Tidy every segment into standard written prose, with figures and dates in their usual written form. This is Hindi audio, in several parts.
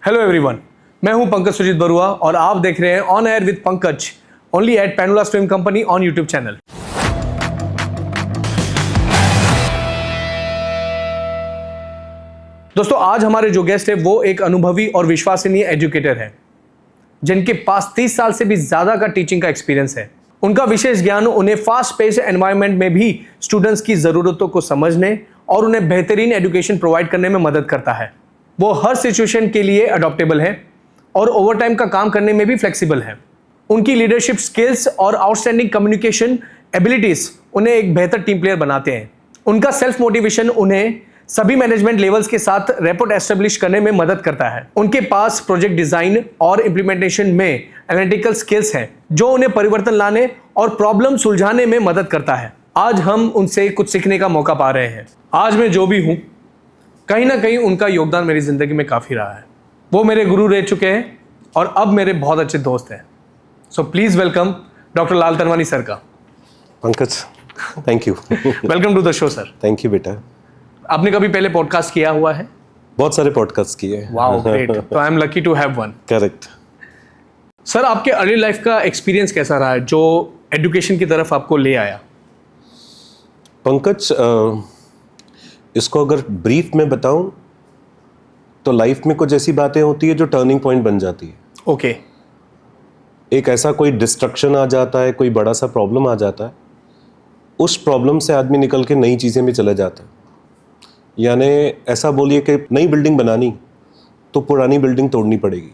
हेलो एवरीवन, मैं हूं पंकज सुजीत बरुआ और आप देख रहे हैं on air with Pankaj only at पैनुलास film company on YouTube channel. दोस्तों, आज हमारे जो गेस्ट है वो एक अनुभवी और विश्वसनीय एजुकेटर है जिनके पास 30 साल से भी ज्यादा का टीचिंग का एक्सपीरियंस है। उनका विशेष ज्ञान उन्हें फास्ट पेस्ड एनवायरनमेंट में भी स्टूडेंट्स की जरूरतों को समझने और उन्हें बेहतरीन एजुकेशन प्रोवाइड करने में मदद करता है। वो हर सिचुएशन के लिए अडॉप्टेबल है और ओवरटाइम का काम करने में भी फ्लेक्सिबल है। उनकी लीडरशिप स्किल्स और आउटस्टैंडिंग कम्युनिकेशन एबिलिटीज उन्हें एक बेहतर टीम प्लेयर बनाते हैं। उनका सेल्फ मोटिवेशन उन्हें सभी मैनेजमेंट लेवल्स के साथ रैपोर्ट एस्टेब्लिश करने में मदद करता है। उनके पास प्रोजेक्ट डिजाइन और इंप्लीमेंटेशन में एनालिटिकल स्किल्स हैं जो उन्हें परिवर्तन लाने और प्रॉब्लम सुलझाने में मदद करता है। आज हम उनसे कुछ सीखने का मौका पा रहे हैं। आज मैं जो भी हूं, कहीं ना कहीं उनका योगदान मेरी जिंदगी में काफी रहा है। वो मेरे गुरु रह चुके हैं और अब मेरे बहुत अच्छे दोस्त हैं। So please welcome doctor Lal Tanwani sir का। Pankaj, thank you. Welcome to the show sir. Thank you बेटा। आपने कभी पहले पॉडकास्ट किया हुआ है? बहुत सारे पॉडकास्ट किए हैं। Wow, great. तो I am lucky to have one. Correct. Sir, आपके अर्ली लाइफ का एक्सपीरियंस कैसा रहा है जो एजुकेशन की तरफ आपको ले आया? पंकज, इसको अगर ब्रीफ में बताऊं तो लाइफ में कुछ ऐसी बातें होती है जो टर्निंग पॉइंट बन जाती है। ओके। एक ऐसा कोई डिस्ट्रक्शन आ जाता है, कोई बड़ा सा प्रॉब्लम आ जाता है, उस प्रॉब्लम से आदमी निकल के नई चीज़ें में चला जाता है। यानी ऐसा बोलिए कि नई बिल्डिंग बनानी तो पुरानी बिल्डिंग तोड़नी पड़ेगी।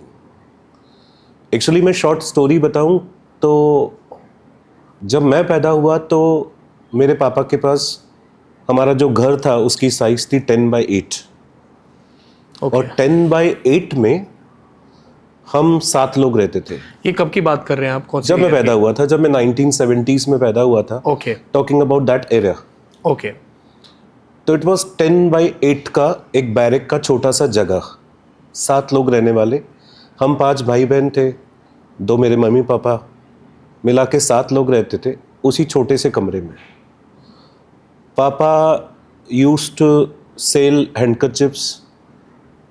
एक्चुअली मैं शॉर्ट स्टोरी बताऊं तो जब मैं पैदा हुआ तो मेरे पापा के पास हमारा जो घर था उसकी साइज थी 10x8। Okay. और 10x8 में हम 7 लोग रहते थे। ये कब की बात कर रहे हैं आप? कौन सी जब मैं पैदा हुआ था, जब मैं 1970s में पैदा हुआ था। Okay. Talking about that area. Okay. तो इट वाज 10x8 का एक बैरक का छोटा सा जगह, 7 लोग रहने वाले। हम 5 भाई बहन थे, 2 मेरे मम्मी पापा, मिला के 7 लोग रहते थे उसी छोटे से कमरे में। पापा यूज्ड टू सेल हैंडकरचिप्स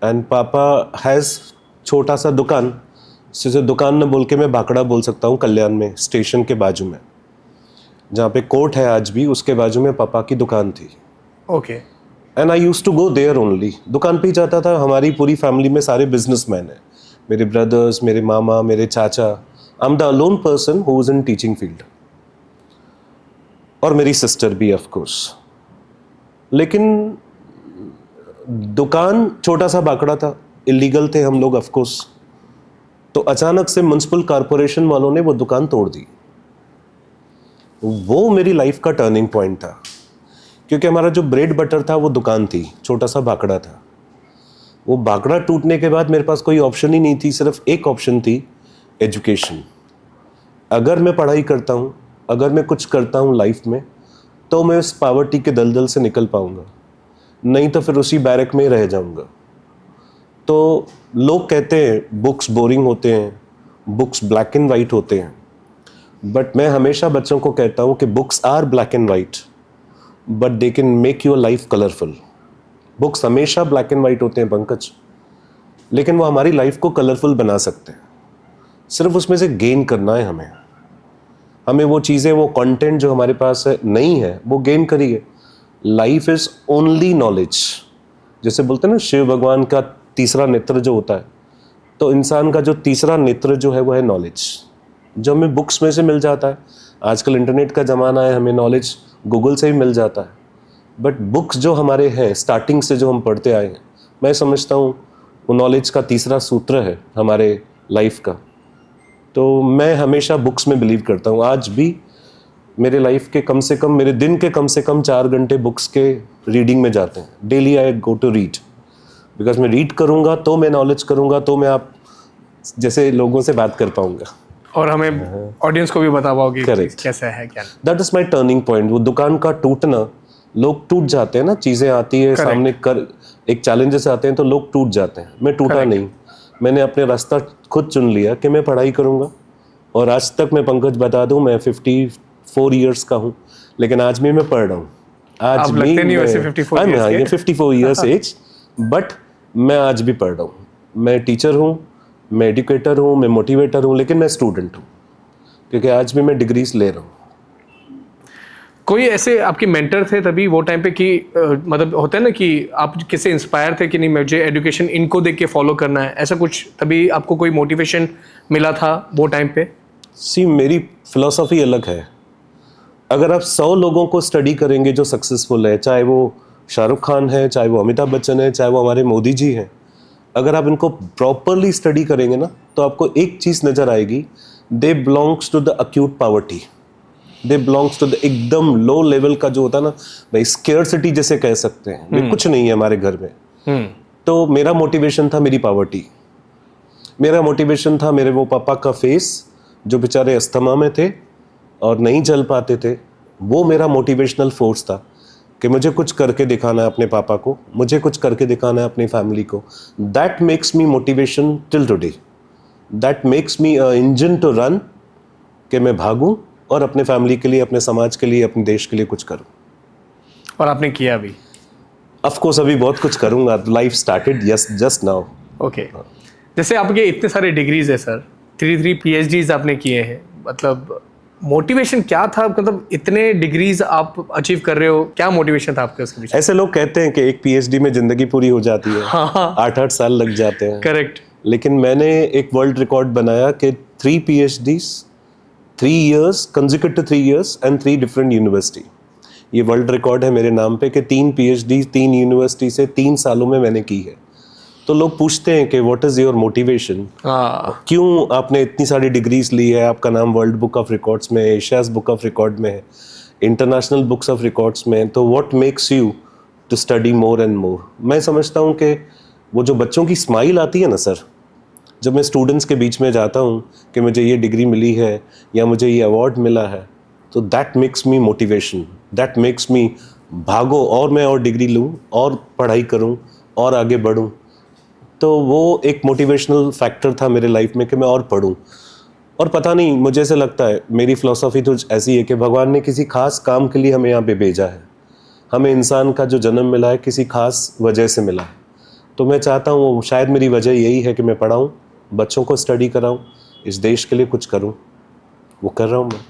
एंड पापा हैज़ छोटा सा दुकान, जिसे दुकान न बोल के मैं भाकड़ा बोल सकता हूँ, कल्याण में स्टेशन के बाजू में, जहाँ पे कोर्ट है आज भी, उसके बाजू में पापा की दुकान थी। Okay. And I used to go there only. दुकान पे ही जाता था। हमारी पूरी फैमिली में सारे बिजनेसमैन हैं, मेरे ब्रदर्स, मेरे मामा, मेरे चाचा। I am the alone person who is in teaching field, और मेरी सिस्टर भी ऑफ कोर्स। लेकिन दुकान छोटा सा बाकड़ा था, इलीगल थे हम लोग ऑफ कोर्स। तो अचानक से म्युनिसिपल कॉरपोरेशन वालों ने वो दुकान तोड़ दी। वो मेरी लाइफ का टर्निंग पॉइंट था, क्योंकि हमारा जो ब्रेड बटर था वो दुकान थी, छोटा सा बाकड़ा था। वो बाकड़ा टूटने के बाद मेरे पास कोई ऑप्शन ही नहीं थी, सिर्फ एक ऑप्शन थी, एजुकेशन। अगर मैं पढ़ाई करता हूँ, अगर मैं कुछ करता हूँ लाइफ में, तो मैं उस पावर्टी के दलदल से निकल पाऊंगा, नहीं तो फिर उसी बैरक में ही रह जाऊंगा। तो लोग कहते हैं बुक्स बोरिंग होते हैं, बुक्स ब्लैक एंड वाइट होते हैं, बट मैं हमेशा बच्चों को कहता हूँ कि books are black and white but they can make your life colourful. Books हमेशा ब्लैक एंड वाइट होते हैं पंकज, लेकिन वो हमारी लाइफ को कलरफुल बना सकते हैं। सिर्फ उसमें से गेन करना है हमें वो चीज़ें, वो कंटेंट जो हमारे पास है नहीं है, वो गेन करिए। Life is only knowledge. जैसे बोलते हैं ना, शिव भगवान का तीसरा नेत्र जो होता है, तो इंसान का जो तीसरा नेत्र जो है वो है नॉलेज, जो हमें बुक्स में से मिल जाता है। आजकल इंटरनेट का ज़माना है, हमें नॉलेज गूगल से भी मिल जाता है। बट बुक्स जो हमारे हैं, स्टार्टिंग से जो हम पढ़ते आए हैं, मैं समझता हूँ वो नॉलेज का तीसरा सूत्र है हमारे लाइफ का। तो मैं हमेशा बुक्स में बिलीव करता हूँ। आज भी मेरे लाइफ के कम से कम, मेरे दिन के कम से कम 4 घंटे बुक्स के रीडिंग में जाते हैं। Daily I go to read, because मैं रीड करूँगा तो मैं नॉलेज करूँगा, तो मैं आप जैसे लोगों से बात कर पाऊँगा और हमें ऑडियंस को भी बता पाओगे कैसा है क्या। That is my turning point. वो दुकान का टूटना, लोग टूट जाते हैं ना, चीज़ें आती है सामने, कर एक चैलेंजेस आते हैं तो लोग टूट जाते हैं। मैं टूटा नहीं, मैंने अपने रास्ता खुद चुन लिया कि मैं पढ़ाई करूँगा। और आज तक मैं पंकज बता दूँ, मैं 54 ईयर्स का हूँ, लेकिन आज भी मैं पढ़ रहा हूँ। आज भी 54 ईयर्स एज, बट मैं आज भी पढ़ रहा हूँ। मैं टीचर हूँ, मैं एजुकेटर हूँ, मैं मोटिवेटर हूँ, लेकिन मैं स्टूडेंट हूँ, क्योंकि आज भी मैं डिग्रीज ले रहा हूँ। कोई ऐसे आपके मेंटर थे तभी वो टाइम पे कि मतलब होता है ना कि आप किससे इंस्पायर थे कि नहीं मुझे एजुकेशन इनको देख के फॉलो करना है, ऐसा कुछ तभी आपको कोई मोटिवेशन मिला था वो टाइम पे? सी, मेरी फिलॉसफी अलग है। अगर आप 100 लोगों को स्टडी करेंगे जो सक्सेसफुल है, चाहे वो शाहरुख खान है, चाहे वो अमिताभ बच्चन है, चाहे वो हमारे मोदी जी हैं, अगर आप इनको प्रॉपरली स्टडी करेंगे ना, तो आपको एक चीज़ नज़र आएगी, they belongs to the acute poverty, they belongs to the एकदम लो लेवल का जो होता है ना भाई, स्केर्सिटी जिसे कह सकते हैं, भाई कुछ नहीं है हमारे घर में। तो मेरा मोटिवेशन था मेरी पॉवर्टी, मेरा मोटिवेशन था मेरे वो पापा का फेस जो बेचारे अस्थमा में थे और नहीं चल पाते थे, वो मेरा मोटिवेशनल फोर्स था कि मुझे कुछ करके दिखाना है अपने पापा को, मुझे कुछ करके दिखाना है अपनी फैमिली को। That makes me motivation till today, that makes me a engine to run, कि मैं भागूं और अपने फैमिली के लिए, अपने समाज के लिए, अपने देश के लिए कुछ करूं। और आपने किया भी? ऑफ कोर्स अभी बहुत कुछ करूंगा, life started yes just now. Okay, जैसे आपके इतने सारे डिग्रीज है सर, 3 PhDs आपने किए हैं, मतलब मोटिवेशन क्या था? मतलब इतने डिग्रीज आप अचीव कर रहे हो, क्या मोटिवेशन था आपके उसके पीछे? ऐसे लोग कहते हैं कि एक पीएचडी में जिंदगी पूरी हो जाती है, हाँ, 8-8 साल लग जाते हैं। करेक्ट। लेकिन मैंने एक वर्ल्ड रिकॉर्ड बनाया कि 3 PhDs, 3 years, consecutive 3 years and 3 different university। ये वर्ल्ड रिकॉर्ड है मेरे नाम पे कि 3 PhD 3 यूनिवर्सिटी से 3 सालों में मैंने की है। तो लोग पूछते हैं कि व्हाट इज़ योर मोटिवेशन, क्यों आपने इतनी सारी डिग्रीज ली है, आपका नाम वर्ल्ड बुक ऑफ रिकॉर्ड्स में है, एशियाज़ बुक ऑफ रिकॉर्ड में है, इंटरनेशनल बुक्स ऑफ रिकॉर्ड्स में है, तो what makes you to study more and more. मैं समझता हूँ कि वो जो बच्चों की स्माइल आती है ना सर, जब मैं स्टूडेंट्स के बीच में जाता हूँ कि मुझे ये डिग्री मिली है या मुझे ये अवार्ड मिला है, तो that makes me motivation, that makes मी भागो और मैं और डिग्री लूँ और पढ़ाई करूँ और आगे बढ़ूँ। तो वो एक मोटिवेशनल फैक्टर था मेरे लाइफ में कि मैं और पढूं। और पता नहीं, मुझे ऐसे लगता है, मेरी फिलॉसफी तो ऐसी है कि भगवान ने किसी खास काम के लिए हमें यहाँ पे भेजा है, हमें इंसान का जो जन्म मिला है किसी खास वजह से मिला है। तो मैं चाहता हूँ, शायद मेरी वजह यही है कि मैं पढ़ाऊँ, बच्चों को स्टडी कराऊँ, इस देश के लिए कुछ करूँ, वो कर रहा हूँ मैं।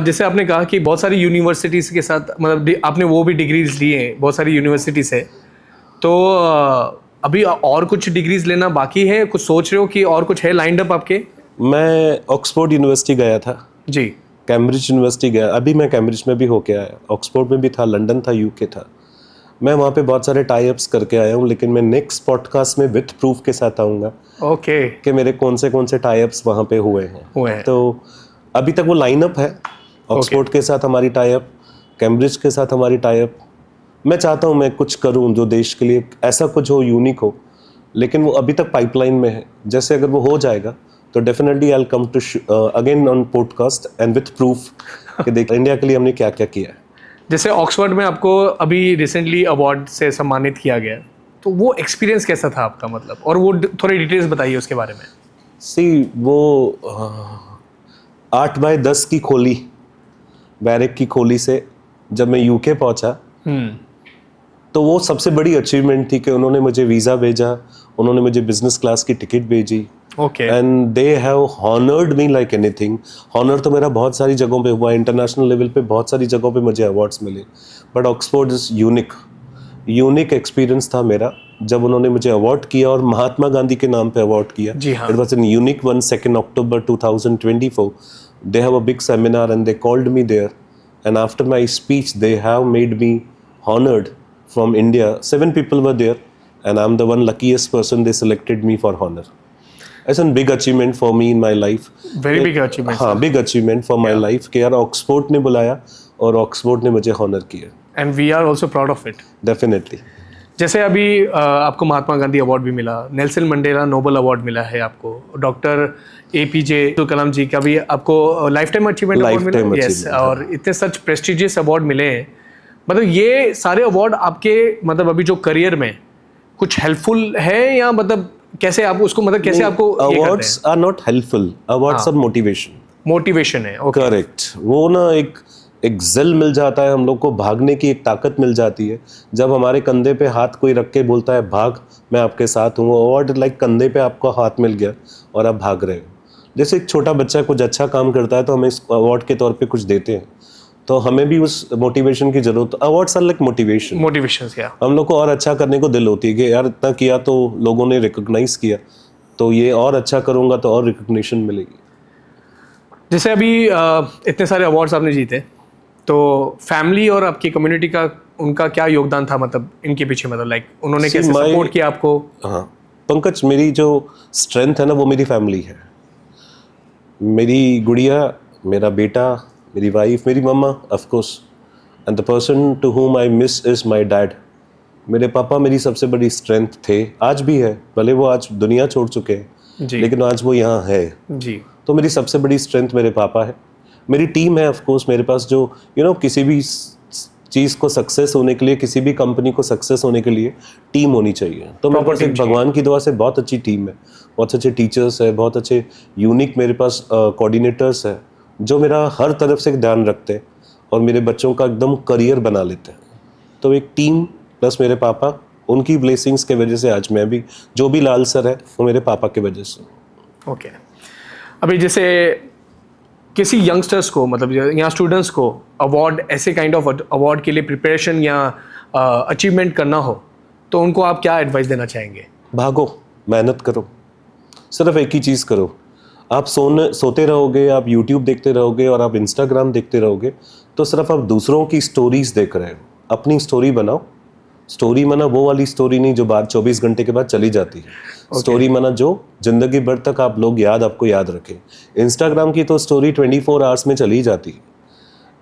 जैसे आपने कहा कि बहुत सारी यूनिवर्सिटीज़ के साथ, मतलब आपने वो भी डिग्रीज लिए हैं बहुत सारी यूनिवर्सिटी से, तो अभी और कुछ डिग्रीज लेना बाकी है? कुछ सोच रहे हो कि और कुछ है लाइंड अप आपके? मैं ऑक्सफोर्ड यूनिवर्सिटी गया था जी। कैम्ब्रिज यूनिवर्सिटी गया, अभी मैं कैम्ब्रिज में भी होके आया, ऑक्सफोर्ड में भी था, लंदन था, यूके था। मैं वहाँ पे बहुत सारे टाई अप्स करके आया हूँ, लेकिन मैं नेक्स्ट पॉडकास्ट में विथ प्रूफ के साथ आऊँगा ओके कि मेरे कौन से टाई अप्स वहाँ पे हुए हैं। तो अभी तक वो लाइनअप है, ऑक्सफोर्ड के साथ हमारी टाई अप, कैम्ब्रिज के साथ हमारी टाई अप। मैं चाहता हूँ मैं कुछ करूँ जो देश के लिए ऐसा कुछ हो, यूनिक हो, लेकिन वो अभी तक पाइपलाइन में है। जैसे अगर वो हो जाएगा तो definitely I will come to again on podcast and with proof कि देख इंडिया के लिए हमने क्या क्या किया है। जैसे ऑक्सफोर्ड में आपको अभी रिसेंटली अवार्ड से सम्मानित किया गया, तो वो एक्सपीरियंस कैसा था आपका, मतलब, और वो थोड़ी डिटेल्स बताइए उसके बारे में। सी, वो 8x10 की खोली, बैरक की खोली से जब मैं यूके पहुंचा, तो वो सबसे बड़ी अचीवमेंट थी कि उन्होंने मुझे वीज़ा भेजा, उन्होंने मुझे बिजनेस क्लास की टिकट भेजी, and they have honoured me like anything. Honour तो मेरा बहुत सारी जगहों पे हुआ, इंटरनेशनल लेवल पे बहुत सारी जगहों पे मुझे अवार्ड्स मिले, but Oxford is unique experience था मेरा जब उन्होंने मुझे अवार्ड किया, और महात्मा गांधी के नाम पे अवार्ड किया। It was an unique one, 2 October 2024। They have a big seminar and they called me there, and after my speech they have made me honoured from India. 7 people were there, and I'm the one luckiest person they selected me for honor. It's a big achievement for me in my life. Very big achievement. हाँ, big achievement for my life कि यार ऑक्सफोर्ड ने बुलाया और ऑक्सफोर्ड ने मुझे honor किया. And we are also proud of it. Definitely. जैसे अभी आपको महात्मा गांधी अवार्ड भी मिला, नेल्सन मंडेला नोबेल अवार्ड मिला है आपको, डॉक्टर APJ अब्दुल कलाम जी का भी आपको लाइफ टाइम अचीवमेंट अवार्ड मिला। यस, और इतने सच प्रेस्टिजियस अवार्ड मिले हैं। मतलब ये सारे अवार्ड आपके, मतलब अभी जो करियर में कुछ हेल्पफुल है, या मतलब कैसे आप उसको, मतलब कैसे आपको? Awards are not helpful, awards are motivation. Motivation है, करेक्ट। वो ना एक एक जिल मिल जाता है हम लोग को, भागने की एक ताकत मिल जाती है जब हमारे कंधे पे हाथ कोई रख के बोलता है भाग, मैं आपके साथ हूँ। अवार्ड लाइक कंधे पे आपको हाथ मिल गया और आप भाग रहे हो। जैसे एक छोटा बच्चा कुछ अच्छा काम करता है तो हमें इस अवार्ड के तौर पे कुछ देते हैं, तो हमें भी उस मोटिवेशन की जरूरत। अवार्ड्स आर लाइक मोटिवेशन क्या? हम लोग को और अच्छा करने को दिल होती है कि यार इतना किया तो लोगों ने रिकॉग्नाइज किया, तो ये और अच्छा करूँगा तो और रिकॉग्निशन मिलेगी। जैसे अभी इतने सारे अवार्ड्स आपने जीते, तो फैमिली और आपकी कम्युनिटी का उनका क्या योगदान था, मतलब इनके पीछे, मतलब लाइक उन्होंने कैसे सपोर्ट किया आपको? हाँ पंकज, मेरी जो स्ट्रेंथ है ना वो मेरी फैमिली है। मेरी गुड़िया, मेरा बेटा, मेरी वाइफ, मेरी मम्मा of course, and the person to whom I miss is my dad. मेरे पापा मेरी सबसे बड़ी स्ट्रेंथ थे, आज भी है, भले वो आज दुनिया छोड़ चुके हैं जी लेकिन आज वो यहाँ है जी। तो मेरी सबसे बड़ी स्ट्रेंथ मेरे पापा है। मेरी टीम है ऑफ कोर्स मेरे पास, जो किसी भी चीज़ को सक्सेस होने के लिए, किसी भी कंपनी को सक्सेस होने के लिए टीम होनी चाहिए। तो मेरे पास एक भगवान की दुआ से बहुत अच्छी टीम है, बहुत अच्छे टीचर्स है, बहुत अच्छे यूनिक मेरे पास कोऑर्डिनेटर्स है जो मेरा हर तरफ से ध्यान रखते हैं और मेरे बच्चों का एकदम करियर बना लेते हैं। तो एक टीम प्लस मेरे पापा, उनकी ब्लेसिंग्स के वजह से आज मैं भी, जो भी लाल सर है वो मेरे पापा की वजह से। ओके। अभी जैसे किसी यंगस्टर्स को, मतलब या स्टूडेंट्स को अवार्ड, ऐसे काइंड ऑफ अवार्ड के लिए प्रिपरेशन या अचीवमेंट करना हो, तो उनको आप क्या एडवाइस देना चाहेंगे? भागो, मेहनत करो, सिर्फ एक ही चीज़ करो। आप सोते रहोगे, आप यूट्यूब देखते रहोगे और आप इंस्टाग्राम देखते रहोगे तो सिर्फ आप दूसरों की स्टोरीज देख रहे हो। अपनी स्टोरी बनाओ। स्टोरी माना वो वाली स्टोरी नहीं जो बाद 24 घंटे के बाद चली जाती है। स्टोरी माना जो जिंदगी भर तक आप लोग आपको याद रखें। इंस्टाग्राम की तो स्टोरी 24 आवर्स में चली जाती है।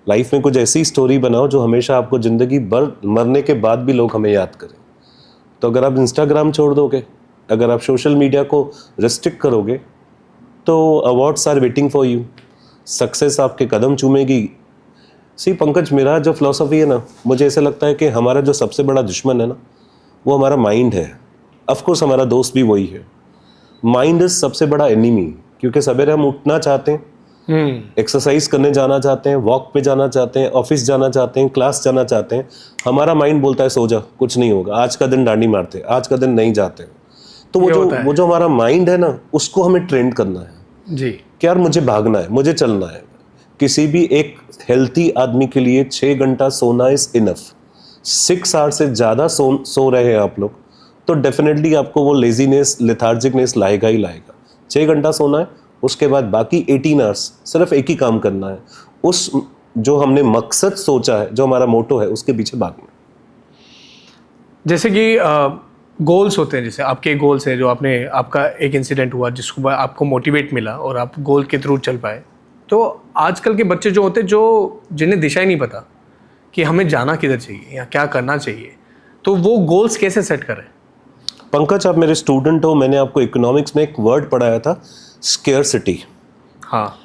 लाइफ में कुछ ऐसी स्टोरी बनाओ जो हमेशा आपको जिंदगी भर, मरने के बाद भी लोग हमें याद करें। तो अगर आप इंस्टाग्राम छोड़ दोगे, अगर आप सोशल मीडिया को रिस्ट्रिक्ट करोगे, तो awards are waiting for you, success आपके कदम चूमेगी। सी पंकज, मेरा जो फिलॉसफी है ना, मुझे ऐसा लगता है कि हमारा जो सबसे बड़ा दुश्मन है ना वो हमारा माइंड है। ऑफ कोर्स हमारा दोस्त भी वही है। माइंड इज सबसे बड़ा एनिमी, क्योंकि सवेरे हम उठना चाहते हैं, एक्सरसाइज करने जाना चाहते हैं, वॉक पे जाना चाहते हैं, ऑफिस जाना चाहते हैं, क्लास जाना चाहते हैं। हमारा माइंड बोलता है सो जा, कुछ नहीं होगा, आज का दिन डांडी मारते, आज का दिन नहीं जाते। तो वो जो हमारा माइंड है ना, उसको हमें ट्रेन करना है जी कि यार मुझे भागना है, मुझे चलना है। किसी भी एक हेल्थी आदमी के लिए 6 घंटा सोना इज इनफ। 6 आवर से ज़्यादा सो रहे हैं आप लोग तो डेफिनेटली आपको वो लेजीनेस, लेथार्जिकनेस लाएगा ही लाएगा। 6 घंटा सोना है, उसके बाद बाकी 18 आवर्स सिर्फ एक ही काम करना है, उस जो हमने मकसद सोचा है, जो हमारा मोटो है, उसके पीछे भागना। जैसे कि गोल्स होते हैं, जैसे आपके गोल्स है, जो आपने, आपका एक इंसिडेंट हुआ जिसको आपको मोटिवेट मिला और आप गोल के थ्रू चल पाए। तो आजकल के बच्चे जो होते हैं, जो जिन्हें दिशा ही नहीं पता कि हमें जाना किधर चाहिए या क्या करना चाहिए, तो वो गोल्स कैसे सेट करें? पंकज, आप मेरे स्टूडेंट हो, मैंने आपको इकोनॉमिक्स में एक वर्ड पढ़ाया था, स्केर्सिटी। हाँ।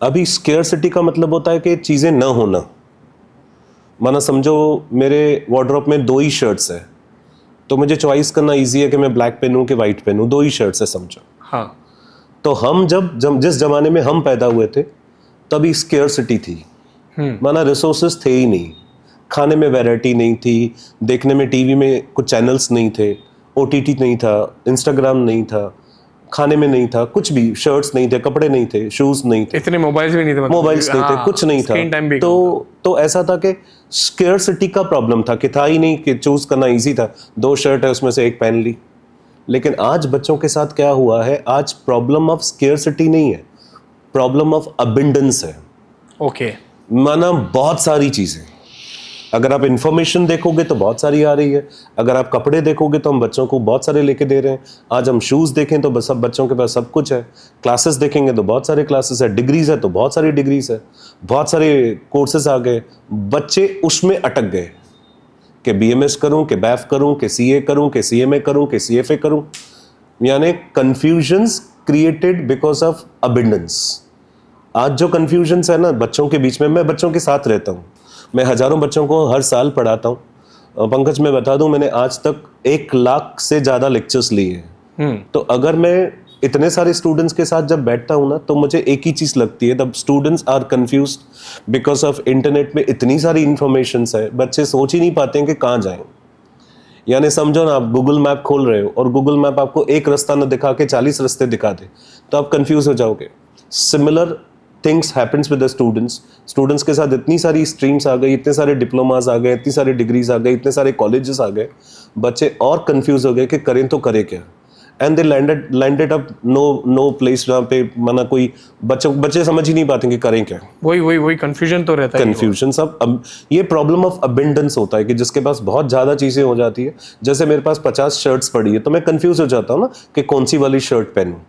अभी स्केर्सिटी का मतलब होता है कि चीज़ें न होना। माना समझो मेरे वार्डरोब में 2 ही शर्ट्स है, तो मुझे चॉइस करना इजी है कि मैं ब्लैक पहनूं कि वाइट पहनूं। 2 ही शर्ट्स है समझो। हाँ। तो हम जब जिस जमाने में हम पैदा हुए थे तभी स्केर्सिटी थी। माना रिसोर्सेज थे ही नहीं, खाने में वैरायटी नहीं थी, देखने में टीवी में कुछ चैनल्स नहीं थे, ओटीटी नहीं था, इंस्टाग्राम नहीं था, खाने में नहीं था कुछ भी, शर्ट्स नहीं थे, कपड़े नहीं थे, शूज नहीं थे, इतने मोबाइल्स भी नहीं थे, मोबाइल्स नहीं थे, कुछ नहीं था। तो ऐसा था कि स्केर्सिटी का प्रॉब्लम था कि था ही नहीं, कि चूज करना इजी था। 2 शर्ट है, उसमें से एक पहन ली। लेकिन आज बच्चों के साथ क्या हुआ है, आज प्रॉब्लम ऑफ स्केर्सिटी नहीं है, प्रॉब्लम ऑफ अबंडेंस है। ओके। माना बहुत सारी चीजें, अगर आप इंफॉर्मेशन देखोगे तो बहुत सारी आ रही है, अगर आप कपड़े देखोगे तो हम बच्चों को बहुत सारे लेके दे रहे हैं। आज हम शूज़ देखें तो सब बच्चों के पास सब कुछ है, क्लासेस देखेंगे तो बहुत सारे क्लासेस है, डिग्रीज है तो बहुत सारी डिग्रीज है, बहुत सारे कोर्सेज आ गए। बच्चे उसमें अटक गए कि BMS करूं, कि BAF करूं, कि CA करूं, कि CMA करूं, कि CFA करूं। यानी confusions created because of abundance. आज जो कन्फ्यूजन्स है ना बच्चों के बीच में, मैं बच्चों के साथ रहता हूँ, मैं हज़ारों बच्चों को हर साल पढ़ाता हूँ। पंकज, मैं बता दूं, मैंने आज तक 1 लाख से ज़्यादा लेक्चर्स लिए हैं। तो अगर मैं इतने सारे स्टूडेंट्स के साथ जब बैठता हूँ ना, तो मुझे एक ही चीज़ लगती है, the students are confused because of internet में इतनी सारी इंफॉर्मेशंस है, बच्चे सोच ही नहीं पाते हैं कि कहाँ जाएं। यानी समझो ना, आप गूगल मैप खोल रहे हो और गूगल मैप आपको एक रास्ता न दिखा के 40 रास्ते दिखा दे, तो आप कंफ्यूज हो जाओगे। Similar things happens with the students के साथ इतनी सारी स्ट्रीम्स आ गई, इतने सारे डिप्लोमास आ गए, इतनी सारी डिग्रीज आ गई, इतने सारे कॉलेजेस आ गए, बच्चे और कंफ्यूज हो गए कि करें तो करें क्या। And they landed up no place जहाँ पे माना कोई बच्चे समझ ही नहीं पाते कि करें क्या। वही कंफ्यूजन तो रहता है। कंफ्यूजन सब अब ये प्रॉब्लम ऑफ अबेंडेंस होता है कि जिसके पास बहुत ज़्यादा चीज़ें हो जाती है। जैसे मेरे पास 50 शर्ट्स पड़ी है तो मैं कंफ्यूज हो जाता हूँ ना कि कौन सी वाली शर्ट पहनूँ।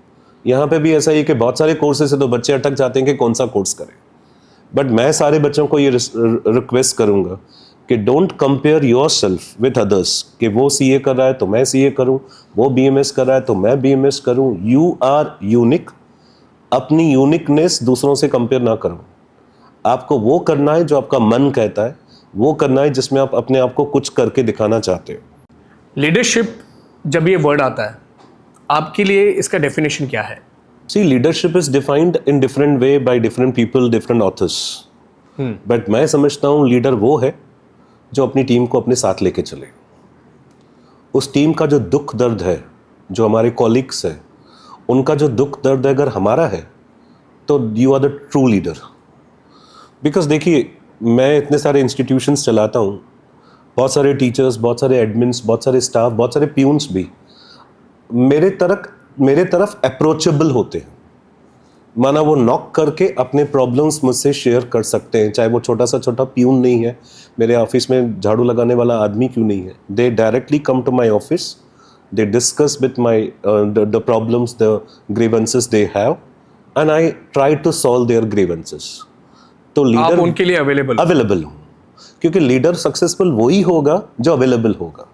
यहाँ पे भी ऐसा ही है कि बहुत सारे कोर्सेज है तो बच्चे अटक जाते हैं कि कौन सा कोर्स करें। बट मैं सारे बच्चों को ये रिक्वेस्ट करूँगा कि don't compare your self with others, कि वो सीए कर रहा है तो मैं सीए करूँ, वो बीएमएस कर रहा है तो मैं बीएमएस करूँ। You are unique. अपनी यूनिकनेस दूसरों से कंपेयर ना करो। आपको वो करना है जो आपका मन कहता है, वो करना है जिसमें आप अपने आप को कुछ करके दिखाना चाहते हो। लीडरशिप जब ये वर्ड आता है, आपके लिए इसका डेफिनेशन क्या है? See, leadership is defined in different way by different people, different authors. But मैं समझता हूँ लीडर वो है जो अपनी टीम को अपने साथ लेके चले। उस टीम का जो दुख दर्द है, जो हमारे कॉलीग्स है, उनका जो दुख दर्द अगर हमारा है तो you are the true leader. Because देखिए, मैं इतने सारे इंस्टीट्यूशंस चलाता हूँ, बहुत सारे टीचर्स, बहुत सारे एडमिन्स, बहुत सारे स्टाफ, बहुत सारे प्यून्स भी मेरे तरफ अप्रोचेबल होते हैं। माना वो नॉक करके अपने प्रॉब्लम्स मुझसे शेयर कर सकते हैं, चाहे वो छोटा प्यून नहीं है, मेरे ऑफिस में झाड़ू लगाने वाला आदमी क्यों नहीं है। They directly come to my office, they discuss with my the problems, the grievances they have, and I try to solve their grievances. तो लीडर आप उनके लिए अवेलेबल हूँ, क्योंकि लीडर सक्सेसफुल वही होगा जो अवेलेबल होगा।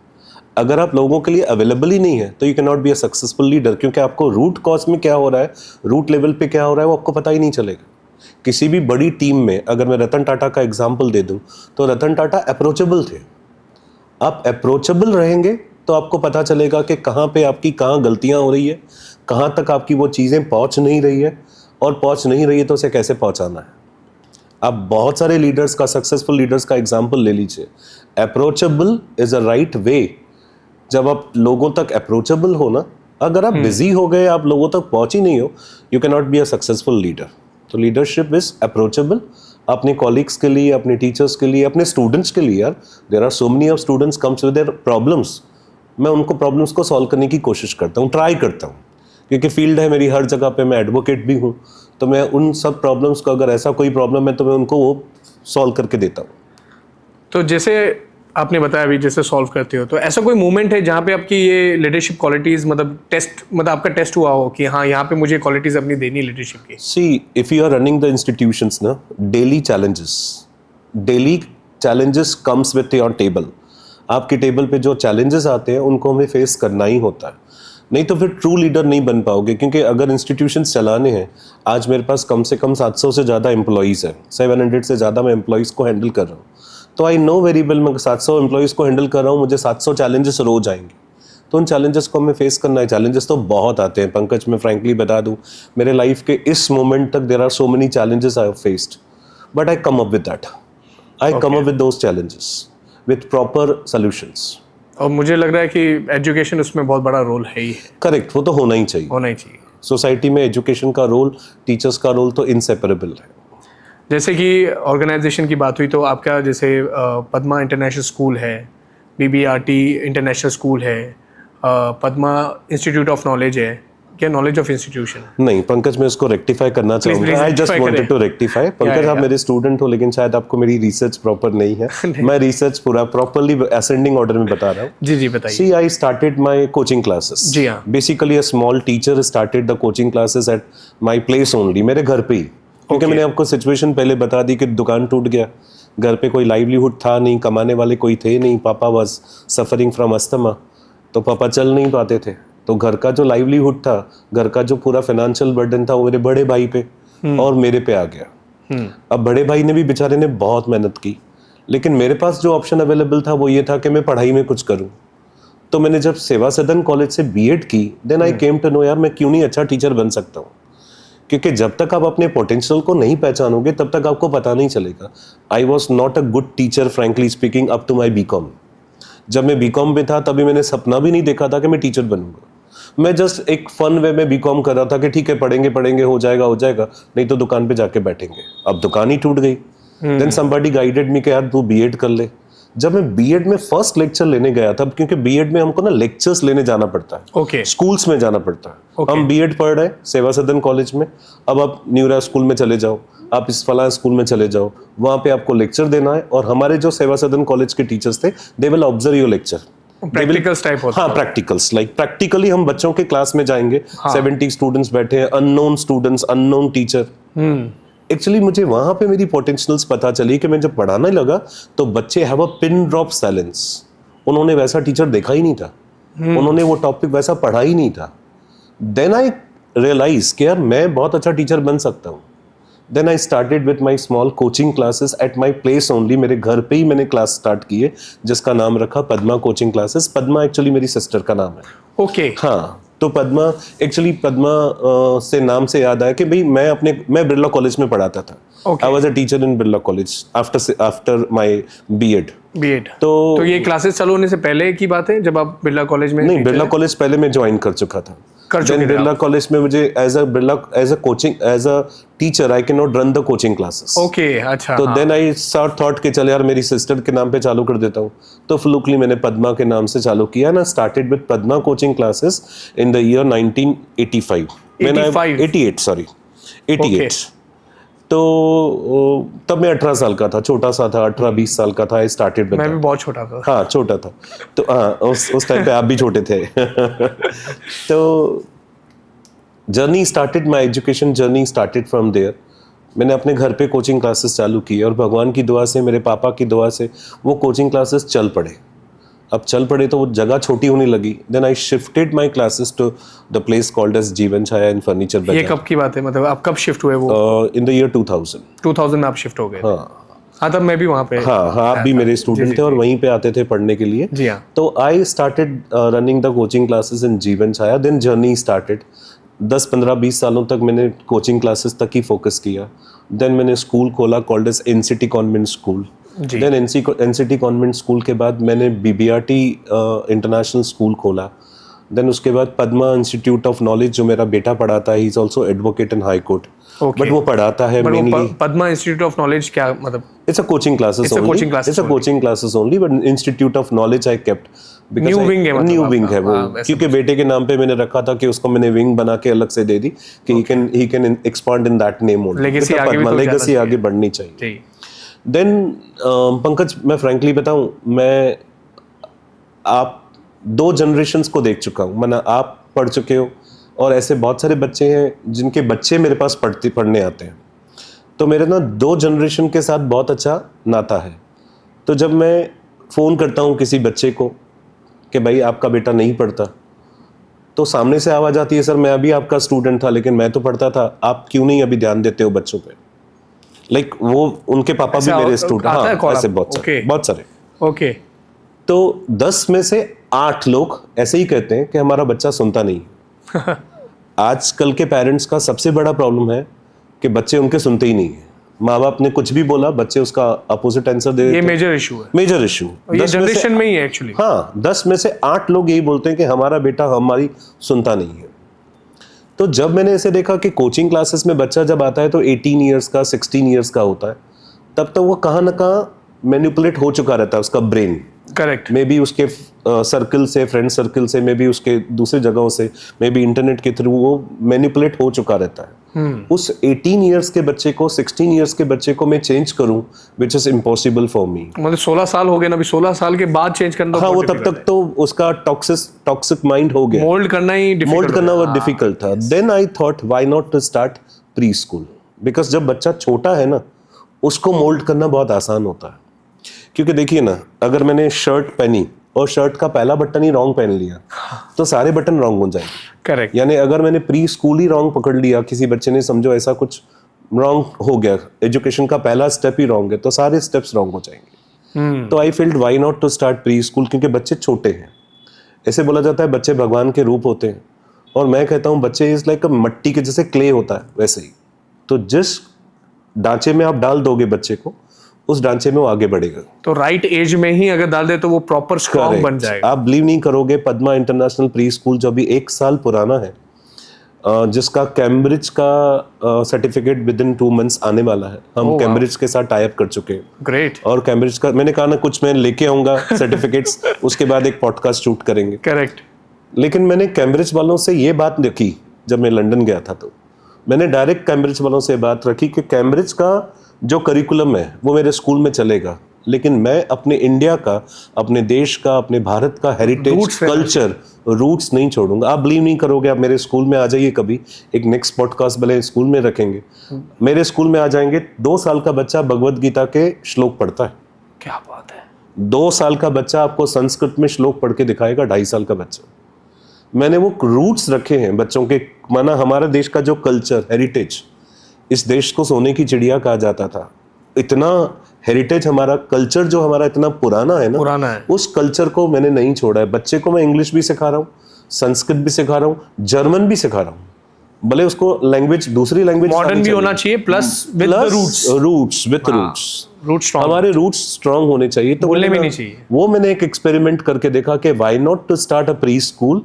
अगर आप लोगों के लिए अवेलेबल ही नहीं है तो you can not be a successful leader, क्योंकि आपको रूट कॉज में क्या हो रहा है, रूट लेवल पे क्या हो रहा है, वो आपको पता ही नहीं चलेगा। किसी भी बड़ी टीम में अगर मैं रतन टाटा का एग्जाम्पल दे दूं तो रतन टाटा अप्रोचेबल थे। आप अप्रोचेबल रहेंगे तो आपको पता चलेगा कि कहाँ पे आपकी कहाँ गलतियाँ हो रही है, कहाँ तक आपकी वो चीज़ें पहुँच नहीं रही है, और पहुँच नहीं रही है तो उसे कैसे पहुँचाना है। आप बहुत सारे लीडर्स का, सक्सेसफुल लीडर्स का एग्जाम्पल ले लीजिए। Approachable is a right way. जब आप लोगों तक अप्रोचेबल हो ना, अगर आप बिजी हो गए, आप लोगों तक पहुंच ही नहीं हो, you can not be a successful leader. तो लीडरशिप इज अप्रोचेबल, अपने कॉलीग्स के लिए, अपने टीचर्स के लिए, अपने स्टूडेंट्स के लिए। यार, there are so many of students comes with their problems. मैं उनको प्रॉब्लम्स को सॉल्व करने की कोशिश करता हूँ, ट्राई करता हूँ, क्योंकि फील्ड है मेरी, हर जगह पे मैं एडवोकेट भी हूँ। तो मैं उन सब प्रॉब्लम्स को, अगर ऐसा कोई प्रॉब्लम है तो मैं उनको वो सॉल्व करके देता हूँ। तो जैसे आपने बताया अभी, जैसे सॉल्व करते हो, तो ऐसा कोई मोमेंट है जहाँ पे आपकी ये लीडरशिप क्वालिटीज मतलब आपका टेस्ट हुआ हो कि हाँ, यहाँ पे मुझे क्वालिटीज अपनी देनी लीडरशिप की? See, if you are running the institutions ना, daily challenges comes with your table. आपके टेबल पे जो चैलेंजेस आते हैं उनको हमें फेस करना ही होता है, नहीं तो फिर ट्रू लीडर नहीं बन पाओगे। क्योंकि अगर इंस्टीट्यूशंस चलाने हैं, आज मेरे पास कम से कम 700 से ज़्यादा एम्प्लॉयज़ हैं, 700 से ज़्यादा मैं एम्प्लॉयज़ को हैंडल कर रहा हूँ। तो आई नो वेरी वेल, मैं 700 एम्प्लॉयज़ को हैंडल कर रहा हूँ, मुझे 700 चैलेंजेस रोज आएंगे। तो उन चैलेंजेस को हमें फेस करना है। चैलेंजेस तो बहुत आते हैं पंकज, मैं फ्रैंकली बता दूं, मेरे लाइफ के इस मोमेंट तक there are so many challenges I have faced, but I come up with that. I come up with those challenges with proper solutions. और मुझे लग रहा है कि एजुकेशन उसमें बहुत बड़ा रोल है ही है। करेक्ट, वो तो होना ही चाहिए। सोसाइटी में एजुकेशन का रोल, टीचर्स का रोल तो इनसेपरेबल है। जैसे कि ऑर्गेनाइजेशन की बात हुई, तो आपका जैसे पद्मा इंटरनेशनल स्कूल है, बीबीआरटी इंटरनेशनल स्कूल है, पद्मा इंस्टीट्यूट ऑफ नॉलेज है, क्या नॉलेज ऑफ इंस्टीट्यूशन? नहीं पंकज, मैं इसको रेक्टिफाई करना चाहूँगा। I just wanted to rectify. Pankaj, आप मेरे स्टूडेंट हो, लेकिन शायद आपको मेरी रिसर्च प्रॉपर नहीं है। मैं रिसर्च पूरा प्रॉपरली असेंडिंग ऑर्डर में बता रहा हूँ। जी बताइए। See, I started my coaching classes. जी हाँ। Basically a small teacher started the coaching classes at my place only, मेरे घर पे ही। क्योंकि मैंने आपको सिचुएशन पहले बता दी कि दुकान टूट गया, घर पे कोई लाइवलीहुड था नहीं, कमाने वाले कोई थे नहीं, पापा वाज सफरिंग फ्रॉम अस्थमा, तो पापा चल नहीं पाते थे। तो घर का जो लाइवलीहुड था, घर का जो पूरा फाइनेंशियल बर्डन था, वो मेरे बड़े भाई पे और मेरे पे आ गया। अब बड़े भाई ने भी बेचारे ने बहुत मेहनत की, लेकिन मेरे पास जो ऑप्शन अवेलेबल था वो ये था कि मैं पढ़ाई में कुछ करूँ। तो मैंने जब सेवा सदन कॉलेज से बीएड की, then I came to know यार मैं क्यों नहीं अच्छा टीचर बन सकता हूँ, क्योंकि जब तक आप अपने पोटेंशियल को नहीं पहचानोगे तब तक आपको पता नहीं चलेगा। I was not a good teacher frankly speaking up to my BCom. जब मैं बीकॉम में था तभी मैंने सपना भी नहीं देखा था कि मैं टीचर बनूंगा। मैं जस्ट एक फन वे में बीकॉम कर रहा था कि ठीक है पढ़ेंगे पढ़ेंगे हो जाएगा, नहीं तो दुकान पे जाके बैठेंगे। अब दुकान ही टूट गई। देन समबडी गाइडेड मी कि यार तू बीएड कर ले। जब मैं बीएड में फर्स्ट लेक्चर लेने गया था, क्योंकि बीएड में हमको ना लेक्चर्स लेने जाना पड़ता है, स्कूल्स में जाना पड़ता है। हम बीएड पढ़ रहे हैं सेवा सदन कॉलेज में, अब आप न्यूरा स्कूल में चले जाओ, आप इस फला स्कूल में चले जाओ, वहां पे आपको लेक्चर देना है। और हमारे जो सेवा सदन कॉलेज के टीचर्स थे, they will observe your lecture. Practicals type होता है। हाँ, प्रैक्टिकल्स, लाइक प्रैक्टिकली हम बच्चों के क्लास में जाएंगे। 70 स्टूडेंट्स बैठे हैं, unknown students, unknown teacher. Actually मुझे वहां पे मेरी पोटेंशियल्स पता चली कि मैं जब पढ़ाने लगा तो बच्चे have a pin drop silence. उन्होंने वैसा टीचर देखा ही नहीं था, उन्होंने वो टॉपिक वैसा पढ़ा ही नहीं था। देन आई रियलाइज कि यार मैं बहुत अच्छा टीचर बन सकता हूँ। Then I started with my small coaching classes at my place only. मेरे घर पे ही मैंने क्लास स्टार्ट किए, जिसका नाम रखा Padma coaching classes. Padma actually मेरी सिस्टर का नाम है। ओके। हाँ, तो पद्मा एक्चुअली पद्मा से नाम से याद आया कि भाई मैं बिरला कॉलेज में पढ़ाता था। I was a teacher in Birla college after my BEd. तो ये क्लासेस चालू होने से पहले की बात है जब आप बिरला कॉलेज में? नहीं, बिरला कॉलेज पहले मैं ज्वाइन कर चुका था। बिरला कॉलेज में मुझे as a teacher I can not run the coaching classes. Okay, अच्छा। तो देन आई थॉट कि चल यार मेरी सिस्टर के नाम पे चालू कर देता हूँ। तो फ्लूकली मैंने पद्मा के नाम से चालू किया ना। Started with Padma coaching classes in the year 1985। 88। तो तब मैं 18 साल का था, छोटा सा था, 18-20 साल का था। आई स्टार्टेड विद, मैं भी बहुत छोटा था। हाँ, छोटा था। तो हाँ, उस टाइम पे आप भी छोटे थे। तो journey started, my education journey started from there. मैंने अपने घर पे कोचिंग क्लासेस चालू की और भगवान की दुआ से, मेरे पापा की दुआ से वो कोचिंग क्लासेस चल पड़े। अब चल पड़े तो वो जगह छोटी होने लगी। Then I shifted my classes to the place called as Jeevan Chhaya in furniture बाजार। ये कब की बात है, मतलब आप कब शिफ्ट हुए? वो इन द ईयर 2000 में आप शिफ्ट हो गए? हाँ, तब मैं भी वहाँ पे। हाँ, आप भी मेरे स्टूडेंट थे और वहीं पे आते थे पढ़ने के लिए। जी हाँ। तो I started running the coaching classes in जीवन छाया। Then journey started. 10-15-20 सालों तक मैंने कोचिंग क्लासेस तक ही फोकस किया। देन मैंने स्कूल खोला called as NCT convent school. Then NCT convent school के बाद मैंने बीबीआरटी इंटरनेशनल स्कूल खोला। देन उसके बाद पद्मा इंस्टीट्यूट ऑफ नॉलेज, जो मेरा बेटा पढ़ाता है, he is also advocate in high court. But वो पढ़ाता है mainly. Padma institute of knowledge क्या मतलब? It's a coaching classes only, but institute of knowledge I kept new wing है वो, क्योंकि बेटे के नाम पे मैंने रखा था कि उसको मैंने विंग बना के अलग से दे दी कि he can expand in that name only. Legacy आगे बढ़नी चाहिए। देन पंकज, मैं फ्रैंकली बताऊं, मैं आप 2 जनरेशंस को देख चुका हूं। मैंने, आप पढ़ चुके हो और ऐसे बहुत सारे बच्चे हैं जिनके बच्चे मेरे पास पढ़ने आते हैं। तो मेरे ना 2 जनरेशन के साथ बहुत अच्छा नाता है। तो जब मैं फ़ोन करता हूँ किसी बच्चे को कि भाई आपका बेटा नहीं पढ़ता, तो सामने से आवाज़ आती है, सर मैं अभी आपका स्टूडेंट था लेकिन मैं तो पढ़ता था, आप क्यों नहीं अभी ध्यान देते हो बच्चों पे। लाइक वो उनके पापा भी मेरे स्टूडेंट। हाँ, ऐसे बहुत सारे। ओके। तो 10 में से 8 लोग ऐसे ही कहते हैं कि हमारा बच्चा सुनता नहीं है। आजकल के पेरेंट्स का सबसे बड़ा प्रॉब्लम है कि बच्चे उनके सुनते ही नहीं है। माँ बाप ने कुछ भी बोला, बच्चे उसका अपोजिट आंसर दे देते हैं। ये मेजर इशू है। मेजर इशू ये जनरेशन में ही है एक्चुअली। हाँ, 10 में से 8 लोग यही बोलते हैं कि हमारा बेटा हमारी सुनता नहीं है। तो जब मैंने ऐसे देखा कि कोचिंग क्लासेस में बच्चा जब आता है तो 18 ईयर्स का, 16 ईयर्स का होता है, तब तो वो कहाँ ना कहाँ मैनिपुलेट हो चुका रहता है उसका ब्रेन। करेक्ट। मे बी उसके सर्कल से, फ्रेंड सर्कल से, मे बी उसके दूसरे जगहों से, मे बी इंटरनेट के थ्रू वो मैनिपुलेट हो चुका रहता है। उस 18 ईयर्स के बच्चे को, 16 ईयर्स के बच्चे को मैं चेंज करूं, which is impossible for me. मतलब 16 साल हो गए ना, अभी 16 साल के बाद चेंज करना। हाँ, वो तब तक तो उसका टॉक्सिक माइंड हो गया। मोल्ड करना वो डिफिकल्ट था। Then I thought why not to start pre school, because जब बच्चा छोटा है ना, उसको मोल्ड करना बहुत आसान होता है। क्योंकि देखिए ना, अगर मैंने शर्ट पहनी और शर्ट का पहला बटन ही रॉन्ग पहन लिया तो सारे बटन रॉन्ग हो जाएंगे। करेक्ट। यानी अगर मैंने प्री स्कूल ही रॉन्ग पकड़ लिया, किसी बच्चे ने समझो ऐसा कुछ रॉन्ग हो गया, एजुकेशन का पहला स्टेप ही रॉन्ग है, तो सारे स्टेप्स रॉन्ग हो जाएंगे। तो I felt why not to start pre school, क्योंकि बच्चे छोटे हैं। ऐसे बोला जाता है बच्चे भगवान के रूप होते हैं, और मैं कहता हूँ बच्चे इज लाइक मट्टी के जैसे क्ले होता है वैसे ही। तो जिस ढांचे में आप डाल दोगे बच्चे को, उस ढांचे में वो आगे बढ़ेगा। तो राइट एज में ही अगर डाल दे तो वो प्रॉपर स्ट्रॉन्ग बन जाएगा। आप बिलीव नहीं करोगे, पद्मा इंटरनेशनल प्री स्कूल जो अभी 1 साल पुराना है, जिसका कैम्ब्रिज का सर्टिफिकेट विद इन 2 मंथ्स आने वाला है। हम कैम्ब्रिज के साथ टाई अप कर चुके हैं। ग्रेट। और कैम्ब्रिज का मैंने कहा ना, कुछ मैं लेके आऊंगा सर्टिफिकेट्स, उसके बाद एक पॉडकास्ट शूट करेंगे। करेक्ट। लेकिन मैंने कैम्ब्रिज वालों से ये बात रखी, जब मैं लंदन गया था तो मैंने डायरेक्ट कैम्ब्रिज वालों से बात रखी कि कैम्ब्रिज का जो करिकुलम है वो मेरे स्कूल में चलेगा, लेकिन मैं अपने इंडिया का, अपने देश का, अपने भारत का हेरिटेज, कल्चर, रूट्स नहीं छोड़ूंगा। आप बिलीव नहीं करोगे, आप मेरे स्कूल में आ जाइए कभी, एक नेक्स्ट पॉडकास्ट भले स्कूल में रखेंगे, मेरे स्कूल में आ जाएंगे, 2 साल का बच्चा भगवद गीता के श्लोक पढ़ता है। क्या बात है। 2 साल का बच्चा आपको संस्कृत में श्लोक पढ़ के दिखाएगा, 2.5 साल का बच्चा। मैंने वो रूट्स रखे हैं बच्चों के, माना हमारा देश का जो कल्चर, हेरिटेज, इस देश को सोने की चिड़िया कहा जाता था। इतना हेरिटेज, हमारा कल्चर जो हमारा इतना पुराना है ना, पुराना है, उस कल्चर को मैंने नहीं छोड़ा है। बच्चे को मैं इंग्लिश भी सिखा रहा हूँ, संस्कृत भी सिखा रहा हूँ, जर्मन भी सिखा रहा हूँ, भले उसको लैंग्वेज, दूसरी लैंग्वेज मॉडर्न भी होना चाहिए, प्लस विद द रूट्स। हमारे रूट्स स्ट्रांग होने चाहिए। तो बोलने में नहीं चाहिए। वो मैंने एक एक्सपेरिमेंट करके देखा कि why not to start a pre school.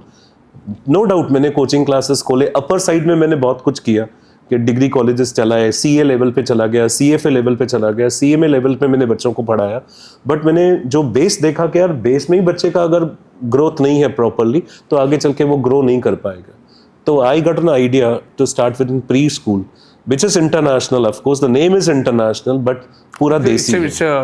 No doubt मैंने कोचिंग क्लासेस खोले, अपर साइड में मैंने बहुत कुछ किया कि डिग्री कॉलेजेस चलाए, सीए लेवल पे चला गया, सीएफए लेवल पे चला गया, सीएमए लेवल पे मैंने बच्चों को पढ़ाया। बट मैंने जो बेस देखा कि यार बेस में ही बच्चे का अगर ग्रोथ नहीं है प्रॉपरली, तो आगे चल के वो ग्रो नहीं कर पाएगा। तो I got an idea to start with in pre school which is international, of course the name is international, but पूरा देसी है,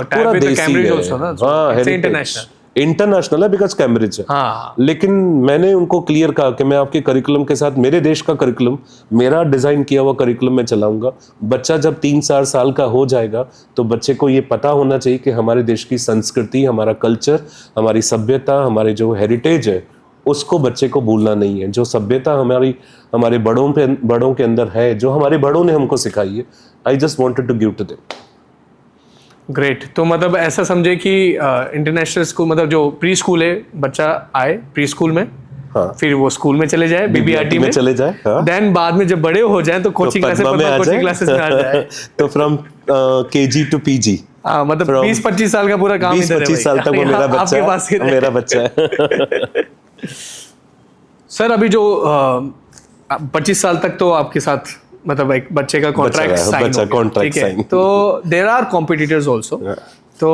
पूरा देसी है, इंटरनेशनल है बिकॉज कैम्ब्रिज है। हाँ। लेकिन मैंने उनको क्लियर कहा कि मैं आपके करिकुलम के साथ, मेरे देश का करिकुलम, मेरा डिजाइन किया हुआ करिकुलम मैं चलाऊंगा। बच्चा जब 3-4 साल का हो जाएगा तो बच्चे को ये पता होना चाहिए कि हमारे देश की संस्कृति, हमारा कल्चर, हमारी सभ्यता, हमारे जो हेरिटेज है, उसको बच्चे को भूलना नहीं है। जो सभ्यता हमारे बड़ों के अंदर है, जो हमारे बड़ों ने हमको सिखाई है, I just wanted to give to them. Great. तो मतलब ऐसा समझे कि इंटरनेशनल स्कूल, मतलब जो प्री स्कूल है, बच्चा आए प्री स्कूल में, हाँ, फिर वो स्कूल में चले जाए, बीबीआरटी में चले जाए, देन बाद में जब बड़े हो जाए तो कोचिंग क्लासेस में आ जाए। तो फ्रॉम केजी टू पीजी, मतलब 20-25 साल का पूरा काम, 20-25 साल तक वो मेरा बच्चा है, मेरा बच्चा है। सर अभी जो 25 साल तक तो आपके साथ, मतलब एक बच्चे का कॉन्ट्रैक्ट साइन, तो देयर आर कॉम्पिटिटर्स आल्सो, तो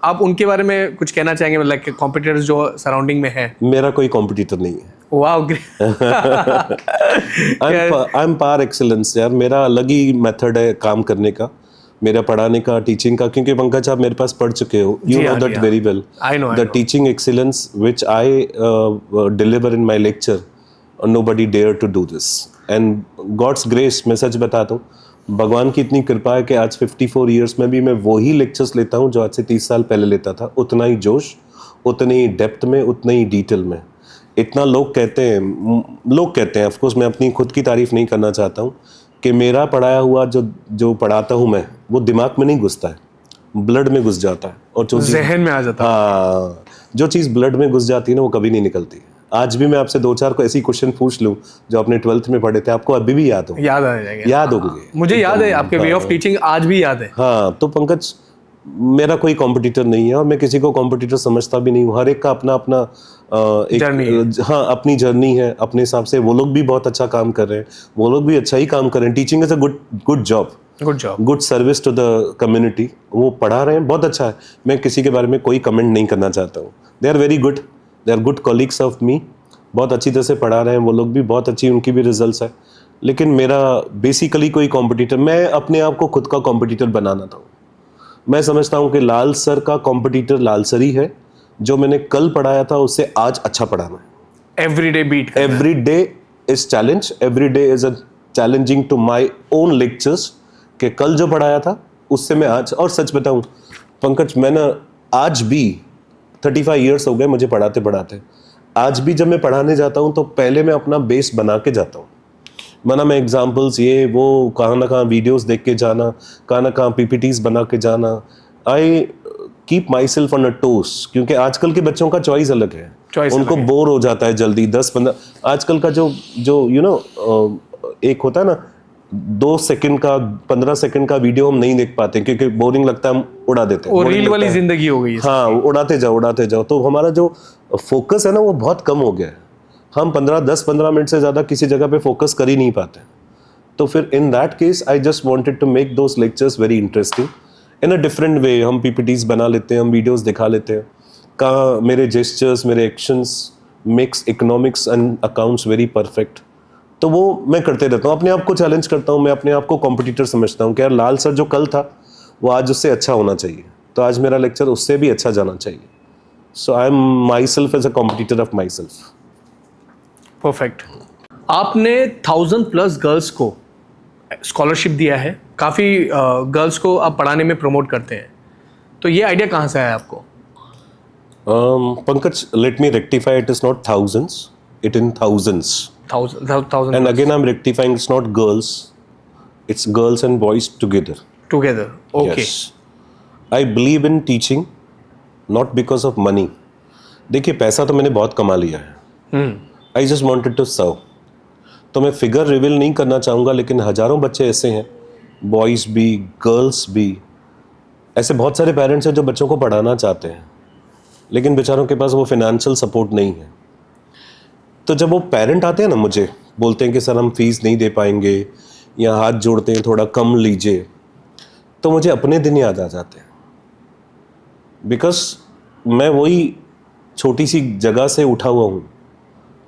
आप उनके बारे में कुछ कहना चाहेंगे, मतलब कॉम्पिटिटर्स जो सराउंडिंग में है? मेरा कोई कॉम्पिटिटर नहीं है। Wow, great. I am par excellence यार, मेरा अलग ही मेथड है काम करने का, मेरा पढ़ाने का, टीचिंग का। क्योंकि पंकज आप मेरे पास पढ़ चुके हो, you know that very well, the teaching excellence which I deliver in my lecture, nobody dare to do this and God's grace, मैं सच बताता हूँ, भगवान की इतनी कृपा है कि आज 54 इयर्स में भी मैं वही लेक्चर्स लेता हूँ जो आज से 30 साल पहले लेता था। उतना ही जोश, उतनी ही डेप्थ में, उतना ही डिटेल में। इतना लोग कहते हैं, ऑफ कोर्स मैं अपनी खुद की तारीफ नहीं करना चाहता हूँ, कि मेरा पढ़ाया हुआ जो पढ़ाता हूँ मैं, वो दिमाग में नहीं घुसता है, ब्लड में घुस जाता है, और जो ज़हन में आ जाता है। हाँ, जो चीज़ ब्लड में घुस जाती है ना, वो कभी नहीं निकलती। आज भी मैं आपसे 2-4 को ऐसी क्वेश्चन पूछ लूं जो आपने 12th में पढ़े थे, आपको अभी भी याद हो, याद आ जाएगा, याद होंगे। मुझे याद है, आपके वे ऑफ टीचिंग आज भी याद है। हाँ, तो पंकज मेरा कोई कॉम्पिटिटर नहीं है, और मैं किसी को कॉम्पिटिटर समझता भी नहीं हूँ। हर एक का अपना अपना हाँ, अपनी जर्नी है, अपने हिसाब से। वो लोग भी बहुत अच्छा काम कर रहे हैं, वो लोग भी अच्छा ही काम कर रहे हैं। Teaching is a good job, good service to the community. वो पढ़ा रहे हैं, बहुत अच्छा है। मैं किसी के बारे में कोई कमेंट नहीं करना चाहता हूँ। They are very good, they are good colleagues of me, बहुत अच्छी तरह से पढ़ा रहे हैं वो लोग भी, बहुत अच्छी उनकी भी रिजल्ट्स है। लेकिन मेरा बेसिकली कोई कॉम्पिटिटर, मैं अपने आप को खुद का कॉम्पिटिटर बनाना था। मैं समझता हूँ कि लाल सर का कॉम्पिटिटर लाल सर ही है। जो मैंने कल पढ़ाया था उससे आज अच्छा पढ़ाना है। Every day beat, every day is challenge, every day is a challenging to my own lectures, कि कल जो पढ़ाया था उससे मैं आज। और सच बताऊँ पंकज, मैंने आज भी 35 ईयर्स हो गए मुझे पढ़ाते पढ़ाते, आज भी जब मैं पढ़ाने जाता हूँ तो पहले मैं अपना बेस बना के जाता हूँ। माना मैं एग्जाम्पल्स ये वो कहाँ ना कहाँ वीडियोस देख के जाना, कहाँ ना कहाँ पीपीटीज बना के जाना। I keep myself on a toes, क्योंकि आजकल के बच्चों का चॉइस अलग है। Choice उनको अलग है। बोर हो जाता है जल्दी। 10-15 आजकल का जो जो एक होता है ना 2 सेकंड का 15 सेकंड का वीडियो हम नहीं देख पाते क्योंकि बोरिंग लगता है, हम उड़ा देते हैं। वो boring रील लगता वाली है। जिंदगी हो गई है हाँ, उड़ाते जाओ तो हमारा जो फोकस है ना वो बहुत कम हो गया है। हम 10-15 मिनट से ज़्यादा किसी जगह पे फोकस कर ही नहीं पाते। तो फिर in that case I just wanted to make those lectures very interesting in a different way. हम पीपीटीज बना लेते हैं, हम वीडियोस दिखा लेते हैं, कहाँ मेरे जेस्चर्स, मेरे actions makes economics and accounts very perfect. तो वो मैं करते रहता हूँ, अपने आप को चैलेंज करता हूँ, मैं अपने आप को कॉम्पिटिटर समझता हूँ कि यार लाल सर जो कल था वो आज उससे अच्छा होना चाहिए, तो आज मेरा लेक्चर उससे भी अच्छा जाना चाहिए। So I am myself as a competitor of myself. Perfect. आपने 1000+ गर्ल्स को स्कॉलरशिप दिया है, काफ़ी गर्ल्स को आप पढ़ाने में प्रमोट करते हैं, तो ये आइडिया कहाँ से आया आपको? Pankaj, let me rectify, it is not thousands, it in thousands. 1000 And again, I'm rectifying, it's not girls, it's girls and boys together. Together. Okay. Yes. I believe in teaching, not because of money. देखिए, पैसा तो मैंने बहुत कमा लिया है। I just wanted to serve. तो मैं फिगर रिवील नहीं करना चाहूँगा, लेकिन हजारों बच्चे ऐसे हैं, बॉयज़ भी, गर्ल्स भी, ऐसे बहुत सारे पेरेंट्स हैं जो बच्चों को पढ़ाना चाहते हैं, लेकिन बेचारों के पास वो फाइनेंशियल सपोर्ट नहीं है। तो जब वो पेरेंट आते हैं ना, मुझे बोलते हैं कि सर हम फीस नहीं दे पाएंगे, या हाथ जोड़ते हैं थोड़ा कम लीजिए, तो मुझे अपने दिन याद आ जाते हैं। बिकॉज मैं वही छोटी सी जगह से उठा हुआ हूँ,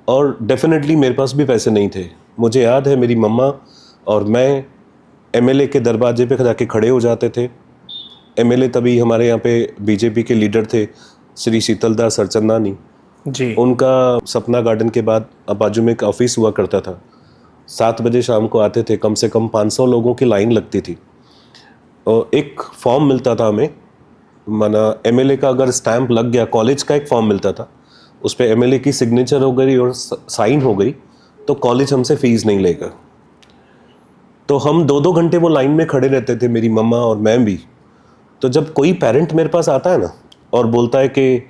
और डेफिनेटली मेरे पास भी पैसे नहीं थे। मुझे याद है मेरी मम्मा और मैं एमएलए के दरवाजे पे जाके खड़े हो जाते थे। एमएलए तभी हमारे यहाँ पे बीजेपी के लीडर थे, श्री शीतलदास सरचंदानी जी। उनका सपना गार्डन के बाद बाजू में एक ऑफिस हुआ करता था। 7 बजे शाम को आते थे, कम से कम 500 लोगों की लाइन लगती थी। और एक फॉर्म मिलता था हमें, माना एमएलए का अगर स्टैंप लग गया, कॉलेज का एक फॉर्म मिलता था, उस पर एमएलए की सिग्नेचर हो गई और साइन हो गई, तो कॉलेज हमसे फीस नहीं लेगा। तो हम 2-2 घंटे वो लाइन में खड़े रहते थे, मेरी मम्मा और मैं भी। तो जब कोई पेरेंट मेरे पास आता है ना और बोलता है कि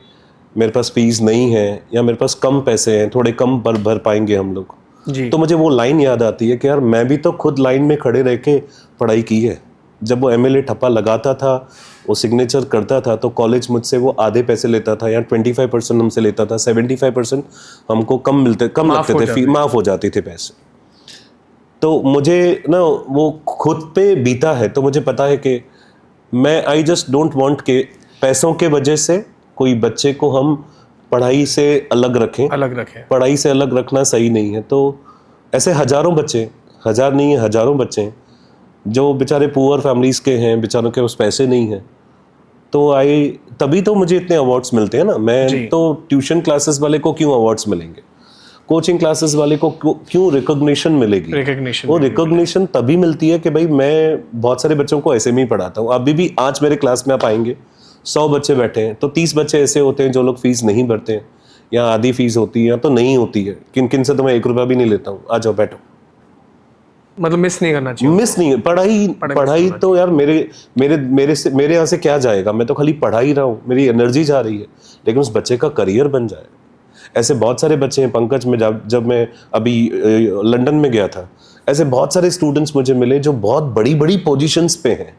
मेरे पास फीस नहीं है या मेरे पास कम पैसे हैं, थोड़े कम भर पाएंगे हम लोग, जी। तो मुझे वो लाइन याद आती है कि यार मैं भी तो खुद लाइन में खड़े रह के पढ़ाई की है। जब वो एमएलए ठप्पा लगाता था, वो सिग्नेचर करता था, तो कॉलेज मुझसे वो आधे पैसे लेता था या 25% हमसे लेता था, 75% हमको कम लगते थे, फी माफ़ हो जाती थे पैसे। तो मुझे ना वो खुद पे बीता है, तो मुझे पता है कि मैं आई जस्ट डोंट वांट के पैसों के वजह से कोई बच्चे को हम पढ़ाई से अलग रखें। पढ़ाई से अलग रखना सही नहीं है। तो ऐसे हजारों बच्चे, हजार नहीं है, हजारों बच्चे हैं जो बेचारे पुअर फैमिलीज के हैं, बेचारों के पास पैसे नहीं हैं। तो तभी तो मुझे इतने अवार्ड्स मिलते हैं ना। मैं तो ट्यूशन क्लासेस वाले को क्यों अवार्ड्स मिलेंगे, कोचिंग क्लासेस वाले को क्यों रिकॉग्निशन मिलेगी? वो रिकॉग्निशन तभी मिलती है कि भाई मैं बहुत सारे बच्चों को ऐसे में ही पढ़ाता हूँ। अभी भी आज मेरे क्लास में आप आएंगे, 100 बच्चे बैठे हैं, तो 30 बच्चे ऐसे होते हैं जो लोग फीस नहीं भरते हैं, या आधी फीस होती है या तो नहीं होती है। किन किन से तो मैं 1 रुपया भी नहीं लेता हूँ। आ जाओ बैठो। मतलब मिस नहीं करना चाहिए। मिस नहीं, पढ़ाई तो यार मेरे यहाँ से क्या जाएगा? मैं तो खाली पढ़ा ही रहा हूँ, मेरी एनर्जी जा रही है, लेकिन उस बच्चे का करियर बन जाए। ऐसे बहुत सारे बच्चे हैं पंकज। में जब मैं अभी लंदन में गया था, ऐसे बहुत सारे स्टूडेंट्स मुझे मिले जो बहुत बड़ी बड़ी पोजीशंस पे हैं।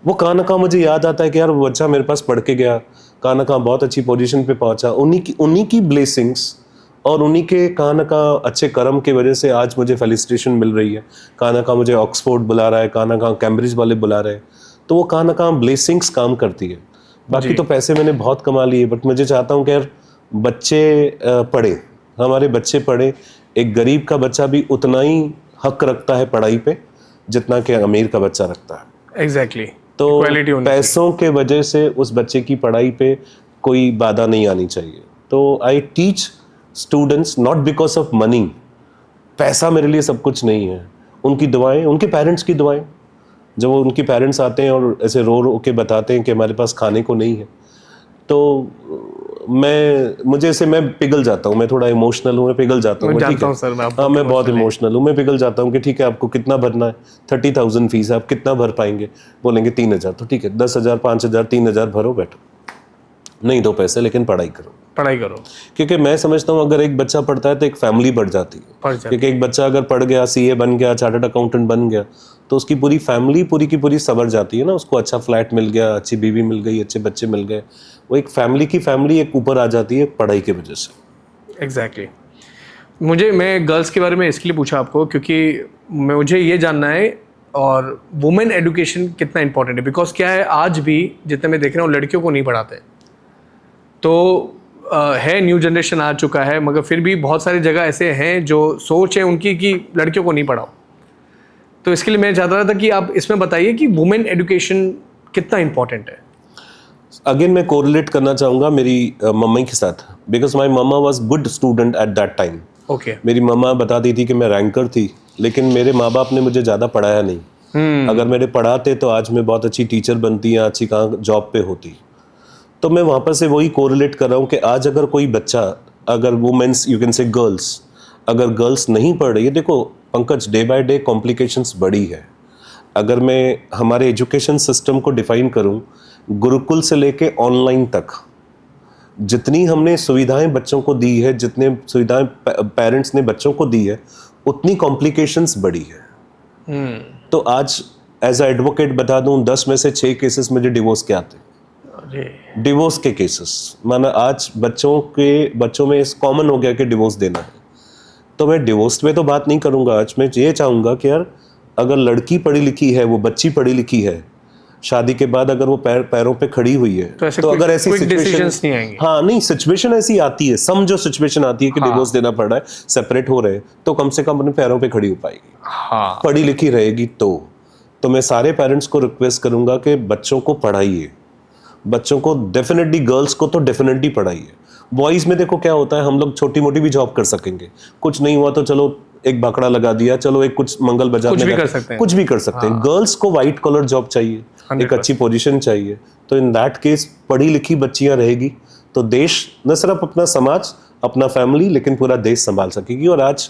वो कहाँ ना कहाँ मुझे याद आता है कि यार वो बच्चा मेरे पास पढ़ के गया, कहाँ ना कहाँ बहुत अच्छी पोजीशन पे पहुंचा। उन्हीं की ब्लेसिंग्स और उन्हीं के कहाँ ना कहाँ अच्छे कर्म की वजह से आज मुझे फेलिसिटेशन मिल रही है। कहाँ ना कहाँ मुझे ऑक्सफोर्ड बुला रहा है, कहाँ ना कहाँ कैम्ब्रिज वाले बुला रहे हैं। तो वो कहाँ ना कहाँ ब्लेसिंग्स काम करती है। बाकी तो पैसे मैंने बहुत कमा लिए, बट मुझे चाहता हूँ कि यार बच्चे पढ़े, हमारे बच्चे पढ़े। एक गरीब का बच्चा भी उतना ही हक रखता है पढ़ाई पे जितना कि अमीर का बच्चा रखता है। एग्जैक्टली। तो पैसों के वजह से उस बच्चे की पढ़ाई पे कोई बाधा नहीं आनी चाहिए। तो I teach students not because of money. पैसा मेरे लिए सब कुछ नहीं है, उनकी दुआएं, उनके पेरेंट्स की दुआएं। जब वो उनके पेरेंट्स आते हैं और ऐसे रो रो के बताते हैं कि हमारे पास खाने को नहीं है, तो मैं पिघल जाता हूँ। मैं थोड़ा इमोशनल हूँ, मैं पिघल जाता हूँ। ठीक है, हाँ, मैं बहुत इमोशनल हूँ, मैं पिघल जाता हूँ कि ठीक है आपको कितना भरना है? 30,000 फीस है, आप कितना भर पाएंगे? बोलेंगे 3,000। तो ठीक है, 10,000, 5,000, 3,000 भरो, बैठो। नहीं दो पैसे, लेकिन पढ़ाई करो। पढ़ाई करो। क्योंकि मैं समझता हूँ अगर एक बच्चा पढ़ता है तो एक फैमिली बढ़ जाती है। क्योंकि एक बच्चा अगर पढ़ गया, सीए बन गया, चार्टर्ड अकाउंटेंट बन गया, तो उसकी पूरी फैमिली पूरी की पूरी संवर जाती है ना। उसको अच्छा फ्लैट मिल गया, अच्छी बीवी मिल गई, अच्छे बच्चे मिल गए, वो एक फैमिली की फैमिली एक ऊपर आ जाती है पढ़ाई की वजह से। एग्जैक्टली। मैं गर्ल्स के बारे में इसलिए पूछा आपको क्योंकि मुझे ये जानना है और वुमेन एजुकेशन कितना इंपॉर्टेंट है। बिकॉज क्या है, आज भी जितने मैं देख रहा हूँ लड़कियों को नहीं पढ़ाते। तो है, न्यू जनरेशन आ चुका है, मगर फिर भी बहुत सारी जगह ऐसे हैं जो सोच है उनकी कि लड़कियों को नहीं पढ़ाओ। तो इसके लिए मैं चाहता था कि आप इसमें बताइए कि वुमेन एजुकेशन कितना इंपॉर्टेंट है। अगेन मैं कोरिलेट करना चाहूँगा मेरी मम्मी के साथ, because my mama was good student at that time. Okay. मेरी मम्मा बताती थी कि मैं रैंकर थी, लेकिन मेरे माँ बाप ने मुझे ज़्यादा पढ़ाया नहीं। अगर मेरे पढ़ाते तो आज मैं बहुत अच्छी टीचर बनती या अच्छी कहाँ जॉब पे होती। तो मैं वहाँ पर से वही कोरिलेट कर रहा हूँ कि आज अगर कोई बच्चा, अगर women's, you can say girls, अगर गर्ल्स नहीं पढ़ रही है, देखो Pankaj, day by day complications बढ़ी है। अगर मैं हमारे एजुकेशन सिस्टम को डिफाइन करूँ, गुरुकुल से लेके ऑनलाइन तक जितनी हमने सुविधाएं बच्चों को दी है, जितने सुविधाएं पेरेंट्स ने बच्चों को दी है, उतनी कॉम्प्लिकेशंस बढ़ी है। तो आज एज अ एडवोकेट बता दूं, 10 में से 6 केसेस मुझे डिवोर्स के आते हैं। डिवोर्स के केसेस, माना आज बच्चों में इस कॉमन हो गया कि डिवोर्स देना है। तो मैं डिवोर्स में तो बात नहीं करूंगा। आज मैं ये चाहूंगा कि यार अगर लड़की पढ़ी लिखी है, वो बच्ची पढ़ी लिखी है, शादी के बाद अगर वो पैरों पे खड़ी हुई है, तो अगर ऐसी सिचुएशन नहीं आएंगे। हाँ नहीं, सिचुएशन ऐसी आती है, समझो सिचुएशन आती है कि डिवोर्स देना पड़ रहा है, सेपरेट हो रहे हैं, तो कम से कम अपने पैरों पे खड़ी हो पाएगी। हाँ। पढ़ी लिखी रहेगी तो मैं सारे पेरेंट्स को रिक्वेस्ट करूंगा कि बच्चों को पढ़ाइए। बच्चों को डेफिनेटली, गर्ल्स को तो डेफिनेटली पढ़ाइए। बॉयज में देखो क्या होता है, हम लोग छोटी मोटी भी जॉब कर सकेंगे, कुछ नहीं हुआ तो चलो एक भाखड़ा लगा दिया, चलो एक कुछ मंगल बाजार में कुछ भी कर सकते हैं। गर्ल्स को व्हाइट कॉलर जॉब चाहिए, एक अच्छी पोजीशन चाहिए। तो इन दैट केस पढ़ी लिखी बच्चियां रहेगी तो देश न सिर्फ अपना समाज, अपना फैमिली, लेकिन पूरा देश संभाल सकेगी। और आज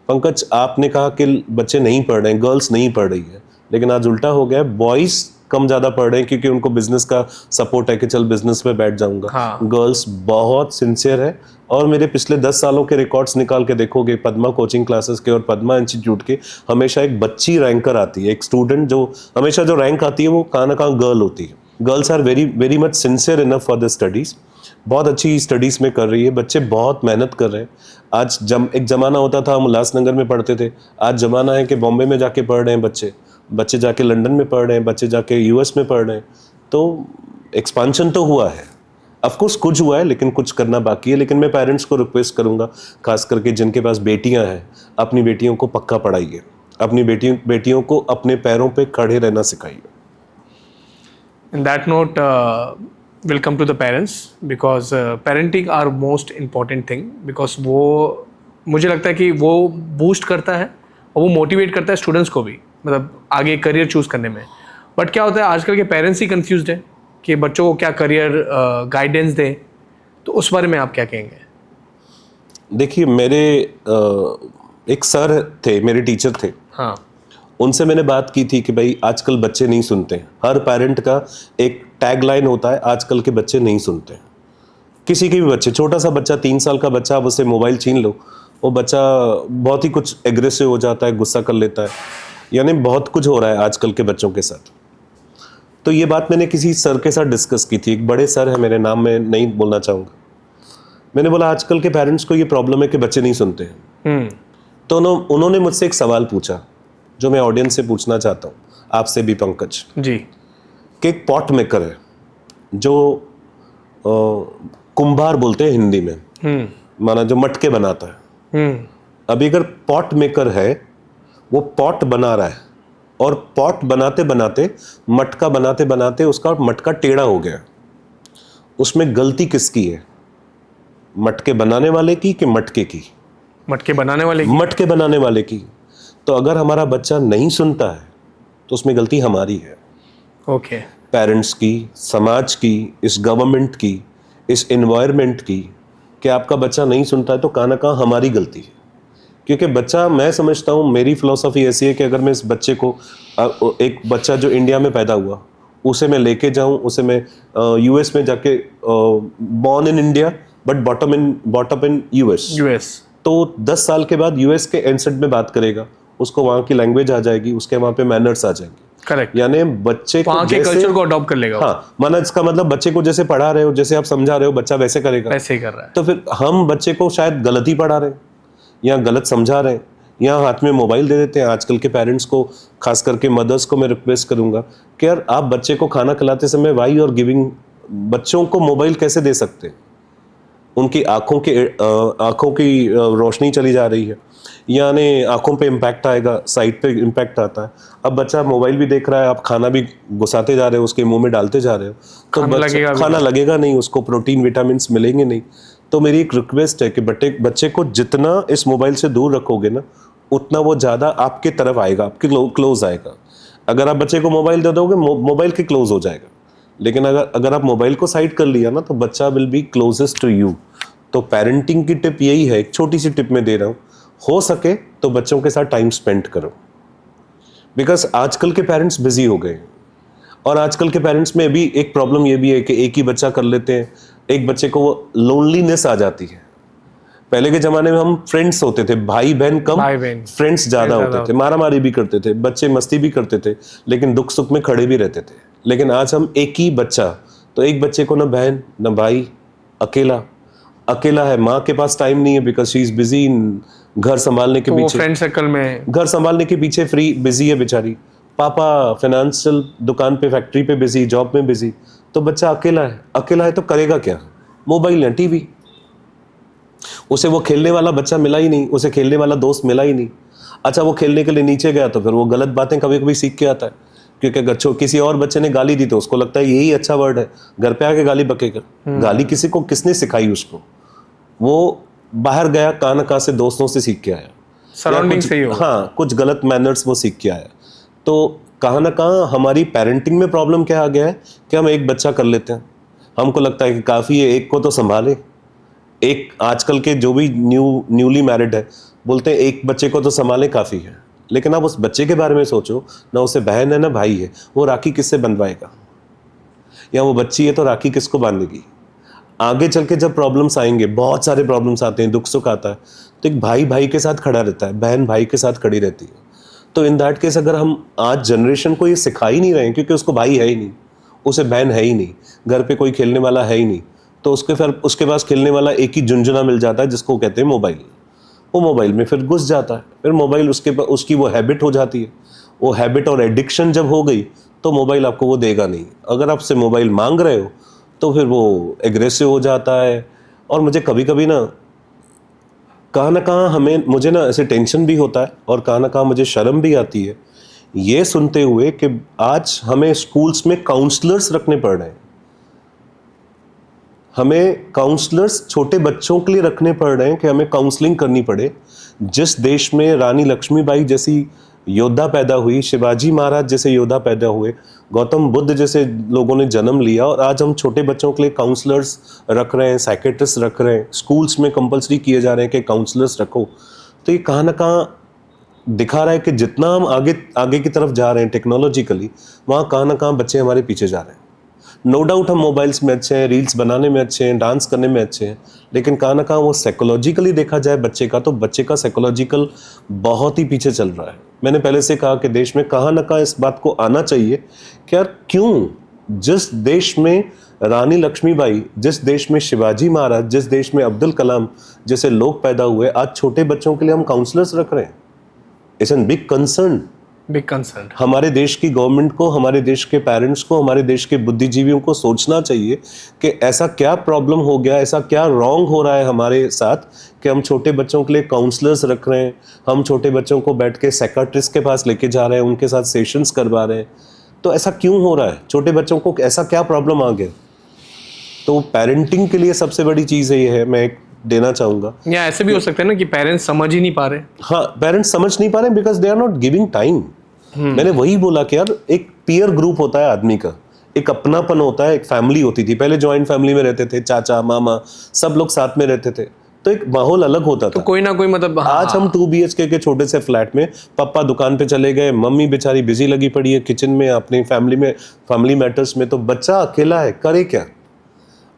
पंकज, आपने कहा कि बच्चे नहीं पढ़ रहे हैं, गर्ल्स नहीं पढ़ रही है, लेकिन आज उल्टा हो गया है, बॉयज कम ज्यादा पढ़ रहे हैं क्योंकि उनको बिजनेस का सपोर्ट है कि चल बिजनेस में बैठ जाऊंगा। हाँ। गर्ल्स बहुत सिंसियर है। और मेरे पिछले 10 सालों के रिकॉर्ड्स निकाल के देखोगे, पद्मा कोचिंग क्लासेस के और पद्मा इंस्टीट्यूट के, हमेशा एक बच्ची रैंकर आती है। एक स्टूडेंट जो हमेशा जो रैंक आती है वो कहाँ ना कहाँ गर्ल होती है। Girls are very very much sincere enough for the studies. बहुत अच्छी स्टडीज में कर रही है, बच्चे बहुत मेहनत कर रहे हैं। आज एक जमाना होता था हम उल्लासनगर में पढ़ते थे, आज जमाना है कि बॉम्बे में जाके पढ़ रहे हैं बच्चे जाके लंदन में पढ़ रहे हैं, बच्चे जाके यूएस में पढ़ रहे हैं। तो एक्सपांशन तो हुआ है, ऑफकोर्स कुछ हुआ है, लेकिन कुछ करना बाकी है। लेकिन मैं पेरेंट्स को रिक्वेस्ट करूंगा, खास करके जिनके पास बेटियां हैं, अपनी बेटियों को पक्का पढ़ाइए, अपनी बेटियों को अपने पैरों पे खड़े रहना सिखाइए। In that note, we'll come to the parents because parenting are most important thing because वो मुझे लगता है कि वो बूस्ट करता है और वो मोटिवेट करता है स्टूडेंट्स को भी, मतलब आगे करियर चूज करने में। बट क्या होता है, आजकल के पेरेंट्स ही कंफ्यूज्ड है कि बच्चों को क्या करियर गाइडेंस दें। तो उस बारे में आप क्या कहेंगे? देखिए, मेरे एक सर थे, मेरे टीचर थे। हाँ। उनसे मैंने बात की थी कि भाई आजकल बच्चे नहीं सुनते। हर पेरेंट का एक टैग लाइन होता है, आजकल के बच्चे नहीं सुनते। किसी के भी बच्चे, छोटा सा बच्चा, 3 साल का बच्चा, आप उससे मोबाइल छीन लो, वो बच्चा बहुत ही कुछ एग्रेसिव हो जाता है, गुस्सा कर लेता है। यानी बहुत कुछ हो रहा है आजकल के बच्चों के साथ। तो ये बात मैंने किसी सर के साथ डिस्कस की थी। एक बड़े सर है, मेरे नाम में नहीं बोलना चाहूँगा। मैंने बोला आजकल के पेरेंट्स को ये प्रॉब्लम है कि बच्चे नहीं सुनते हैं। तो उन्होंने मुझसे एक सवाल पूछा जो मैं ऑडियंस से पूछना चाहता हूँ, आपसे भी पंकज जी, कि एक पॉट मेकर है जो कुंभार बोलते हैं हिंदी में, माना जो मटके बनाता है। अभी अगर पॉट मेकर है, वो पॉट बना रहा है और पॉट बनाते बनाते, मटका बनाते बनाते उसका मटका टेढ़ा हो गया, उसमें गलती किसकी है? मटके बनाने वाले की कि मटके की? मटके बनाने वाले की। मटके बनाने वाले की। तो अगर हमारा बच्चा नहीं सुनता है तो उसमें गलती हमारी है। ओके। पेरेंट्स की, समाज की, इस गवर्नमेंट की, इस एनवायरनमेंट की, कि आपका बच्चा नहीं सुनता है तो कहाँ ना कहाँ हमारी गलती है। क्योंकि बच्चा, मैं समझता हूँ, मेरी फिलॉसफी ऐसी है कि अगर मैं इस बच्चे को, एक बच्चा जो इंडिया में पैदा हुआ, उसे मैं लेके जाऊं, उसे मैं यूएस में जाके born in India but bottom in US, तो 10 साल के बाद यूएस के एनसेट में बात करेगा, उसको वहाँ की लैंग्वेज आ जाएगी, उसके वहाँ पे मैनर्स आ जाएंगे। करेक्ट, यानी बच्चे को वहाँ के जैसे कल्चर को अडॉप्ट कर लेगा। हाँ, माना इसका मतलब बच्चे को जैसे पढ़ा रहे हो, जैसे आप समझा रहे हो, बच्चा वैसे करेगा, वैसे ही कर रहा है। तो फिर हम बच्चे को शायद गलत ही पढ़ा रहे हैं या गलत समझा रहे हैं, या हाथ में मोबाइल दे देते हैं। आजकल के पेरेंट्स को, खास करके मदर्स को मैं रिक्वेस्ट करूंगा कि यार आप बच्चे को खाना खिलाते समय वाई और गिविंग, बच्चों को मोबाइल कैसे दे सकते हैं? उनकी आंखों की रोशनी चली जा रही है, यानी आंखों पे इम्पैक्ट आएगा, साइड पे इम्पैक्ट आता है। अब बच्चा मोबाइल भी देख रहा है, आप खाना भी घुसाते जा रहे हो, उसके मुंह में डालते जा रहे हो, तो खाना लगेगा नहीं, उसको प्रोटीन विटामिन मिलेंगे नहीं। तो मेरी एक रिक्वेस्ट है कि बच्चे को जितना इस मोबाइल से दूर रखोगे ना, उतना वो ज़्यादा आपके तरफ आएगा, आपके क्लोज आएगा। अगर आप बच्चे को मोबाइल दे दोगे, मोबाइल के क्लोज हो जाएगा, लेकिन अगर आप मोबाइल को साइड कर लिया ना, तो बच्चा will be closest to you. तो पेरेंटिंग की टिप यही है, एक छोटी सी टिप मैं दे रहा हूँ, हो सके तो बच्चों के साथ टाइम स्पेंड करो, बिकॉज आजकल के पेरेंट्स बिजी हो गए, और आजकल के पेरेंट्स में भी एक प्रॉब्लम ये भी है कि एक ही बच्चा कर लेते हैं, एक बच्चे को वो लोनलीनेस आ जाती है। पहले के जमाने में हम फ्रेंड्स होते थे, भाई बहन कम, फ्रेंड्स ज्यादा होते थे, मारा मारी भी करते थे, बच्चे मस्ती भी करते थे, लेकिन दुख सुख में खड़े भी रहते थे। लेकिन आज हम एक ही बच्चा, तो एक बच्चे को ना बहन ना भाई, अकेला है, माँ के पास टाइम नहीं है because she is busy in घर संभालने के पीछे, फ्रेंड सर्कल में घर संभालने के पीछे फ्री बिजी है बेचारी, पापा फाइनेंशियल दुकान पे, फैक्ट्री पे बिजी, जॉब में बिजी, तो बच्चा अकेला है तो करेगा क्या? मोबाइल या टीवी। उसे वो खेलने वाला बच्चा मिला ही नहीं, उसे खेलने वाला दोस्त मिला ही नहीं। अच्छा, वो खेलने के लिए नीचे गया तो फिर वो गलत बातें कभी कभी सीख के आता है, क्योंकि अगर किसी और बच्चे ने गाली दी तो उसको लगता है यही अच्छा वर्ड है, घर पे आके गाली बकेगा। गाली किसी को किसने सिखाई? उसको वो बाहर गया, कहाँ से दोस्तों से सीख के आया, सराउंडिंग से ही होगा। हाँ, कुछ गलत मैनर्स वो सीख के आया। तो कहाँ ना कहाँ हमारी पेरेंटिंग में प्रॉब्लम क्या आ गया है कि हम एक बच्चा कर लेते हैं, हमको लगता है कि काफ़ी है, एक को तो संभाले। एक आजकल के जो भी न्यूली मैरिड है बोलते हैं एक बच्चे को तो संभाले काफ़ी है, लेकिन आप उस बच्चे के बारे में सोचो ना, उसे बहन है ना भाई है, वो राखी किससे बंधवाएगा? या वो बच्ची है तो राखी किसको बांधेगी? आगे चल के जब प्रॉब्लम्स आएंगे, बहुत सारे प्रॉब्लम्स आते हैं, दुख सुख आता है, तो एक भाई के साथ खड़ा रहता है, बहन भाई के साथ खड़ी रहती है। तो इन दैट केस अगर हम आज जनरेशन को ये सिखा ही नहीं रहे हैं, क्योंकि उसको भाई है ही नहीं, उसे बहन है ही नहीं, घर पे कोई खेलने वाला है ही नहीं, तो उसके पास खेलने वाला एक ही झुंझुना मिल जाता है जिसको कहते हैं मोबाइल। वो मोबाइल में फिर घुस जाता है, फिर मोबाइल उसकी वो हैबिट हो जाती है। वो हैबिट और एडिक्शन जब हो गई तो मोबाइल आपको वो देगा नहीं। अगर आपसे मोबाइल मांग रहे हो तो फिर वो एग्रेसिव हो जाता है। और मुझे कभी कभी ना कहाँ मुझे ना ऐसे टेंशन भी होता है, और कहाँ मुझे शर्म भी आती है ये सुनते हुए कि आज हमें स्कूल्स में काउंसलर्स रखने पड़ रहे हैं। हमें काउंसलर्स छोटे बच्चों के लिए रखने पड़ रहे हैं कि हमें काउंसलिंग करनी पड़े। जिस देश में रानी लक्ष्मीबाई जैसी योद्धा पैदा हुई, शिवाजी महाराज जैसे योद्धा पैदा हुए, गौतम बुद्ध जैसे लोगों ने जन्म लिया, और आज हम छोटे बच्चों के लिए काउंसलर्स रख रहे हैं, साइकेट्रिस्ट रख रहे हैं, स्कूल्स में कंपलसरी किए जा रहे हैं कि काउंसलर्स रखो। तो ये कहाँ ना कहाँ दिखा रहा है कि जितना हम आगे की तरफ जा रहे हैं टेक्नोलॉजिकली, वहाँ कहाँ ना कहाँ बच्चे हमारे पीछे जा रहे हैं। नो डाउट हम मोबाइल्स में अच्छे हैं, रील्स बनाने में अच्छे हैं, डांस करने में अच्छे हैं, लेकिन कहाँ ना कहाँ वो साइकोलॉजिकली देखा जाए बच्चे का, तो बच्चे का साइकोलॉजिकल बहुत ही पीछे चल रहा है। मैंने पहले से कहा कि देश में कहाँ ना कहाँ इस बात को आना चाहिए कि यार क्यों, जिस देश में रानी लक्ष्मीबाई, जिस देश में शिवाजी महाराज, जिस देश में अब्दुल कलाम जैसे लोग पैदा हुए, आज छोटे बच्चों के लिए हम काउंसलर्स रख रहे हैं। It's an big concern. हमारे देश की गवर्नमेंट को, हमारे देश के पेरेंट्स को, हमारे देश के बुद्धिजीवियों को सोचना चाहिए कि ऐसा क्या प्रॉब्लम हो गया, ऐसा क्या रॉन्ग हो रहा है हमारे साथ कि हम छोटे बच्चों के लिए काउंसलर्स रख रहे हैं, हम छोटे बच्चों को बैठ के साइकियाट्रिस्ट के पास लेके जा रहे हैं, उनके साथ सेशंस करवा रहे हैं। तो ऐसा क्यों हो रहा है? छोटे बच्चों को ऐसा क्या प्रॉब्लम आ गया? तो पेरेंटिंग के लिए सबसे बड़ी चीज़ ये है, मैं एक देना चाहूँगा। या ऐसे भी हो सकता है ना कि पेरेंट्स समझ ही नहीं पा रहे। हाँ, पेरेंट्स समझ नहीं पा रहे because they are not giving time. मैंने वही बोला कि यार एक पीयर ग्रुप होता है आदमी का, एक अपनापन होता है, एक फैमिली होती थी। पहले जॉइंट फैमिली में रहते थे, चाचा मामा सब लोग साथ में रहते थे। तो एक माहौल अलग होता तो था। कोई ना कोई मतलब आज हम 2 BHK के छोटे से फ्लैट में, पापा दुकान पे चले गए, मम्मी बेचारी बिजी लगी पड़ी है किचन में अपनी फैमिली मैटर्स में, तो बच्चा अकेला है, करे क्या?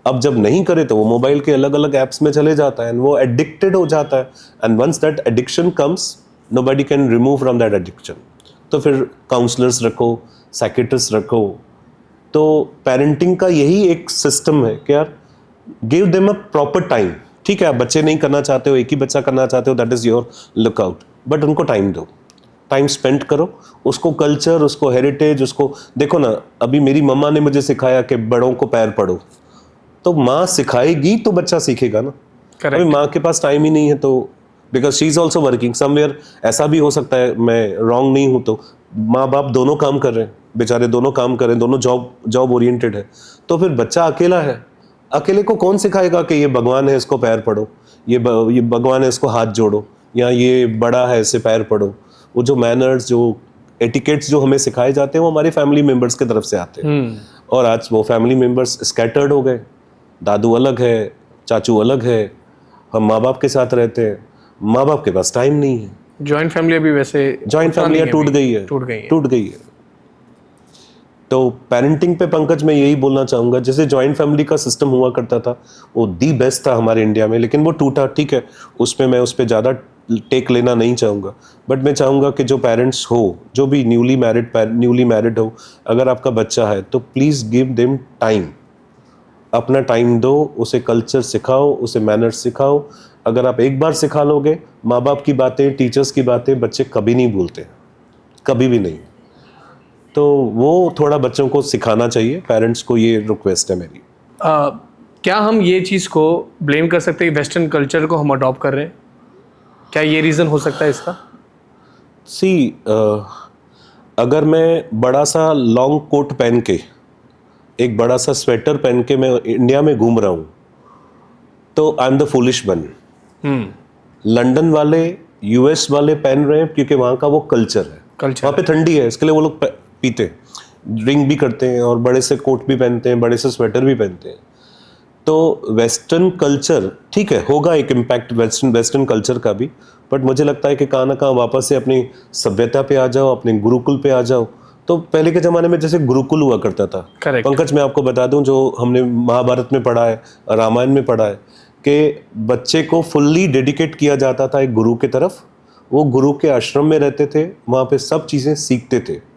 अब जब नहीं करे तो वो मोबाइल के अलग अलग एप्स में चले जाता है, वो एडिक्टेड हो जाता है, and once that addiction comes, nobody can remove from that addiction. तो फिर काउंसलर्स रखो, साइकेट्रिस्ट रखो। तो पेरेंटिंग का यही एक सिस्टम है कि यार give them a proper time. ठीक है, आप बच्चे नहीं करना चाहते हो, एक ही बच्चा करना चाहते हो, that is your lookout, but उनको टाइम दो, टाइम स्पेंड करो, उसको कल्चर, उसको हेरिटेज, उसको देखो ना। अभी मेरी मम्मा ने मुझे सिखाया कि बड़ों को पैर पड़ो, तो माँ सिखाएगी तो बच्चा सीखेगा ना। अभी माँ के पास टाइम ही नहीं है, तो because she is also working somewhere, ऐसा भी हो सकता है, मैं रॉन्ग नहीं हूँ, तो माँ बाप दोनों काम कर रहे हैं, बेचारे दोनों काम कर रहे हैं, दोनों जॉब ओरिएंटेड है, तो फिर बच्चा अकेला है। अकेले को कौन सिखाएगा कि ये भगवान है इसको पैर पड़ो, ये भगवान है इसको हाथ जोड़ो, या ये बड़ा है इससे पैर पड़ो। वो जो मैनर्स, जो एटिकेट्स जो हमें सिखाए जाते हैं, वो हमारे फैमिली मेंबर्स की तरफ से आते हैं। और आज वो फैमिली मेंबर्स स्कैटर्ड हो गए, दादू अलग है, चाचू अलग है, हम माँ बाप के साथ रहते हैं, माँ बाप के पास टाइम नहीं है। जॉइंट फैमिली अभी वैसे जॉइंट फैमिलियाँ टूट गई है। तो पेरेंटिंग पे पंकज मैं यही बोलना चाहूँगा, जैसे जॉइंट फैमिली का सिस्टम हुआ करता था, वो दी बेस्ट था हमारे इंडिया में, लेकिन वो टूटा। ठीक है, उसमें मैं उस पर ज़्यादा टेक लेना नहीं चाहूँगा, बट मैं चाहूँगा कि जो पेरेंट्स हो, जो भी न्यूली मैरिड हो, अगर आपका बच्चा है तो प्लीज़ गिव देम टाइम, अपना टाइम दो, उसे कल्चर सिखाओ, उसे मैनर्स सिखाओ। अगर आप एक बार सिखा लोगे, माँ बाप की बातें, टीचर्स की बातें बच्चे कभी नहीं भूलते, कभी भी नहीं। तो वो थोड़ा बच्चों को सिखाना चाहिए, पेरेंट्स को, ये रिक्वेस्ट है मेरी। क्या हम ये चीज़ को ब्लेम कर सकते हैं वेस्टर्न कल्चर को हम अडॉप्ट कर रहे हैं? क्या ये रीज़न हो सकता है इसका? अगर मैं बड़ा सा लॉन्ग कोट पहन के, एक बड़ा सा स्वेटर पहन के मैं इंडिया में घूम रहा हूँ, तो I am the foolish one. London वाले, यूएस वाले पहन रहे हैं क्योंकि वहाँ का वो कल्चर है, वहाँ पे ठंडी है, इसके लिए वो लोग पीते हैं, ड्रिंक भी करते हैं, और बड़े से कोट भी पहनते हैं, बड़े से स्वेटर भी पहनते हैं। तो वेस्टर्न कल्चर, ठीक है, होगा एक इम्पैक्ट वेस्टर्न कल्चर का भी, बट मुझे लगता है कि कहाँ ना कहाँ वापस से अपनी सभ्यता पे आ जाओ, अपने गुरुकुल पे आ जाओ। तो पहले के ज़माने में जैसे गुरुकुल हुआ करता था, पंकज मैं आपको बता दूं, जो हमने महाभारत में पढ़ा है, रामायण में पढ़ा है, कि बच्चे को फुल्ली डेडिकेट किया जाता था एक गुरु की तरफ। वो गुरु के आश्रम में रहते थे, वहाँ पे सब चीज़ें सीखते थे,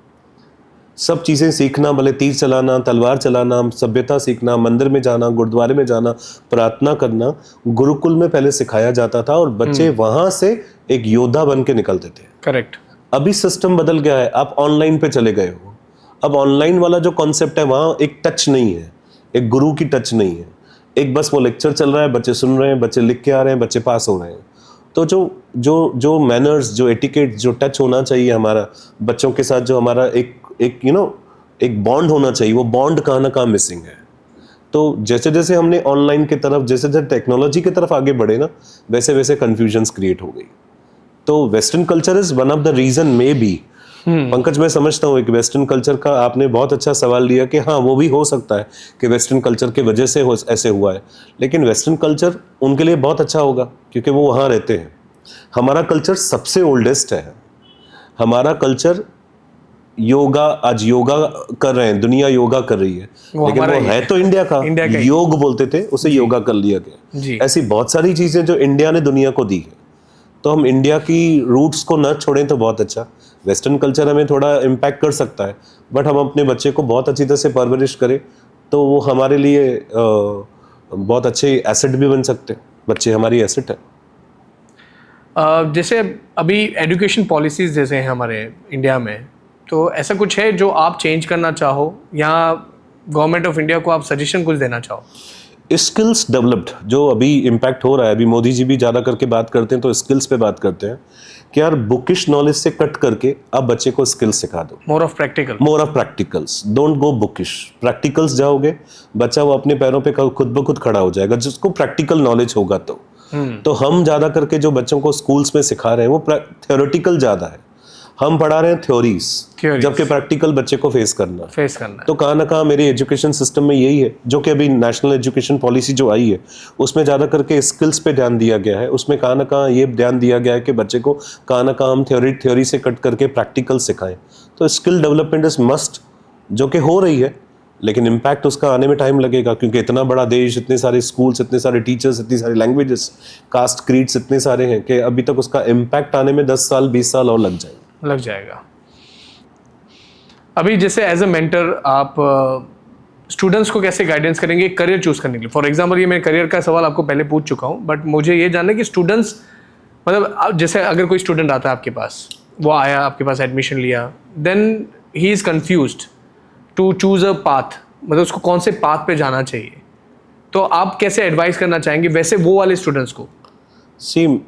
सब चीज़ें सीखना, भले तीर चलाना, तलवार चलाना, सभ्यता सीखना, मंदिर में जाना, गुरुद्वारे में जाना, प्रार्थना करना, गुरुकुल में पहले सिखाया जाता था, और बच्चे वहाँ से एक योद्धा बन के निकलते थे। करेक्ट। अभी सिस्टम बदल गया है, आप ऑनलाइन पे चले गए हो। अब ऑनलाइन वाला जो कॉन्सेप्ट है, वहाँ एक टच नहीं है, एक गुरु की टच नहीं है, एक बस वो लेक्चर चल रहा है, बच्चे सुन रहे हैं, बच्चे लिख के आ रहे हैं, बच्चे पास हो रहे हैं। तो जो मैनर्स, जो एटिकेट, जो टच होना चाहिए हमारा बच्चों के साथ, जो हमारा एक एक बॉन्ड होना चाहिए, वो बॉन्ड कहाँ ना कहाँ मिसिंग है। तो जैसे जैसे हमने ऑनलाइन की तरफ, जैसे जैसे टेक्नोलॉजी की तरफ आगे बढ़े ना, वैसे वैसे कन्फ्यूजन्स क्रिएट हो गई। तो western culture is one of the reason may be. Pankaj मैं समझता हूँ एक वेस्टर्न कल्चर का आपने बहुत अच्छा सवाल लिया कि हाँ वो भी हो सकता है कि वेस्टर्न कल्चर की वजह से ऐसे हुआ है, लेकिन वेस्टर्न कल्चर उनके लिए बहुत अच्छा होगा क्योंकि वो वहाँ रहते हैं। हमारा कल्चर सबसे ओल्डेस्ट है, हमारा कल्चर योगा, आज योगा कर रहे हैं, दुनिया योगा कर रही है, लेकिन वो है तो इंडिया का योग बोलते थे, उसे योगा कर लिया गया। ऐसी बहुत सारी चीजें जो इंडिया ने दुनिया को दी है, तो हम इंडिया की रूट्स को न छोड़ें तो बहुत अच्छा। वेस्टर्न कल्चर हमें थोड़ा इम्पैक्ट कर सकता है, बट हम अपने बच्चे को बहुत अच्छी तरह से परवरिश करें तो वो हमारे लिए बहुत अच्छे एसेट भी बन सकते हैं। बच्चे हमारी एसेट है। जैसे अभी एजुकेशन पॉलिसीज जैसे हैं हमारे इंडिया में, तो ऐसा कुछ है जो आप चेंज करना चाहो या गवर्नमेंट ऑफ इंडिया को आप सजेशन कुछ देना चाहो? स्किल्स डेवलप्ड जो अभी इम्पैक्ट हो रहा है, अभी मोदी जी भी ज़्यादा करके बात करते हैं, तो स्किल्स पे बात करते हैं कि यार बुकिश नॉलेज से कट करके आप बच्चे को स्किल्स सिखा दो। More of practicals, don't go bookish. Practicals जाओगे, बच्चा वो अपने पैरों पे खुद ब खुद खड़ा हो जाएगा, जिसको प्रैक्टिकल नॉलेज होगा। तो हम ज़्यादा करके जो बच्चों को स्कूल्स में सिखा रहे हैं वो थ्योरेटिकल ज़्यादा है। हम पढ़ा रहे हैं थ्योरीज, जबकि प्रैक्टिकल बच्चे को फेस करना है। तो कहाँ ना कहाँ मेरे एजुकेशन सिस्टम में यही है, जो कि अभी नेशनल एजुकेशन पॉलिसी जो आई है उसमें ज़्यादा करके स्किल्स पे ध्यान दिया गया है। उसमें कहाँ ना कहाँ ये ध्यान दिया गया है कि बच्चे को कहाँ ना कहाँ हम थ्योरी से कट करके प्रैक्टिकल सिखाएं। तो स्किल डेवलपमेंट इज मस्ट, जो कि हो रही है, लेकिन इम्पैक्ट उसका आने में टाइम लगेगा, क्योंकि इतना बड़ा देश, इतने सारे स्कूल्स, इतने सारे टीचर्स, इतनी सारी लैंग्वेजेस, कास्ट क्रीड्स इतने सारे हैं कि अभी तक उसका इम्पैक्ट आने में 10 साल 20 साल और लग जाएगा। अभी जैसे एज ए मेंटर आप स्टूडेंट्स को कैसे गाइडेंस करेंगे करियर चूज करने के लिए? फॉर एग्जांपल, ये मैं करियर का सवाल आपको पहले पूछ चुका हूँ, बट मुझे ये जानना है कि स्टूडेंट्स, मतलब जैसे अगर कोई स्टूडेंट आता है आपके पास, वो आया आपके पास, एडमिशन लिया, then he is confused to choose a path, मतलब उसको कौन से पाथ पे जाना चाहिए, तो आप कैसे एडवाइस करना चाहेंगे वैसे वो वाले स्टूडेंट्स को?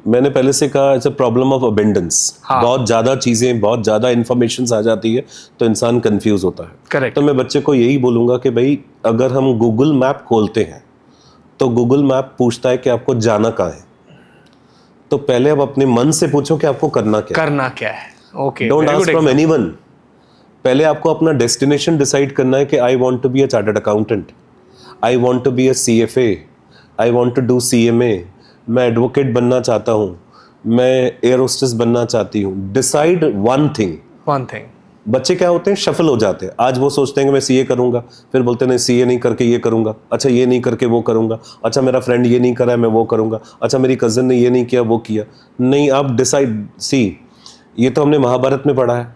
मैंने पहले से कहा, it's a problem of abundance. बहुत ज़्यादा चीज़ें, बहुत ज़्यादा इन्फॉर्मेशन आ जाती है तो इंसान कंफ्यूज होता है। करेक्ट। तो मैं बच्चे को यही बोलूँगा कि भाई, अगर हम गूगल मैप खोलते हैं तो गूगल मैप पूछता है कि आपको जाना कहाँ है, तो पहले आप अपने मन से पूछो कि आपको करना क्या है। Okay, don't ask from anyone. पहले आपको अपना डेस्टिनेशन डिसाइड करना है कि I want to be a chartered accountant, I want to be a CFA, I want to do CMA, मैं एडवोकेट बनना चाहता हूँ, मैं एयर होस्टेस बनना चाहती हूँ। Decide one thing. बच्चे क्या होते हैं, शफल हो जाते हैं। आज वो सोचते हैं कि मैं CA करूंगा, फिर बोलते हैं नहीं, CA नहीं करके ये करूंगा, अच्छा ये नहीं करके वो करूंगा, अच्छा मेरा फ्रेंड ये नहीं करा है मैं वो करूंगा, अच्छा मेरी कज़न ने ये नहीं किया वो किया। नहीं, आप डिसाइड। ये तो हमने महाभारत में पढ़ा है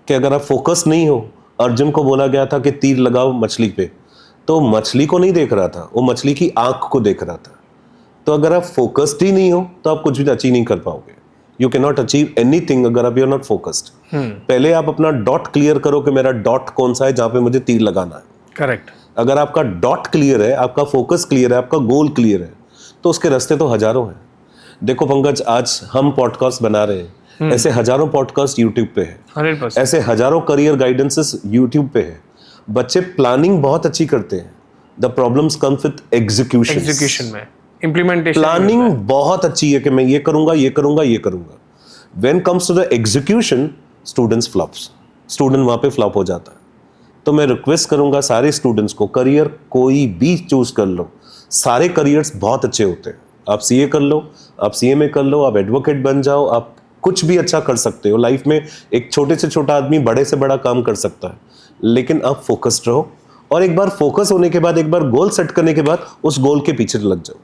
कि अगर आप फोकस नहीं हो, अर्जुन को बोला गया था कि तीर लगाओ मछली पे, तो मछली को नहीं देख रहा था, वो मछली की आंख को देख रहा था। तो अगर आप फोकस्ड ही नहीं हो तो आप कुछ भी अचीव नहीं कर पाओगे। You can not achieve anything अगर आप यू आर नॉट फोकस्ड। पहले आप अपना डॉट क्लियर करो कि मेरा डॉट कौन सा है जहां पे मुझे तीर लगाना है। करेक्ट। अगर आपका डॉट क्लियर है, आपका फोकस क्लियर है, आपका गोल क्लियर है, तो उसके रास्ते तो हजारों हैं। देखो पंकज, आज हम पॉडकास्ट बना रहे हैं, ऐसे हजारों पॉडकास्ट यूट्यूब पे है, 100%। ऐसे हजारों करियर गाइडेंसेस यूट्यूब पे है। बच्चे प्लानिंग बहुत अच्छी करते हैं, the problems comes with execution में, इम्प्लीमेंटेशन। प्लानिंग बहुत अच्छी है कि मैं ये करूंगा ये करूंगा ये करूंगा। When comes to the execution, student वहां पे फ्लॉप हो जाता है। तो मैं रिक्वेस्ट करूंगा सारे स्टूडेंट्स को, करियर कोई भी चूज कर लो, सारे करियर्स बहुत अच्छे होते हैं। आप CA कर लो, आप CMA कर लो, आप एडवोकेट बन जाओ, आप कुछ भी अच्छा कर सकते हो लाइफ में। एक छोटे से छोटा आदमी बड़े से बड़ा काम कर सकता है, लेकिन आप फोकस्ड रहो, और एक बार फोकस होने के बाद, एक बार गोल सेट करने के बाद उस गोल के पीछे लग जाओ।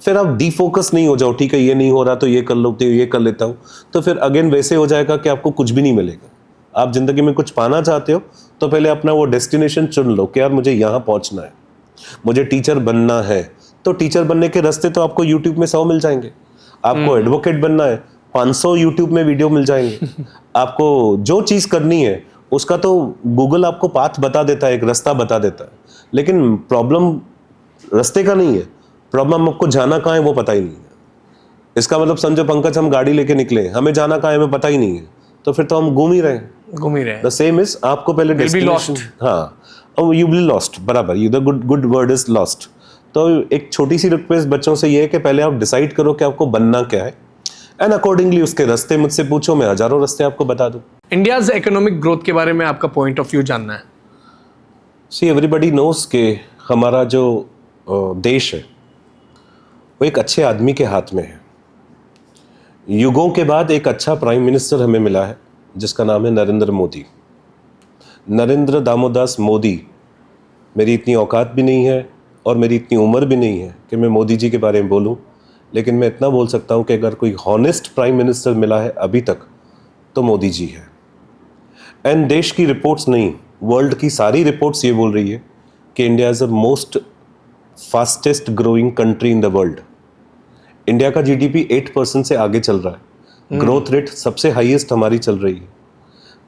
फिर आप डिफोकस नहीं हो जाओ, ठीक है ये नहीं हो रहा तो ये कर लो, तो ये कर लेता हूँ, तो फिर अगेन वैसे हो जाएगा कि आपको कुछ भी नहीं मिलेगा। आप जिंदगी में कुछ पाना चाहते हो तो पहले अपना वो डेस्टिनेशन चुन लो कि यार मुझे यहाँ पहुँचना है, मुझे टीचर बनना है, तो टीचर बनने के रास्ते तो आपको यूट्यूब में 100 मिल जाएंगे। आपको एडवोकेट बनना है, 500 यूट्यूब में वीडियो मिल जाएंगे। आपको जो चीज करनी है उसका तो गूगल आपको पाथ बता देता है, एक रास्ता बता देता है। लेकिन प्रॉब्लम रास्ते का नहीं है, प्रॉब्लम आपको जाना कहाँ है वो पता ही नहीं है। इसका मतलब समझो पंकज, हम गाड़ी लेके निकले, हमें जाना कहाँ है हमें पता ही नहीं है, तो फिर तो हम घूम ही रहे हैं। द सेम इज, आपको पहले डेस्टिनेशन, हाँ, यू विल लॉस्ट, बराबर, you the good word is lost. तो एक छोटी सी रिक्वेस्ट बच्चों से ये है कि पहले आप डिसाइड करो कि आपको बनना क्या है, एंड अकॉर्डिंगली उसके रास्ते मुझसे पूछो, मैं हजारों रास्ते आपको बता दूं। इंडियाज इकोनॉमिक ग्रोथ के बारे में आपका पॉइंट ऑफ व्यू जानना है। एवरीबडी नोस के हमारा जो देश है वो एक अच्छे आदमी के हाथ में है। युगों के बाद एक अच्छा प्राइम मिनिस्टर हमें मिला है जिसका नाम है नरेंद्र मोदी। नरेंद्र दामोदास मोदी। मेरी इतनी औकात भी नहीं है और मेरी इतनी उम्र भी नहीं है कि मैं मोदी जी के बारे में बोलूं, लेकिन मैं इतना बोल सकता हूं कि अगर कोई हॉनेस्ट प्राइम मिनिस्टर मिला है अभी तक तो मोदी जी है। एंड देश की रिपोर्ट्स नहीं, वर्ल्ड की सारी रिपोर्ट्स ये बोल रही है कि India is the most fastest growing country in the world. India का GDP 8% से आगे चल रहा है, ग्रोथ रेट सबसे हाईएस्ट हमारी चल रही है।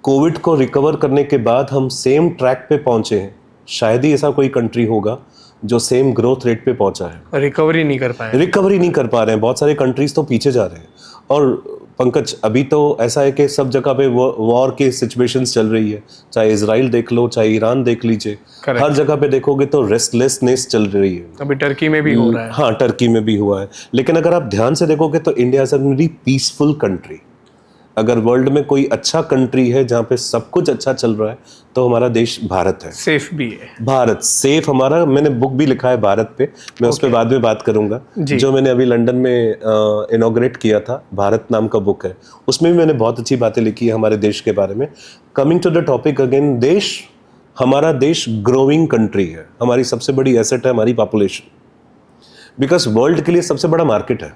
कोविड को रिकवर करने के बाद हम सेम ट्रैक पे पहुंचे हैं। शायद ही ऐसा कोई कंट्री होगा जो सेम ग्रोथ रेट पे पहुंचा है। रिकवरी नहीं कर पा रहे हैं, बहुत सारे कंट्रीज तो पीछे जा रहे हैं। और पंकज, अभी तो ऐसा है कि सब जगह पे वॉर की सिचुएशंस चल रही है, चाहे इजराइल देख लो, चाहे ईरान देख लीजिए, हर जगह पे देखोगे तो रेस्टलेसनेस चल रही है। अभी टर्की में भी हो रहा है। हाँ, टर्की में भी हुआ है। लेकिन अगर आप ध्यान से देखोगे तो India is a very peaceful country. अगर वर्ल्ड में कोई अच्छा कंट्री है जहाँ पे सब कुछ अच्छा चल रहा है तो हमारा देश भारत है। सेफ भी है भारत सेफ हमारा। मैंने बुक भी लिखा है भारत पे, मैं उस पर बाद में बात करूंगा। जी। जो मैंने अभी लंदन में इनॉग्रेट किया था, भारत नाम का बुक है, उसमें भी मैंने बहुत अच्छी बातें लिखी है हमारे देश के बारे में। Coming to the topic again, हमारा देश ग्रोइंग कंट्री है। हमारी सबसे बड़ी एसेट है हमारी पॉपुलेशन, बिकॉज वर्ल्ड के लिए सबसे बड़ा मार्केट है।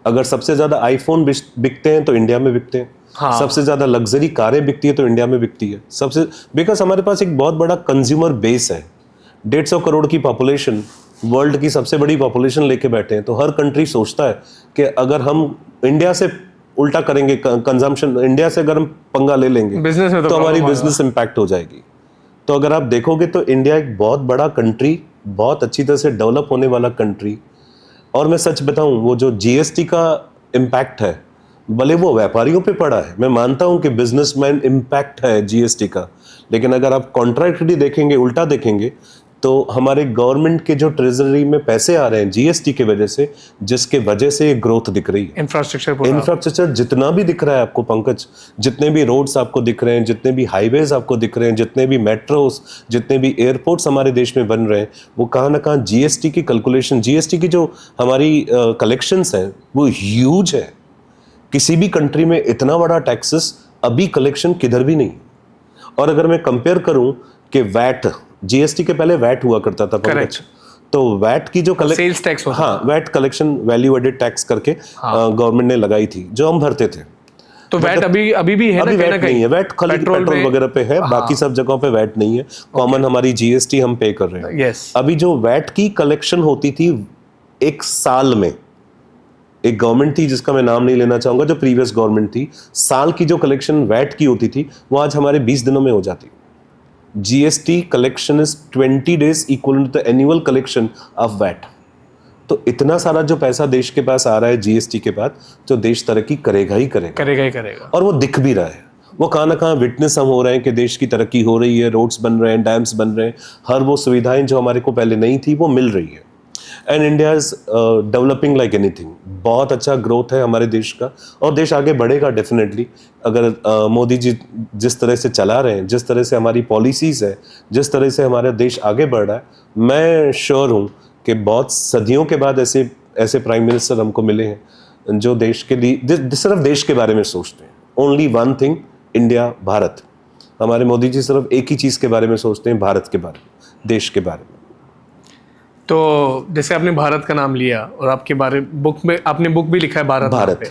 अगर सबसे ज्यादा आईफोन बिकते हैं तो इंडिया में बिकते हैं। हाँ। सबसे ज्यादा लग्जरी कारें बिकती है तो इंडिया में बिकती है सबसे, बिकॉज हमारे पास एक बहुत बड़ा कंज्यूमर बेस है। 150 करोड़ की पॉपुलेशन, वर्ल्ड की सबसे बड़ी पॉपुलेशन लेके बैठे हैं। तो हर कंट्री सोचता है कि अगर हम इंडिया से उल्टा करेंगे कंजम्पशन, इंडिया से अगर हम पंगा ले लेंगे बिजनेस में तो हमारी बिजनेस इंपैक्ट हो जाएगी। तो अगर आप देखोगे तो इंडिया एक बहुत बड़ा कंट्री, बहुत अच्छी तरह से डेवलप होने वाला कंट्री। और मैं सच बताऊं, वो जो जीएसटी का इम्पैक्ट है, भले वो व्यापारियों पे पड़ा है, मैं मानता हूं कि बिजनेसमैन इम्पैक्ट है जीएसटी का, लेकिन अगर आप कॉन्ट्रैक्टली देखेंगे, उल्टा देखेंगे, तो हमारे गवर्नमेंट के जो ट्रेजरी में पैसे आ रहे हैं जीएसटी की वजह से, जिसके वजह से ग्रोथ दिख रही है। इंफ्रास्ट्रक्चर जितना भी दिख रहा है आपको पंकज, जितने भी रोड्स आपको दिख रहे हैं, जितने भी हाईवेज आपको दिख रहे हैं, जितने भी मेट्रोस, जितने भी एयरपोर्ट्स हमारे देश में बन रहे हैं, वो कहाँ ना कहाँ जीएसटी की कैलकुलेशन, जीएसटी की जो हमारी कलेक्शंस हैं वो ह्यूज है। किसी भी कंट्री में इतना बड़ा टैक्सेस अभी कलेक्शन किधर भी नहीं। और अगर मैं कंपेयर करूं कि वैट, जीएसटी के पहले वैट हुआ करता था पंकज, तो वैट की जो सेल्स टैक्स होता हाँ, VAT collection value added tax करके गवर्नमेंट ने लगाई थी, जो हम भरते थे। तो वैट अभी भी है ना? वैट नहीं है, वैट खाली पेट्रोल वगैरह पे है, बाकी सब जगहों पे वैट नहीं है। कॉमन हमारी जीएसटी हम पे कर रहे हैं। अभी जो वैट की कलेक्शन होती थी एक साल में, एक गवर्नमेंट थी जिसका मैं नाम नहीं लेना चाहूंगा, जो प्रीवियस गवर्नमेंट थी, साल की जो कलेक्शन वैट की होती थी वो आज हमारे 20 दिनों में हो जाती। GST collection is 20 days equal to the annual collection of VAT. तो इतना सारा जो पैसा देश के पास आ रहा है जीएसटी के बाद, तो देश तरक्की करेगा ही करेगा। और वो दिख भी रहा है, वो कहाँ ना कहाँ विटनेस हम हो रहे हैं कि देश की तरक्की हो रही है, रोड्स बन रहे हैं, डैम्स बन रहे हैं, हर वो सुविधाएं जो हमारे को पहले नहीं थी वो मिल रही है। And India is developing like anything. बहुत अच्छा ग्रोथ है हमारे देश का, और देश आगे बढ़ेगा डेफिनेटली। अगर मोदी जी जिस तरह से चला रहे हैं, जिस तरह से हमारी पॉलिसीज है, जिस तरह से हमारा देश आगे बढ़ रहा है, मैं श्योर हूँ कि बहुत सदियों के बाद ऐसे प्राइम मिनिस्टर हमको मिले हैं जो देश के लिए सिर्फ देश के बारे में सोचते हैं। Only one thing, India, Bharat. हमारे मोदी जी सिर्फ एक ही चीज़ के बारे में सोचते हैं, भारत के बारे में, देश के बारे में। तो जैसे आपने भारत का नाम लिया और आपके बारे बुक में आपने बुक भी लिखा है भारत।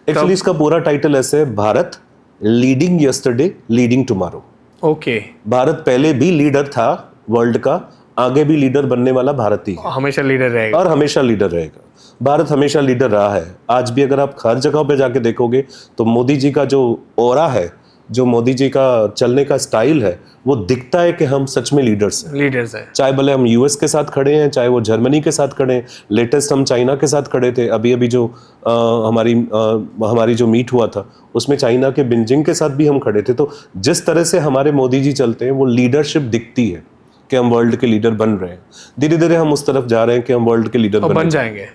एक्चुअली इसका पूरा टाइटल ऐसे है, Bharat leading yesterday leading tomorrow. Okay. Bharat पहले भी लीडर था वर्ल्ड का, आगे भी लीडर बनने वाला भारत ही है, हमेशा लीडर रहेगा और हमेशा लीडर रहेगा। भारत हमेशा लीडर रहा है। आज भी अगर आप हर जगह पे जाके देखोगे तो मोदी जी का जो ऑरा है, जो मोदी जी का चलने का स्टाइल है, वो दिखता है कि हम सच में लीडर्स हैं। चाहे भले हम यूएस के साथ खड़े हैं, चाहे वो जर्मनी के साथ खड़े हैं, लेटेस्ट हम चाइना के साथ खड़े थे। अभी जो हमारी जो मीट हुआ था उसमें चाइना के बिजिंग के साथ भी हम खड़े थे। तो जिस तरह से हमारे मोदी जी चलते हैं, वो लीडरशिप दिखती है कि हम वर्ल्ड के लीडर बन रहे हैं। धीरे धीरे हम उस तरफ जा रहे हैं कि हम वर्ल्ड के लीडर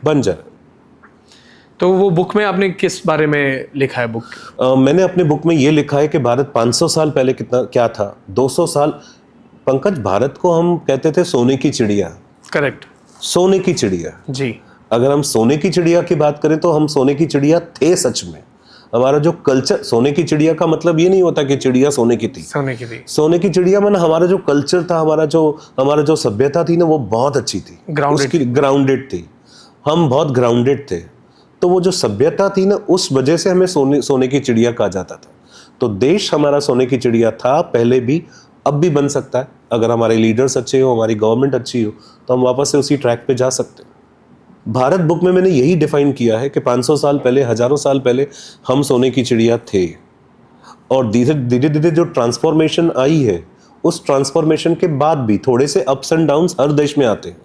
बन जाए। तो वो बुक में आपने किस बारे में लिखा है बुक? मैंने अपने बुक में ये लिखा है कि भारत 500 साल पहले क्या था, 200 साल। पंकज, भारत को हम कहते थे सोने की चिड़िया। करेक्ट, सोने की चिड़िया जी। अगर हम सोने की चिड़िया की बात करें तो हम सोने की चिड़िया थे सच में। हमारा जो कल्चर, सोने की चिड़िया का मतलब ये नहीं होता कि चिड़िया सोने की थी। सोने की चिड़िया माना हमारा जो कल्चर था, हमारा जो सभ्यता थी ना, वो बहुत अच्छी थी, ग्राउंडेड थी। हम बहुत ग्राउंडेड थे। तो वो जो सभ्यता थी ना, उस वजह से हमें सोने की चिड़िया कहा जाता था। तो देश हमारा सोने की चिड़िया था पहले भी, अब भी बन सकता है। अगर हमारे लीडर्स अच्छे हो, हमारी गवर्नमेंट अच्छी हो, तो हम वापस से उसी ट्रैक पे जा सकते हैं। भारत बुक में मैंने यही डिफाइन किया है कि 500 साल पहले, हजारों साल पहले हम सोने की चिड़िया थे। और धीरे धीरे जो ट्रांसफॉर्मेशन आई है, उस ट्रांसफॉर्मेशन के बाद भी थोड़े से अप्स एंड डाउन्स हर देश में आते हैं।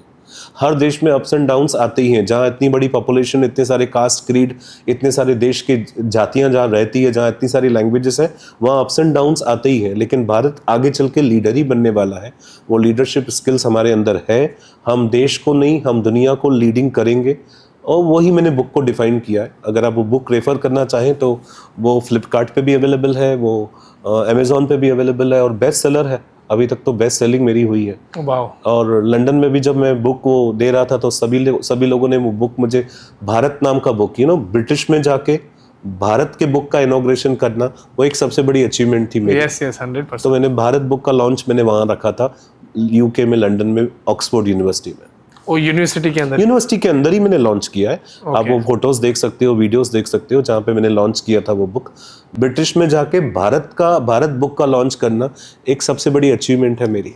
हर देश में अप्स एंड डाउन्स आते ही हैं। जहाँ इतनी बड़ी पॉपुलेशन, इतने सारे कास्ट, क्रीड, इतने सारे देश की जातियाँ जहाँ रहती है, जहाँ इतनी सारी लैंग्वेजेस है, वहाँ अप्स एंड डाउन्स आते ही हैं। लेकिन भारत आगे चल के लीडर ही बनने वाला है। वो लीडरशिप स्किल्स हमारे अंदर है। हम देश को नहीं, हम दुनिया को लीडिंग करेंगे। और वही मैंने बुक को डिफाइन किया है। अगर आप वो बुक रेफर करना चाहें तो वो फ्लिपकार्ट पे भी अवेलेबल है, वो अमेजोन पे भी अवेलेबल है और बेस्ट सेलर है। अभी तक तो बेस्ट सेलिंग मेरी हुई है। वाह। और लंदन में भी जब मैं बुक को दे रहा था तो सभी लोगों ने वो बुक मुझे, भारत नाम का बुक, ब्रिटिश में जाके भारत के बुक का इनॉग्रेशन करना, वो एक सबसे बड़ी अचीवमेंट थी मेरी। Yes yes 100%। तो मैंने भारत बुक का लॉन्च मैंने वहाँ रखा था, यूके में, लंदन में, ऑक्सफोर्ड यूनिवर्सिटी में। वो यूनिवर्सिटी के अंदर ही मैंने लॉन्च किया है। आप वो फोटोज देख सकते हो, वीडियोस देख सकते हो, जहाँ पे मैंने लॉन्च किया था वो बुक। ब्रिटिश में जाके भारत बुक का लॉन्च करना एक सबसे बड़ी अचीवमेंट है मेरी।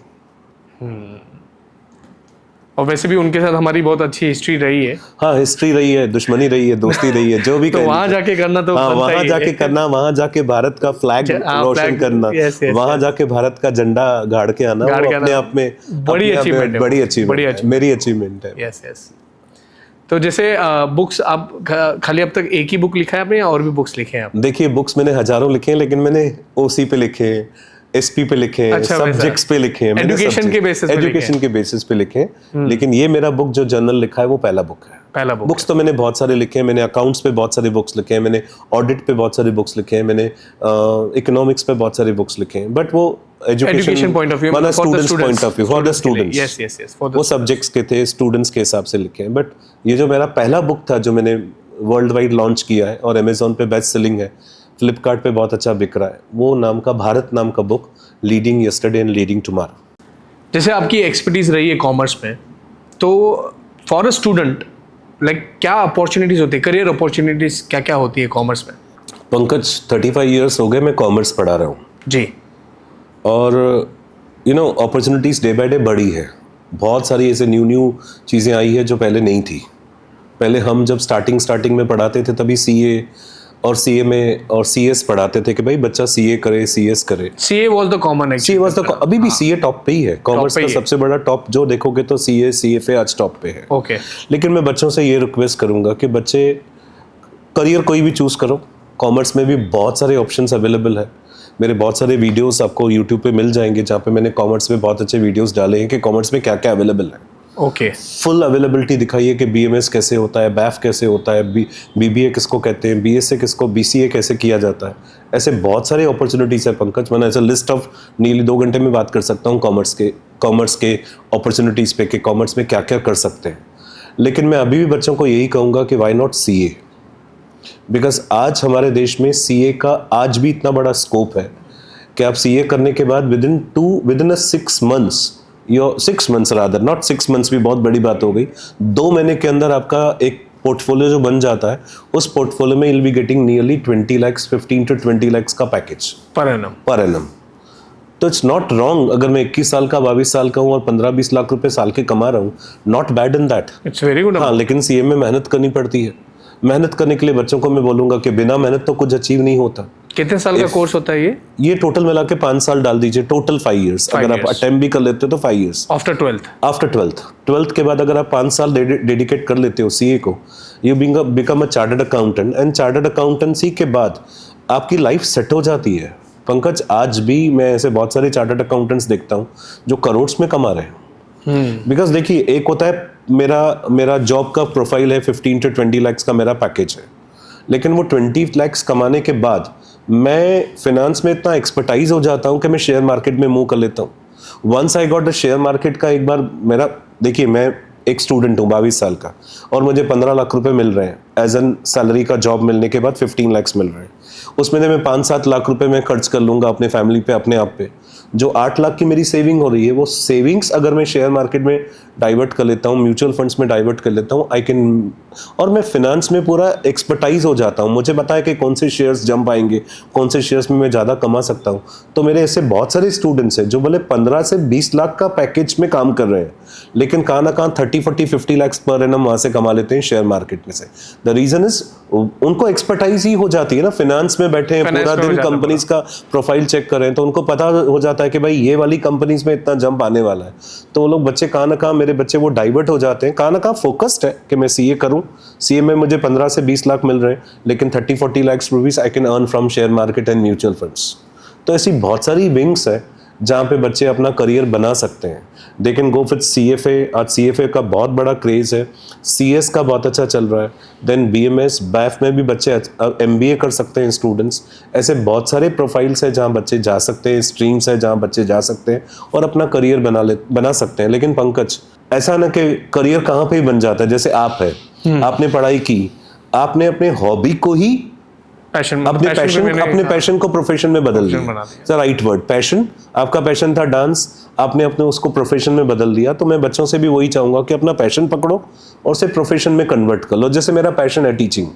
और वैसे भी उनके साथ हमारी बहुत अच्छी हिस्ट्री रही है। हाँ, हिस्ट्री रही है, दुश्मनी रही है, दोस्ती रही है, जो भी तो वहां जाके करना तो हाँ, बनता वहां ही जाके है। करना, वहां जाके भारत का फ्लैग रोशन करना, वहां जाके भारत का झंडा गाड़ के आना, वो अपने आप में बड़ी अचीवमेंट है, मेरी अचीवमेंट है। Yes yes. तो जैसे बुक्स आप खाली अब तक एक ही बुक लिखा है आपने या और भी बुक्स लिखे हैं आप? देखिए, बुक्स मैंने हजारों लिखे हैं, लेकिन मैंने ओसी पे लिखे हैं, एसपी पे लिखे हैं, सब्जेक्ट्स पे लिखे हैं, एजुकेशन के बेसिस पे लिखे हैं। लेकिन ये मेरा बुक जो जर्नल लिखा है वो पहला बुक है। बुक्स तो मैंने बहुत सारे लिखे हैं, मैंने अकाउंट्स पे बहुत सारे बुक्स लिखे हैं, मैंने ऑडिट पे बहुत सारे बुक्स लिखे हैं, मैंने इकोनॉमिक्स पे बहुत सारे बुक्स लिखे हैं, बट वो education point of view, students point of view, for the students. Yes yes yes, वो सब्जेक्ट्स के थे, स्टूडेंट्स के हिसाब से लिखे हैं। बट ये जो मेरा पहला बुक था जो मैंने वर्ल्ड वाइड लॉन्च किया है और अमेजोन पे बेस्ट सेलिंग है, फ्लिपकार्ट पे बहुत अच्छा बिक रहा है, वो भारत नाम का book, leading yesterday and leading tomorrow. जैसे आपकी एक्सपर्टीज रही है कॉमर्स में, तो फॉर अ स्टूडेंट लाइक क्या अपॉर्चुनिटीज होती है, करियर अपॉर्चुनिटीज क्या क्या होती है कॉमर्स में? पंकज, 35 ईयर्स हो गए मैं कॉमर्स पढ़ा रहा हूँ जी, और अपॉर्चुनिटीज डे बाय डे बढ़ी है। बहुत सारी ऐसे न्यू चीज़ें आई है जो पहले नहीं थी। पहले हम जब स्टार्टिंग में पढ़ाते थे तभी सीए और सीए में और सीएस पढ़ाते थे कि भाई बच्चा सीए करे, सीएस करे। सीए वाज द कॉमन, अभी भी सीए टॉप पे ही है, कॉमर्स का सबसे बड़ा टॉप जो देखोगे तो सीएफए आज टॉप पे है। ओके। लेकिन मैं बच्चों से ये रिक्वेस्ट करूंगा कि बच्चे करियर कोई भी चूज करो, कॉमर्स में भी बहुत सारे ऑप्शंस अवेलेबल है। मेरे बहुत सारे वीडियोस आपको यूट्यूब पे मिल जाएंगे जहाँ पे मैंने कॉमर्स में बहुत अच्छे वीडियोस डाले हैं कि कॉमर्स में क्या क्या अवेलेबल है। ओके। फुल अवेलेबिलिटी दिखाई है कि बीएमएस कैसे होता है, बैफ कैसे होता है, बीबीए किसको कहते हैं, बीएसए किसको, बीसीए कैसे किया जाता है। ऐसे बहुत सारे अपॉर्चुनिटीज है पंकज, मैंने ऐसा लिस्ट ऑफ नीली 2 घंटे में बात कर सकता हूँ कॉमर्स के अपॉर्चुनिटीज पे कि कॉमर्स में क्या क्या कर सकते हैं। लेकिन मैं अभी भी बच्चों को यही कहूँगा कि वाई नॉट सीए, बिकॉज आज हमारे देश में सीए का आज भी इतना बड़ा स्कोप है कि आप सीए करने के बाद with in 6 months rather, not 6 months भी बहुत बड़ी बात हो गई, 2 महीने के अंदर आपका एक पोर्टफोलियो जो बन जाता है, उस पोर्टफोलियो में you'll be getting nearly 20 lakhs, 15 to 20 lakhs का पैकेज पर एनम। तो इट्स नॉट रॉन्ग अगर मैं 21 साल का, 22 साल का हूँ और 15-20 लाख रुपए साल के कमा रहा हूँ, not bad in that, it's very good. हाँ, लेकिन सीए में मेहनत करनी पड़ती है। मेहनत करने के लिए बच्चों को मैं बोलूंगा कि बिना मेहनत तो कुछ अचीव नहीं होता। कितने साल का कोर्स होता है ये टोटल मिला के 5 साल डाल दीजिए, टोटल 5 इयर्स। अगर आप अटेम्प्ट भी कर लेते हो तो 5 इयर्स आफ्टर ट्वेल्थ के बाद अगर आप 5 साल डेडिकेट कर लेते हो सीए को, you become a chartered accountant, and chartered accountancy के बाद आपकी लाइफ सेट हो जाती है। पंकज, आज भी मैं ऐसे बहुत सारे चार्टर्ड अकाउंटेंट्स देखता हूँ जो करोड़्स में कमा रहे हैं। बिकॉज देखिए, एक होता है मेरा जॉब का प्रोफाइल है, 15 to 20 lakhs का मेरा पैकेज है, लेकिन वो 20 lakhs कमाने के बाद मैं फिनेंस में इतना एक्सपर्टाइज हो जाता हूँ कि मैं शेयर मार्केट में मूव कर लेता हूँ। Once I got the share market का एक बार मेरा, देखिए मैं एक स्टूडेंट हूँ 22 साल का और मुझे 15 लाख रुपए मिल रहे हैं एज एन सैलरी का, जॉब मिलने के बाद 15 lakhs मिल रहे हैं। उसमें से मैं 5-7 लाख रुपए मैं खर्च कर लूँगा अपने फैमिली पे, अपने आप पे। जो 8 लाख की मेरी सेविंग हो रही है, वो सेविंग्स अगर मैं शेयर मार्केट में डाइवर्ट कर लेता हूँ, म्यूचुअल फंड्स में डाइवर्ट कर लेता हूँ, आई कैन, और मैं फिनेंस में पूरा एक्सपर्टाइज हो जाता हूँ। मुझे पता है कि कौन से शेयर्स जंप आएंगे, कौन से शेयर्स में मैं ज़्यादा कमा सकता हूँ। तो मेरे ऐसे बहुत सारे स्टूडेंट्स हैं जो भले 15 से 20 लाख का पैकेज में काम कर रहे हैं, लेकिन कहाँ ना कहाँ 30-40-50 lakhs पर एनम वहाँ से कमा लेते हैं शेयर मार्केट में से। द रीजन इज उनको एक्सपर्टाइज ही हो जाती है ना, फिनेंस में बैठे हैं पूरा दिन, कंपनीज का प्रोफाइल चेक कर रहे हैं, तो उनको पता हो जाता है कि भाई ये वाली कंपनीज में इतना जंप आने वाला है। तो वो लोग बच्चे कहाँ ना कहाँ, मेरे बच्चे वो डाइवर्ट हो जाते हैं, कहाँ ना कहाँ फोकस्ड है कि मैं सीए करूँ, सीए में मुझे 15 से 20 लाख मिल रहे हैं, लेकिन 30-40 lakhs rupees I can earn from share market and mutual funds. तो ऐसी बहुत सारी विंग्स है जहाँ पे बच्चे अपना करियर बना सकते हैं। They can go with CFA, आज CFA का बहुत बड़ा क्रेज़ है, CS का बहुत अच्छा चल रहा है, देन BMS, BAF में भी बच्चे MBA कर सकते हैं स्टूडेंट्स। ऐसे बहुत सारे प्रोफाइल्स हैं जहाँ बच्चे जा सकते हैं, स्ट्रीम्स हैं जहाँ बच्चे जा सकते हैं और अपना करियर बना सकते हैं। लेकिन पंकज, ऐसा ना कि करियर कहाँ पे ही बन जाता है। जैसे आप है, आपने पढ़ाई की, आपने अपने हॉबी को ही अपने पैशन को प्रोफेशन में बदल दिया। Sir right word, passion. आपका पैशन था डांस, आपने अपने उसको प्रोफेशन में बदल दिया। तो मैं बच्चों से भी वही चाहूंगा कि अपना पैशन पकड़ो और उसे प्रोफेशन में कन्वर्ट कर लो। जैसे मेरा पैशन है टीचिंग,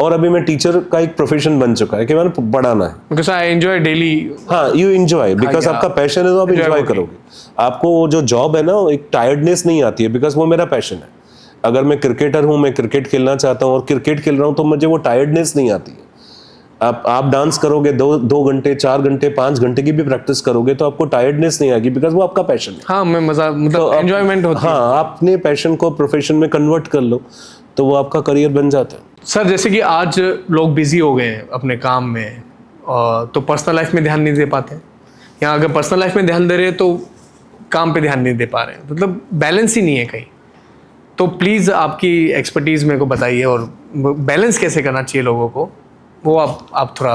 और अभी मैं टीचर का एक प्रोफेशन बन चुका है कि मैंने पढ़ाना है। Because I enjoy daily. हाँ, यू एंजॉय बिकॉज आपका पैशन है तो आप एंजॉय करोगे। आपको वो जो जॉब है ना, एक टायर्डनेस नहीं आती है, बिकॉज वो मेरा पैशन है। अगर मैं क्रिकेटर हूँ, मैं क्रिकेट खेलना चाहता हूँ और क्रिकेट खेल रहा हूँ, तो मुझे वो टायर्डनेस नहीं आती है। आप डांस करोगे, 2 घंटे 4 घंटे 5 घंटे की भी प्रैक्टिस करोगे तो आपको टायर्डनेस नहीं आएगी, बिकॉज वो आपका पैशन है। हाँ, मैं मजा मतलब एंजॉयमेंट होती है। हाँ, अपने पैशन को प्रोफेशन में कन्वर्ट कर लो तो वो आपका करियर बन जाता है। सर, जैसे कि आज लोग बिजी हो गए हैं अपने काम में, तो पर्सनल लाइफ में ध्यान नहीं दे पाते, या अगर पर्सनल लाइफ में ध्यान दे रहे हैं तो काम पे ध्यान नहीं दे पा रहे हैं, मतलब बैलेंस ही नहीं है कहीं। तो प्लीज़ आपकी एक्सपर्टीज़ मेरे को बताइए, और बैलेंस कैसे करना चाहिए लोगों को, वो आप थोड़ा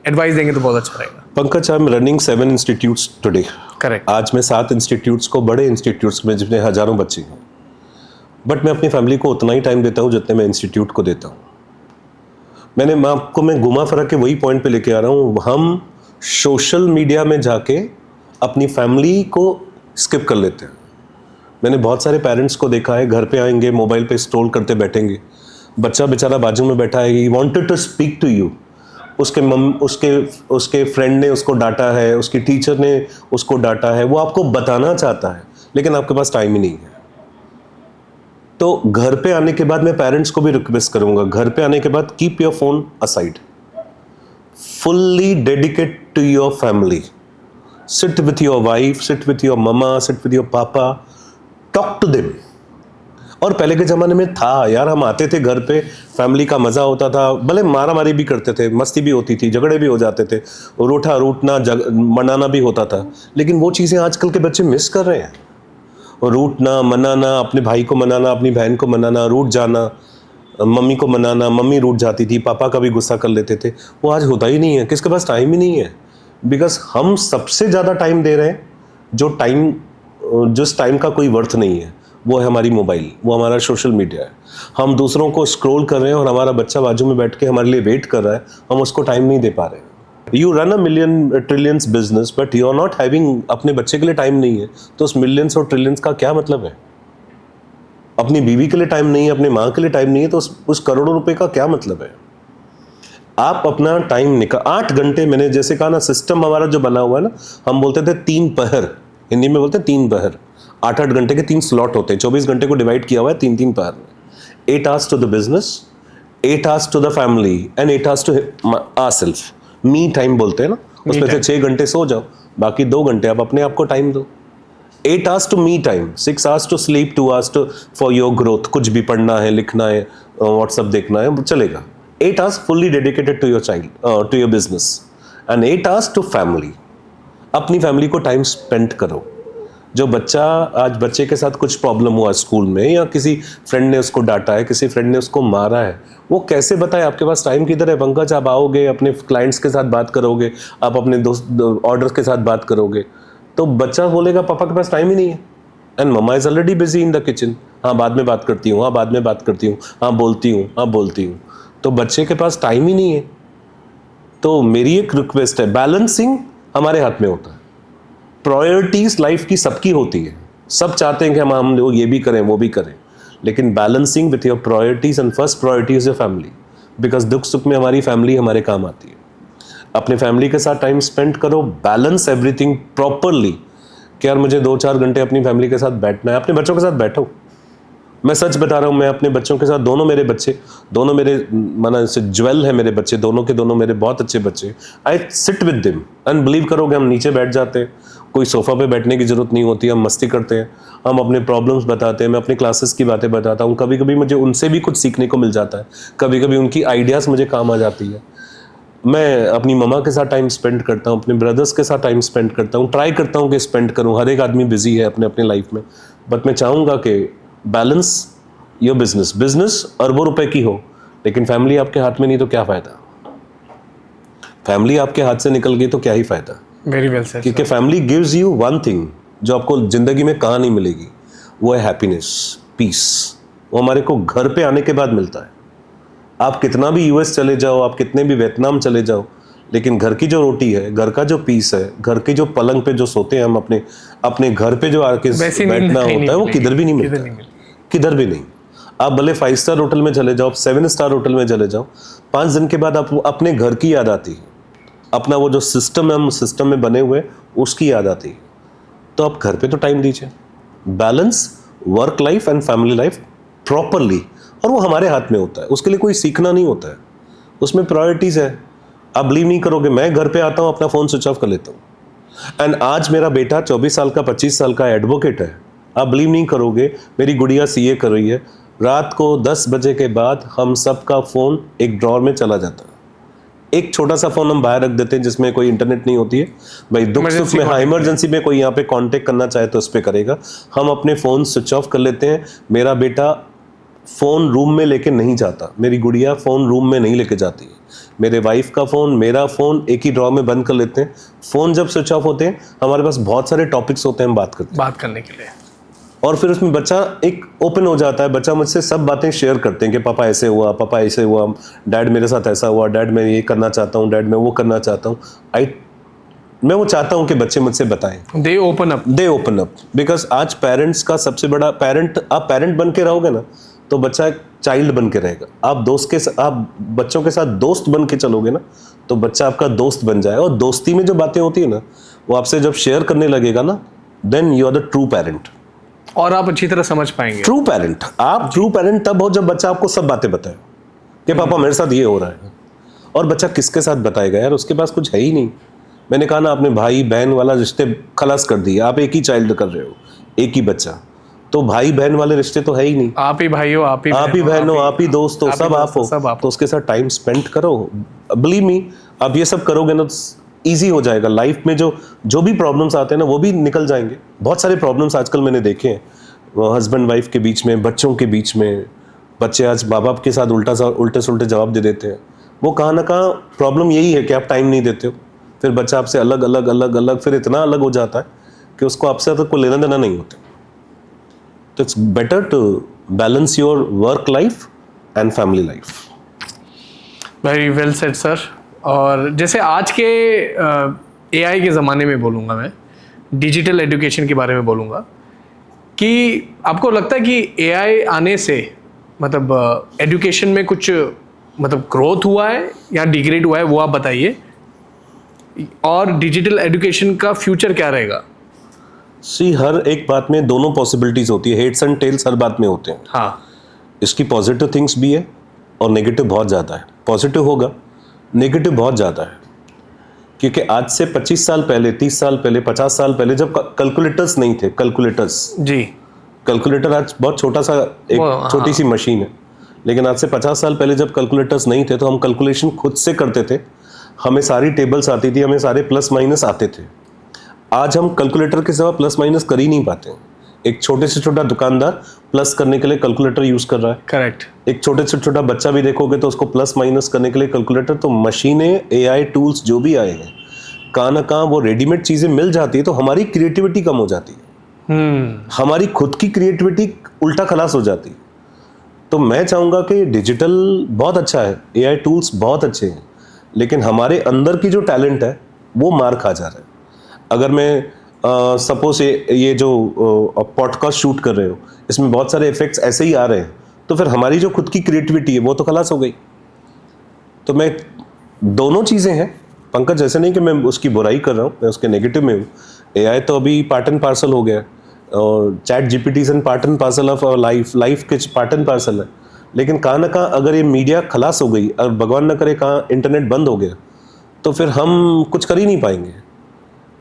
एडवाइस देंगे तो बहुत अच्छा रहेगा। Pankaj, I am running 7 institutes today. Correct. आज मैं 7 इंस्टीट्यूट्स को, बड़े इंस्टीट्यूट्स में जिसमें हजारों बच्चे हैं, बट मैं अपनी फैमिली को उतना ही टाइम देता हूँ जितने मैं इंस्टीट्यूट को देता हूँ। मैं घुमा फिरा के वही पॉइंट पे लेके आ रहा हूँ। हम सोशल मीडिया में जाके अपनी फैमिली को स्किप कर लेते हैं। मैंने बहुत सारे पेरेंट्स को देखा है, घर पे आएंगे, मोबाइल पे स्क्रॉल करते बैठेंगे। बच्चा बेचारा बाजू में बैठा है, he wanted to speak to you. उसके फ्रेंड ने उसको डांटा है, उसकी टीचर ने उसको डांटा है, वो आपको बताना चाहता है, लेकिन आपके पास टाइम ही नहीं है। तो घर पे आने के बाद मैं पेरेंट्स को भी रिक्वेस्ट करूंगा, घर पे आने के बाद keep your phone aside, fully dedicate to your family. Sit with your wife, sit with your mama, sit with your papa, talk to them. और पहले के ज़माने में था यार, हम आते थे घर पे, फैमिली का मज़ा होता था, भले मारा मारी भी करते थे, मस्ती भी होती थी, झगड़े भी हो जाते थे, रूठना मनाना भी होता था। लेकिन वो चीज़ें आजकल के बच्चे मिस कर रहे हैं। रूठना, मनाना, अपने भाई को मनाना, अपनी बहन को मनाना, रूठ जाना, मम्मी को मनाना, मम्मी रूठ जाती थी, पापा का भी गुस्सा कर लेते थे, वो आज होता ही नहीं है। किसके पास टाइम ही नहीं है, बिकॉज हम सबसे ज़्यादा टाइम दे रहे हैं जिस टाइम का कोई वर्थ नहीं है, वो है हमारी मोबाइल, वो हमारा सोशल मीडिया है। हम दूसरों को स्क्रॉल कर रहे हैं और हमारा बच्चा बाजू में बैठ के हमारे लिए वेट कर रहा है, हम उसको टाइम नहीं दे पा रहे हैं। You run a million trillions business, but you are not having, अपने बच्चे के लिए टाइम नहीं है, तो उस मिलियंस और ट्रिलियंस का क्या मतलब है? अपनी बीवी के लिए टाइम नहीं है, अपनी माँ के लिए टाइम नहीं है, तो उस करोड़ों रुपए का क्या मतलब है? आप अपना टाइम निकाल, 8 घंटे, मैंने जैसे कहा ना, सिस्टम हमारा जो बना हुआ है ना, हम बोलते थे 3 पहर, हिंदी में बोलते हैं 3 पहर। 8-8 घंटे के 3 स्लॉट होते हैं, 24 घंटे को डिवाइड किया हुआ है 3-3 पहर में। 8 hours to the business, 8 hours to the family and 8 hours to ourself. Me time बोलते हैं ना, उसमें से 6 घंटे सो जाओ, बाकी 2 घंटे आप अपने आप को टाइम दो। 8 hours to me time, 6 hours to sleep, 2 hours to for your growth, कुछ भी पढ़ना है, लिखना है, व्हाट्सअप देखना है, चलेगा। 8 hours fully dedicated to your child, to your business, and 8 hours to family. अपनी फैमिली को टाइम स्पेंड करो। जो बच्चा, आज बच्चे के साथ कुछ प्रॉब्लम हुआ स्कूल में, या किसी फ्रेंड ने उसको डांटा है, किसी फ्रेंड ने उसको मारा है, वो कैसे बताए? आपके पास टाइम किधर है पंकज? आप आओगे, अपने क्लाइंट्स के साथ बात करोगे, आप अपने दोस्त ऑर्डर के साथ बात करोगे, तो बच्चा बोलेगा पापा के पास टाइम ही नहीं है, and mama is already busy in the kitchen. हाँ, बाद में बात करती हूँ, हाँ बाद में बात करती हूँ, हाँ बोलती हूँ, हाँ बोलती हूँ। तो बच्चे के पास टाइम ही नहीं है। तो मेरी एक रिक्वेस्ट है, बैलेंसिंग हमारे हाथ में होता है। प्रायोरिटीज लाइफ की सबकी होती है, सब चाहते हैं कि हम लोग ये भी करें, वो भी करें, लेकिन balancing with your priorities, and first priority is your family, because दुख सुख में हमारी फैमिली हमारे काम आती है। अपने फैमिली के साथ टाइम स्पेंड करो, बैलेंस एवरीथिंग प्रॉपरली, कि यार मुझे 2-4 घंटे अपनी फैमिली के साथ बैठना है। अपने बच्चों के साथ बैठो, मैं सच बता रहा हूँ, मैं अपने बच्चों के साथ, दोनों मेरे बच्चे, दोनों मेरे माना से ज्वेल है मेरे बच्चे, दोनों के दोनों मेरे बहुत अच्छे बच्चे। I sit with them, and believe करोगे, हम नीचे बैठ जाते हैं, कोई सोफा पे बैठने की जरूरत नहीं होती, हम मस्ती करते हैं, हम अपने प्रॉब्लम्स बताते हैं, मैं अपने क्लासेस की बातें बताता हूँ, कभी कभी मुझे उनसे भी कुछ सीखने को मिल जाता है, कभी कभी उनकी आइडियाज़ मुझे काम आ जाती है। मैं अपनी ममा के साथ टाइम स्पेंड करता हूँ, अपने ब्रदर्स के साथ टाइम स्पेंड करता हूँ, ट्राई करता हूँ कि स्पेंड करूँ। हर एक आदमी बिजी है अपने अपने लाइफ में, बट मैं चाहूँगा कि बैलेंस योर बिजनेस अरबों रुपए की हो, लेकिन फैमिली आपके हाथ में नहीं तो क्या फ़ायदा। फैमिली आपके हाथ से निकल गई तो क्या ही फ़ायदा। Very well said. क्योंकि family gives you one thing जो आपको ज़िंदगी में कहाँ नहीं मिलेगी, वो है हैप्पीनेस, पीस। वो हमारे को घर पे आने के बाद मिलता है। आप कितना भी यूएस चले जाओ, आप कितने भी वियतनाम चले जाओ, लेकिन घर की जो रोटी है, घर का जो पीस है, घर के जो पलंग पे जो सोते हैं हम, अपने घर पे जो आके बैठना होता है, वो किधर भी नहीं मिलता, किधर भी नहीं। आप भले 5 स्टार होटल में चले जाओ, 7 स्टार होटल में चले जाओ, 5 दिन के बाद आप अपने घर की याद आती है, अपना वो जो सिस्टम है, हम सिस्टम में बने हुए, उसकी याद आती है। तो आप घर पे तो टाइम दीजिए, balance work life and family life properly, और वो हमारे हाथ में होता है। उसके लिए कोई सीखना नहीं होता है, उसमें प्रायोरिटीज़ है। आप बिलीव नहीं करोगे, मैं घर पे आता हूँ, अपना फ़ोन स्विच ऑफ कर लेता हूँ। एंड आज मेरा बेटा 24 साल का 25 साल का एडवोकेट है। आप बिलीव नहीं करोगे, मेरी गुड़िया सीए कर रही है। रात को 10 बजे के बाद हम सबका फ़ोन एक ड्रॉर में चला जाता है। एक छोटा सा फ़ोन हम बाहर रख देते हैं जिसमें कोई इंटरनेट नहीं होती है, भाई दुख सुख में, हाँ इमरजेंसी में कोई यहाँ पे कांटेक्ट करना चाहे तो उस पर करेगा। हम अपने फ़ोन स्विच ऑफ कर लेते हैं। मेरा बेटा फ़ोन रूम में लेके नहीं जाता, मेरी गुड़िया फ़ोन रूम में नहीं लेके जाती है। मेरे वाइफ का फ़ोन, मेरा फ़ोन एक ही ड्रॉर में बंद कर लेते हैं। फ़ोन जब स्विच ऑफ होते हैं, हमारे पास बहुत सारे टॉपिक्स होते हैं, हम बात करने के लिए। और फिर उसमें बच्चा एक ओपन हो जाता है, बच्चा मुझसे सब बातें शेयर करते हैं कि पापा ऐसे हुआ, पापा ऐसे हुआ, डैड मेरे साथ ऐसा हुआ, डैड मैं ये करना चाहता हूँ, डैड मैं वो करना चाहता हूँ। मैं वो चाहता हूँ कि बच्चे मुझसे बताएं, दे ओपन अप, बिकॉज आज पेरेंट्स का सबसे बड़ा आप पेरेंट बन के रहोगे ना, तो बच्चा एक चाइल्ड बन के रहेगा। आप बच्चों के साथ दोस्त बन के चलोगे ना, तो बच्चा आपका दोस्त बन जाए। और दोस्ती में जो बातें होती है ना, वो आपसे जब शेयर करने लगेगा ना, then you are the true parent, और आप अच्छी तरह समझ पाएंगे। ट्रू पेरेंट, आप ट्रू पेरेंट तब हो जब बच्चा आपको सब बातें बताए कि पापा मेरे साथ ये हो रहा है। और बच्चा किसके साथ बताएगा यार, उसके पास कुछ है ही नहीं। मैंने कहा ना, आपने भाई बहन वाला रिश्ते खलास कर दिए। आप एक ही चाइल्ड कर रहे हो, एक ही बच्चा, तो भाई बहन वाले रिश्ते तो है ही नहीं। आप ही भाई हो, आप ही बहन हो, आप ही दोस्त हो, सब आप हो। तो उसके साथ टाइम स्पेंड करो। बिलीव मी, आप ये सब करोगे ना, ईजी हो जाएगा। लाइफ में जो भी प्रॉब्लम्स आते हैं ना, वो भी निकल जाएंगे। बहुत सारे प्रॉब्लम्स आजकल मैंने देखे हैं, हस्बैंड वाइफ के बीच में, बच्चों के बीच में। बच्चे आज माँ बाप के साथ उल्टे सुल्टे जवाब दे देते हैं। वो कहाँ ना कहाँ प्रॉब्लम यही है कि आप टाइम नहीं देते हो। फिर बच्चा आपसे अलग फिर इतना अलग हो जाता है कि उसको आपसे तक को लेना देना नहीं होता। तो it's better to balance your work life and family life. Very well said sir. और जैसे आज के एआई के ज़माने में बोलूँगा मैं, डिजिटल एजुकेशन के बारे में बोलूँगा, कि आपको लगता है कि एआई आने से मतलब एजुकेशन में कुछ मतलब ग्रोथ हुआ है या डिग्रेड हुआ है, वो आप बताइए। और डिजिटल एजुकेशन का फ्यूचर क्या रहेगा? हर एक बात में दोनों पॉसिबिलिटीज होती है, हेड्स एंड टेल्स हर बात में होते हैं। हाँ, इसकी पॉजिटिव थिंग्स भी है और नेगेटिव बहुत ज़्यादा है। पॉजिटिव होगा, नेगेटिव बहुत ज़्यादा है। क्योंकि आज से 25 साल पहले, 30 साल पहले, 50 साल पहले जब कैलकुलेटर्स नहीं थे, कैलकुलेटर आज बहुत छोटा सा एक छोटी सी मशीन है। लेकिन आज से 50 साल पहले जब कैलकुलेटर्स नहीं थे, तो हम कैलकुलेशन खुद से करते थे। हमें सारी टेबल्स आती थी, हमें सारे प्लस माइनस आते थे। आज हम कैलकुलेटर के सिवा प्लस माइनस कर ही नहीं पाते। एक छोटे से छोटा दुकानदार प्लस करने के लिए कैलकुलेटर यूज कर रहा है। करेक्ट। एक छोटे से छोटा बच्चा भी देखोगे तो उसको प्लस माइनस करने के लिए कैलकुलेटर। तो मशीनें, एआई टूल्स जो भी आए हैं, कहाँ ना कहाँ वो रेडीमेड चीजें मिल जाती है, तो हमारी क्रिएटिविटी कम हो जाती है। हमारी खुद की क्रिएटिविटी उल्टा खलास हो जाती है। तो मैं चाहूँगा कि डिजिटल बहुत अच्छा है, एआई टूल्स बहुत अच्छे हैं, लेकिन हमारे अंदर की जो टैलेंट है वो मार खा जा रहा है। अगर मैं सपोज ये जो पॉडकास्ट शूट कर रहे हो, इसमें बहुत सारे इफेक्ट्स ऐसे ही आ रहे हैं, तो फिर हमारी जो खुद की क्रिएटिविटी है वो तो खलास हो गई। तो मैं दोनों चीज़ें हैं पंकज, ऐसे नहीं कि मैं उसकी बुराई कर रहा हूँ, मैं उसके नेगेटिव में हूँ। एआई तो अभी पार्ट एंड पार्सल हो गया, और chat GPT and part and parcel of our life के पार्ट एंड पार्सल है। लेकिन कहाँ ना कहाँ अगर ये मीडिया खलास हो गई और भगवान ना करे कहाँ इंटरनेट बंद हो गया, तो फिर हम कुछ कर ही नहीं पाएंगे।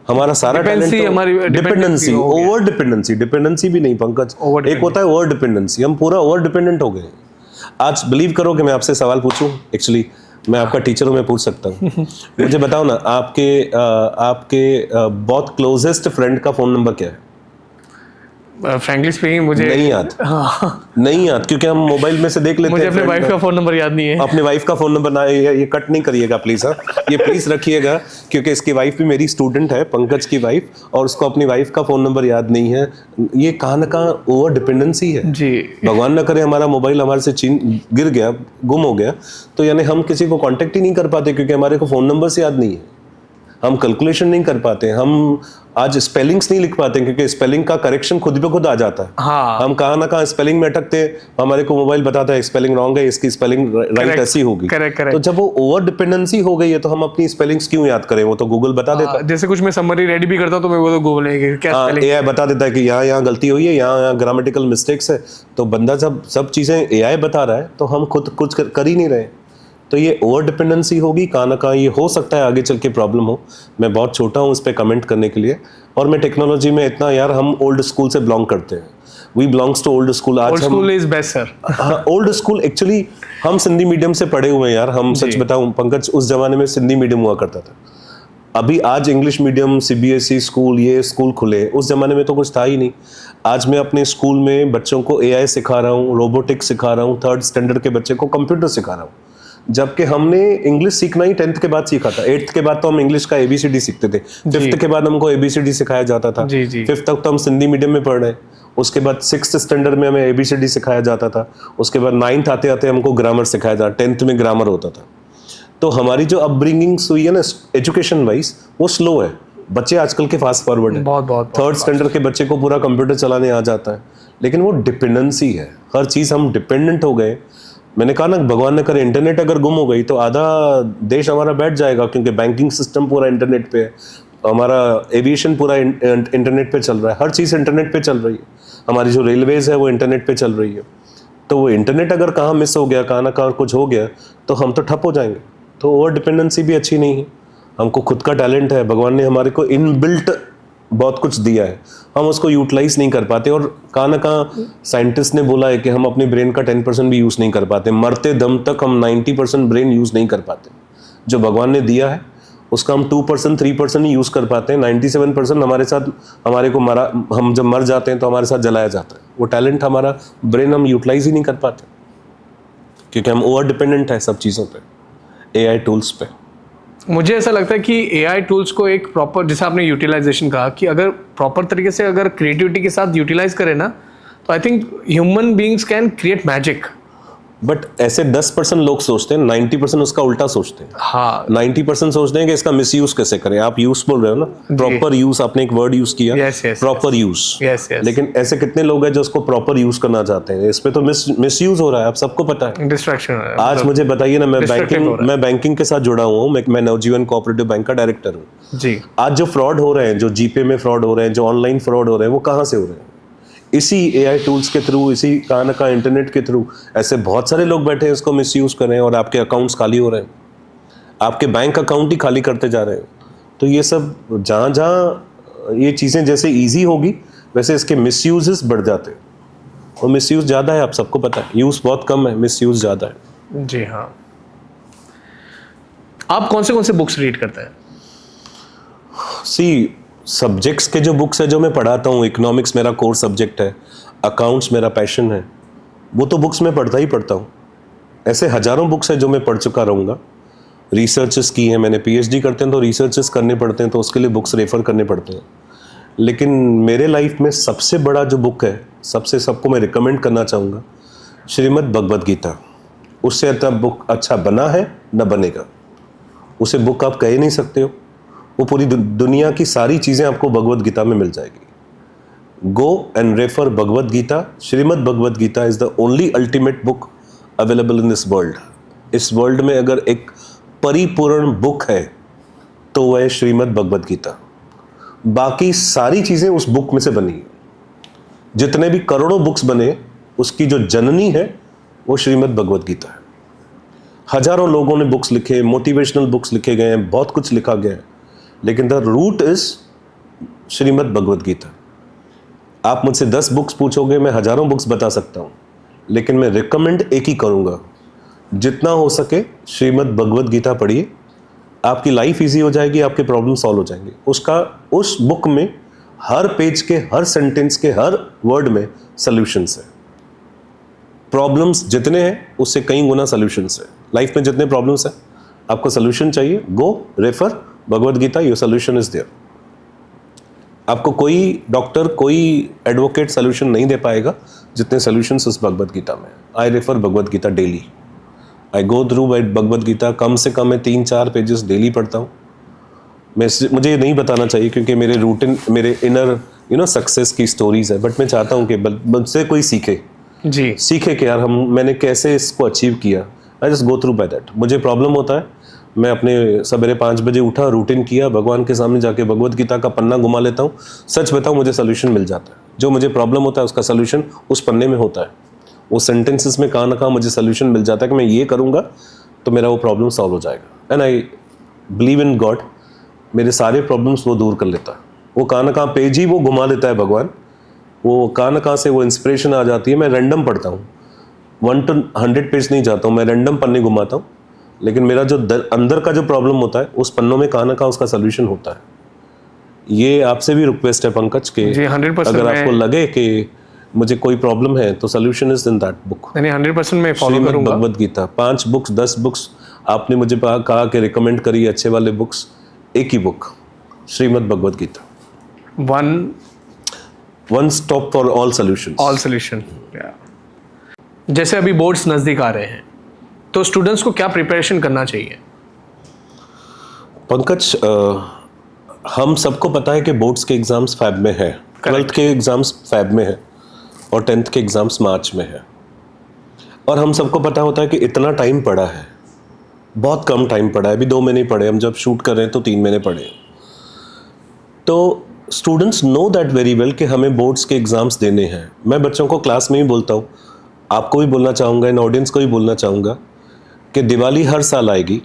हमारा सारा टैलेंट, डिपेंडेंसी, ओवर डिपेंडेंसी भी नहीं पंकज, एक होता है ओवर डिपेंडेंसी। हम पूरा ओवर डिपेंडेंट हो गए। आज बिलीव करो कि मैं आपसे सवाल पूछूं, एक्चुअली मैं आपका टीचर हूँ, मैं पूछ सकता हूँ। मुझे बताओ ना, आपके बहुत क्लोजेस्ट फ्रेंड का फ़ोन नंबर क्या है? फ्रैंकली स्पीकिंग मुझे नहीं याद। नहीं याद, क्योंकि हम मोबाइल में से देख लेते हैं। मुझे अपने वाइफ का फ़ोन नंबर याद नहीं है। अपने वाइफ का फ़ोन नंबर ना, ये कट नहीं करिएगा प्लीज़। हाँ, ये प्लीज़ रखिएगा, क्योंकि इसकी वाइफ भी मेरी स्टूडेंट है, पंकज की वाइफ, और उसको अपनी वाइफ का फ़ोन नंबर याद नहीं है। ये कहाँ ना कहाँ ओवर डिपेंडेंसी है जी। भगवान ना करे हमारा मोबाइल हमारे से गिर गया, गुम हो गया, तो यानी हम किसी को कांटेक्ट ही नहीं कर पाते, क्योंकि हमारे को फ़ोन नंबर से याद नहीं है। हम कैलकुलेशन नहीं कर पाते, हम आज स्पेलिंग्स नहीं लिख पाते, क्योंकि स्पेलिंग का करेक्शन खुद पे खुद आ जाता है। हाँ। हम कहाँ ना कहाँ स्पेलिंग में अटकते हैं, हमारे को मोबाइल बताता है स्पेलिंग रॉन्ग है, इसकी स्पेलिंग राइट ऐसी होगी। तो जब वो ओवर डिपेंडेंसी हो गई है, तो हम अपनी स्पेलिंग्स क्यों याद करें? वो तो गूगल बता देता है। जैसे कुछ मैं समरी रेडी भी करता हूँ तो मैं वो तो गूगल है क्या स्पेलिंग, एआई बता देता है कि यहाँ गलती हुई है, यहाँ ग्रामेटिकल मिस्टेक्स है। तो बंदा जब सब चीजें एआई बता रहा है, तो हम खुद कुछ कर ही नहीं रहे। तो ये ओवर डिपेंडेंसी होगी, कहाँ ना कहाँ ये हो सकता है आगे चल के प्रॉब्लम हो। मैं बहुत छोटा हूँ इस पर कमेंट करने के लिए, और मैं टेक्नोलॉजी में इतना, यार हम ओल्ड स्कूल से बिलोंग करते हैं। We belongs to old school. आज हम स्कूल इज बेस्ट सर। हाँ, ओल्ड स्कूल एक्चुअली हम सिंधी मीडियम से पढ़े हुए हैं यार। हम सच बताऊं पंकज, उस जमाने में सिंधी मीडियम हुआ करता था। अभी आज इंग्लिश मीडियम, सीबीएसई स्कूल, ये स्कूल खुले, उस जमाने में तो कुछ था ही नहीं। आज मैं अपने स्कूल में बच्चों को एआई सिखा रहा हूँ, रोबोटिक्स सिखा रहा हूँ, 3rd स्टैंडर्ड के बच्चे को कंप्यूटर सिखा रहा हूँ। जबकि हमने इंग्लिश सीखना ही 10th के बाद सीखा था। 8th के बाद तो हम इंग्लिश का एबीसीडी सीखते थे। 5th के बाद हमको एबीसीडी सिखाया जाता था। 5th तक तो हम सिंधी मीडियम में पढ़ रहे हैं। उसके बाद 6th स्टैंडर्ड में हमें एबीसीडी सिखाया जाता था। उसके बाद 9th आते आते हमको ग्रामर सिखाया जाता, 10th में ग्रामर होता था। तो हमारी जो अपब्रिंगिंग हुई है ना एजुकेशन वाइज, वो स्लो है। बच्चे आजकल के फास्ट फॉरवर्ड है। बहुत 3rd स्टैंडर्ड के बच्चे को पूरा कंप्यूटर चलाने आ जाता है। लेकिन वो डिपेंडेंसी है, हर चीज़ हम डिपेंडेंट हो गए। मैंने कहा ना, भगवान न करे इंटरनेट अगर गुम हो गई तो आधा देश हमारा बैठ जाएगा, क्योंकि बैंकिंग सिस्टम पूरा इंटरनेट पे है, हमारा एविएशन पूरा इंटरनेट पे चल रहा है, हर चीज़ इंटरनेट पे चल रही है, हमारी जो रेलवेज है वो इंटरनेट पे चल रही है। तो वो इंटरनेट अगर कहाँ मिस हो गया, कहाँ ना कहाँ कुछ हो गया, तो हम तो ठप हो जाएंगे। तो ओवर डिपेंडेंसी भी अच्छी नहीं है। हमको खुद का टैलेंट है, भगवान ने हमारे को इनबिल्ट बहुत कुछ दिया है, हम उसको यूटिलाइज नहीं कर पाते। और कहाँ ना कहाँ साइंटिस्ट ने बोला है कि हम अपने ब्रेन का 10% भी यूज़ नहीं कर पाते। मरते दम तक हम 90% ब्रेन यूज़ नहीं कर पाते। जो भगवान ने दिया है उसका हम 2% 3% ही यूज़ कर पाते हैं। 97% हमारे साथ, हमारे को मरा, हम जब मर जाते हैं तो हमारे साथ जलाया जाता है। वो टैलेंट हमारा ब्रेन हम यूटिलाइज ही नहीं कर पाते, क्योंकि हम ओवर डिपेंडेंट है सब चीज़ों पे, एआई टूल्स पे। मुझे ऐसा लगता है कि एआई टूल्स को एक प्रॉपर, जैसे आपने यूटिलाइजेशन कहा, कि अगर प्रॉपर तरीके से अगर क्रिएटिविटी के साथ यूटिलाइज करें ना, तो I think human beings can create magic. But ऐसे 10% लोग सोचते हैं, 90% उसका उल्टा सोचते हैं। हाँ, 90% सोचते हैं कि इसका मिसयूज कैसे करें। आप यूज बोल रहे हो ना, प्रॉपर यूज, आपने एक वर्ड यूज किया, प्रॉपर यूज। लेकिन ऐसे कितने लोग हैं जो उसको प्रॉपर यूज करना चाहते हैं? इस पे तो मिसयूज हो रहा है, आप सबको पता है, डिस्ट्रैक्शन। आज मुझे बताइए ना, मैं बैंकिंग के साथ जुड़ा हुआ हूँ, मैं नवजीवन कोऑपरेटिव बैंक का डायरेक्टर हूँ जी। आज जो फ्रॉड हो रहे हैं, जो जीपे में फ्रॉड हो रहे हैं, जो ऑनलाइन फ्रॉड हो रहे हैं, वो कहाँ से हो रहे हैं? इसी एआई टूल्स के थ्रू, इसी कहाँ ना कहाँ इंटरनेट के थ्रू। ऐसे बहुत सारे लोग बैठे हैं इसको मिसयूज कर रहे हैं, और आपके अकाउंट्स खाली हो रहे हैं, आपके बैंक अकाउंट ही खाली करते जा रहे हैं। तो ये सब जहाँ जहाँ ये चीज़ें जैसे ईजी होगी, वैसे इसके मिसयूजेस बढ़ जाते हैं। और मिसयूज ज़्यादा है, आप सबको पता है, यूज़ बहुत कम है, मिसयूज ज़्यादा है। जी हाँ। आप कौन से बुक्स रीड करते हैं? सी सब्जेक्ट्स के जो बुक्स है जो मैं पढ़ाता हूँ, इकोनॉमिक्स मेरा कोर सब्जेक्ट है, अकाउंट्स मेरा पैशन है, वो तो बुक्स मैं पढ़ता ही पढ़ता हूँ। ऐसे हज़ारों बुक्स है जो मैं पढ़ चुका रहूँगा। रिसर्चेस की हैं मैंने, पीएचडी करते हैं तो रिसर्चेस करने पड़ते हैं, तो उसके लिए बुक्स रेफ़र करने पड़ते हैं। लेकिन मेरे लाइफ में सबसे बड़ा जो बुक है, सबसे सबको मैं रिकमेंड करना चाहूँगा, श्रीमद् भगवद गीता। उससे अच्छा बुक अच्छा बना है न बनेगा, उसे बुक आप कह ही नहीं सकते हो। वो पूरी दुनिया की सारी चीज़ें आपको भगवद गीता में मिल जाएगी। Go and refer Bhagavad Gita. Shrimad Bhagavad Gita is the only ultimate book available in this world. इस वर्ल्ड में अगर एक परिपूर्ण बुक है तो वह है श्रीमद् भगवद गीता। बाकी सारी चीज़ें उस बुक में से बनी है। जितने भी करोड़ों बुक्स बने, उसकी जो जननी है वो श्रीमद् भगवद गीता है। हजारों लोगों ने बुक्स लिखे, मोटिवेशनल बुक्स लिखे गए हैं, बहुत कुछ लिखा गया है, लेकिन the root is Shrimad Bhagavad Gita. आप मुझसे 10 बुक्स पूछोगे, मैं हजारों बुक्स बता सकता हूँ, लेकिन मैं रिकमेंड एक ही करूँगा, जितना हो सके श्रीमद् भगवद गीता पढ़िए, आपकी लाइफ इजी हो जाएगी, आपके प्रॉब्लम सॉल्व हो जाएंगे। उस बुक में हर पेज के, हर सेंटेंस के, हर वर्ड में सॉल्यूशंस है। प्रॉब्लम्स जितने हैं उससे कई गुना सॉल्यूशंस है। लाइफ में जितने प्रॉब्लम्स हैं, आपको सॉल्यूशन चाहिए, go refer Bhagavad Gita, your solution is there. आपको कोई डॉक्टर, कोई एडवोकेट सॉल्यूशन नहीं दे पाएगा जितने सॉल्यूशंस उस भगवद गीता में। I refer Bhagavad Gita daily, I go through Bhagavad Gita, कम से कम मैं 3-4 पेजेस डेली पढ़ता हूँ। मुझे ये नहीं बताना चाहिए क्योंकि मेरे रूटीन, मेरे इनर सक्सेस की स्टोरीज है, बट मैं चाहता हूँ कि मुझसे कोई सीखे कि यार मैंने कैसे इसको अचीव किया। I just go through by that. मुझे प्रॉब्लम होता है, मैं अपने सवेरे 5 बजे उठा, रूटीन किया, भगवान के सामने जाके भगवद गीता का पन्ना घुमा लेता हूँ। सच बताऊँ, मुझे सोल्यूशन मिल जाता है। जो मुझे प्रॉब्लम होता है उसका सोल्यूशन उस पन्ने में होता है। वो सेंटेंसेस में कहाँ ना कहाँ मुझे सोल्यूशन मिल जाता है कि मैं ये करूँगा तो मेरा वो प्रॉब्लम सॉल्व हो जाएगा। And I believe in God, मेरे सारे प्रॉब्लम्स वो दूर कर लेता है। वो कहाँ ना कहाँ पेज ही वो घुमा लेता है भगवान, वो कहाँ ना कहाँ से वो इंस्पिरेशन आ जाती है। मैं रैंडम पढ़ता हूँ, 1 to 100 पेज नहीं जाता हूँ, मैं रैंडम पन्ने घुमाता हूँ, लेकिन मेरा जो अंदर का जो प्रॉब्लम होता है उस पन्नों में कहाँ ना कहाँ उसका सोल्यूशन होता है। ये आपसे भी रिक्वेस्ट है पंकज के, 100% अगर आपको लगे कि मुझे कोई प्रॉब्लम है तो solution is in that book. 100% मैं फॉलो श्रीमद् करूंगा। भगवद गीता, 5 बुक्स, 10 बुक्स आपने मुझे कहा कि रिकमेंड करिए अच्छे वाले बुक्स, एक ही book Shrimad Bhagavad Gita, one stop for all solution. जैसे अभी बोर्ड्स नजदीक आ रहे हैं तो स्टूडेंट्स को क्या प्रिपरेशन करना चाहिए? पंकज, हम सबको पता है कि बोर्ड्स के एग्जाम्स फैब में है, 12th के एग्जाम्स फैब में है और 10th के एग्जाम्स मार्च में है। और हम सबको पता होता है कि इतना टाइम पड़ा है, बहुत कम टाइम पड़ा है। अभी 2 महीने पड़े, हम जब शूट कर रहे हैं तो 3 महीने पड़े। तो students no that very well कि हमें बोर्ड्स के एग्जाम्स देने हैं। मैं बच्चों को क्लास में ही बोलता हूँ, आपको भी बोलना चाहूँगा, इन ऑडियंस को भी बोलना चाहूँगा कि दिवाली हर साल आएगी,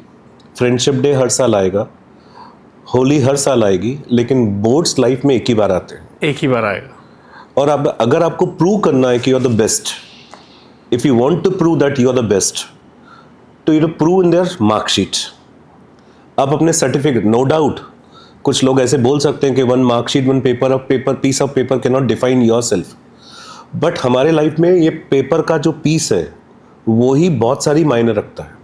फ्रेंडशिप डे हर साल आएगा, होली हर साल आएगी, लेकिन बोर्ड्स लाइफ में एक ही बार आते हैं, एक ही बार आएगा। और अगर आपको प्रूव करना है कि you are the best, if you want to prove that you are the best, तो you prove in their marksheet. आप अपने सर्टिफिकेट, नो डाउट कुछ लोग ऐसे बोल सकते हैं कि 1 marksheet, 1 piece of paper can not define yourself, but हमारे लाइफ में ये पेपर का जो पीस है वो ही बहुत सारी मायने रखता है।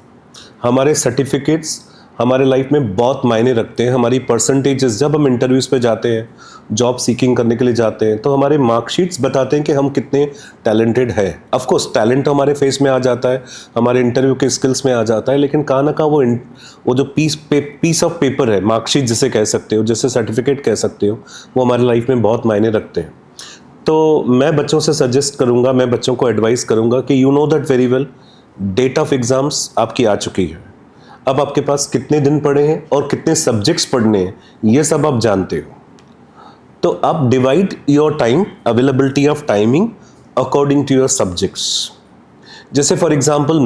हमारे सर्टिफिकेट्स हमारे लाइफ में बहुत मायने रखते हैं, हमारी परसेंटेजेस। जब हम इंटरव्यूज़ पे जाते हैं, जॉब सीकिंग करने के लिए जाते हैं, तो हमारे मार्कशीट्स बताते हैं कि हम कितने टैलेंटेड हैं। ऑफ कोर्स टैलेंट हमारे फेस में आ जाता है, हमारे इंटरव्यू के स्किल्स में आ जाता है, लेकिन कहाँ ना कहाँ वो जो पीस ऑफ पेपर है, मार्कशीट जिसे कह सकते हो, जैसे सर्टिफिकेट कह सकते हो, वो हमारे लाइफ में बहुत मायने रखते हैं। तो मैं बच्चों से सजेस्ट करूँगा, मैं बच्चों को एडवाइस करूँगा कि you know that very well, date of exams आपकी आ चुकी है। अब आपके पास कितने दिन पड़े हैं और कितने सब्जेक्ट्स पढ़ने हैं, ये सब आप जानते हो। तो आप divide your time, availability of timing according to your subjects. जैसे फॉर एग्जांपल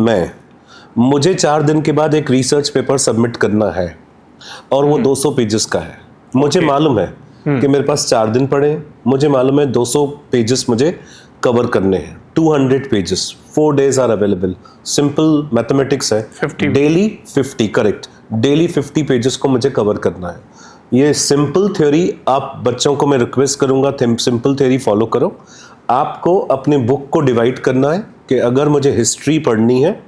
मुझे 4 दिन के बाद एक रिसर्च पेपर सबमिट करना है और वो 200 पेजेस का है। मुझे मालूम है कि मेरे पास 4 दिन पड़े हैं, मुझे मालूम है 200 पेजेस मुझे कवर करने हैं, 200 pages, 4 days are available. Simple mathematics है, 50 डेली 50, करेक्ट, डेली 50 पेजेस को मुझे कवर करना है। ये सिंपल थ्योरी आप बच्चों को मैं रिक्वेस्ट करूंगा, सिंपल थ्योरी फॉलो करो। आपको अपने बुक को डिवाइड करना है कि अगर मुझे हिस्ट्री पढ़नी है,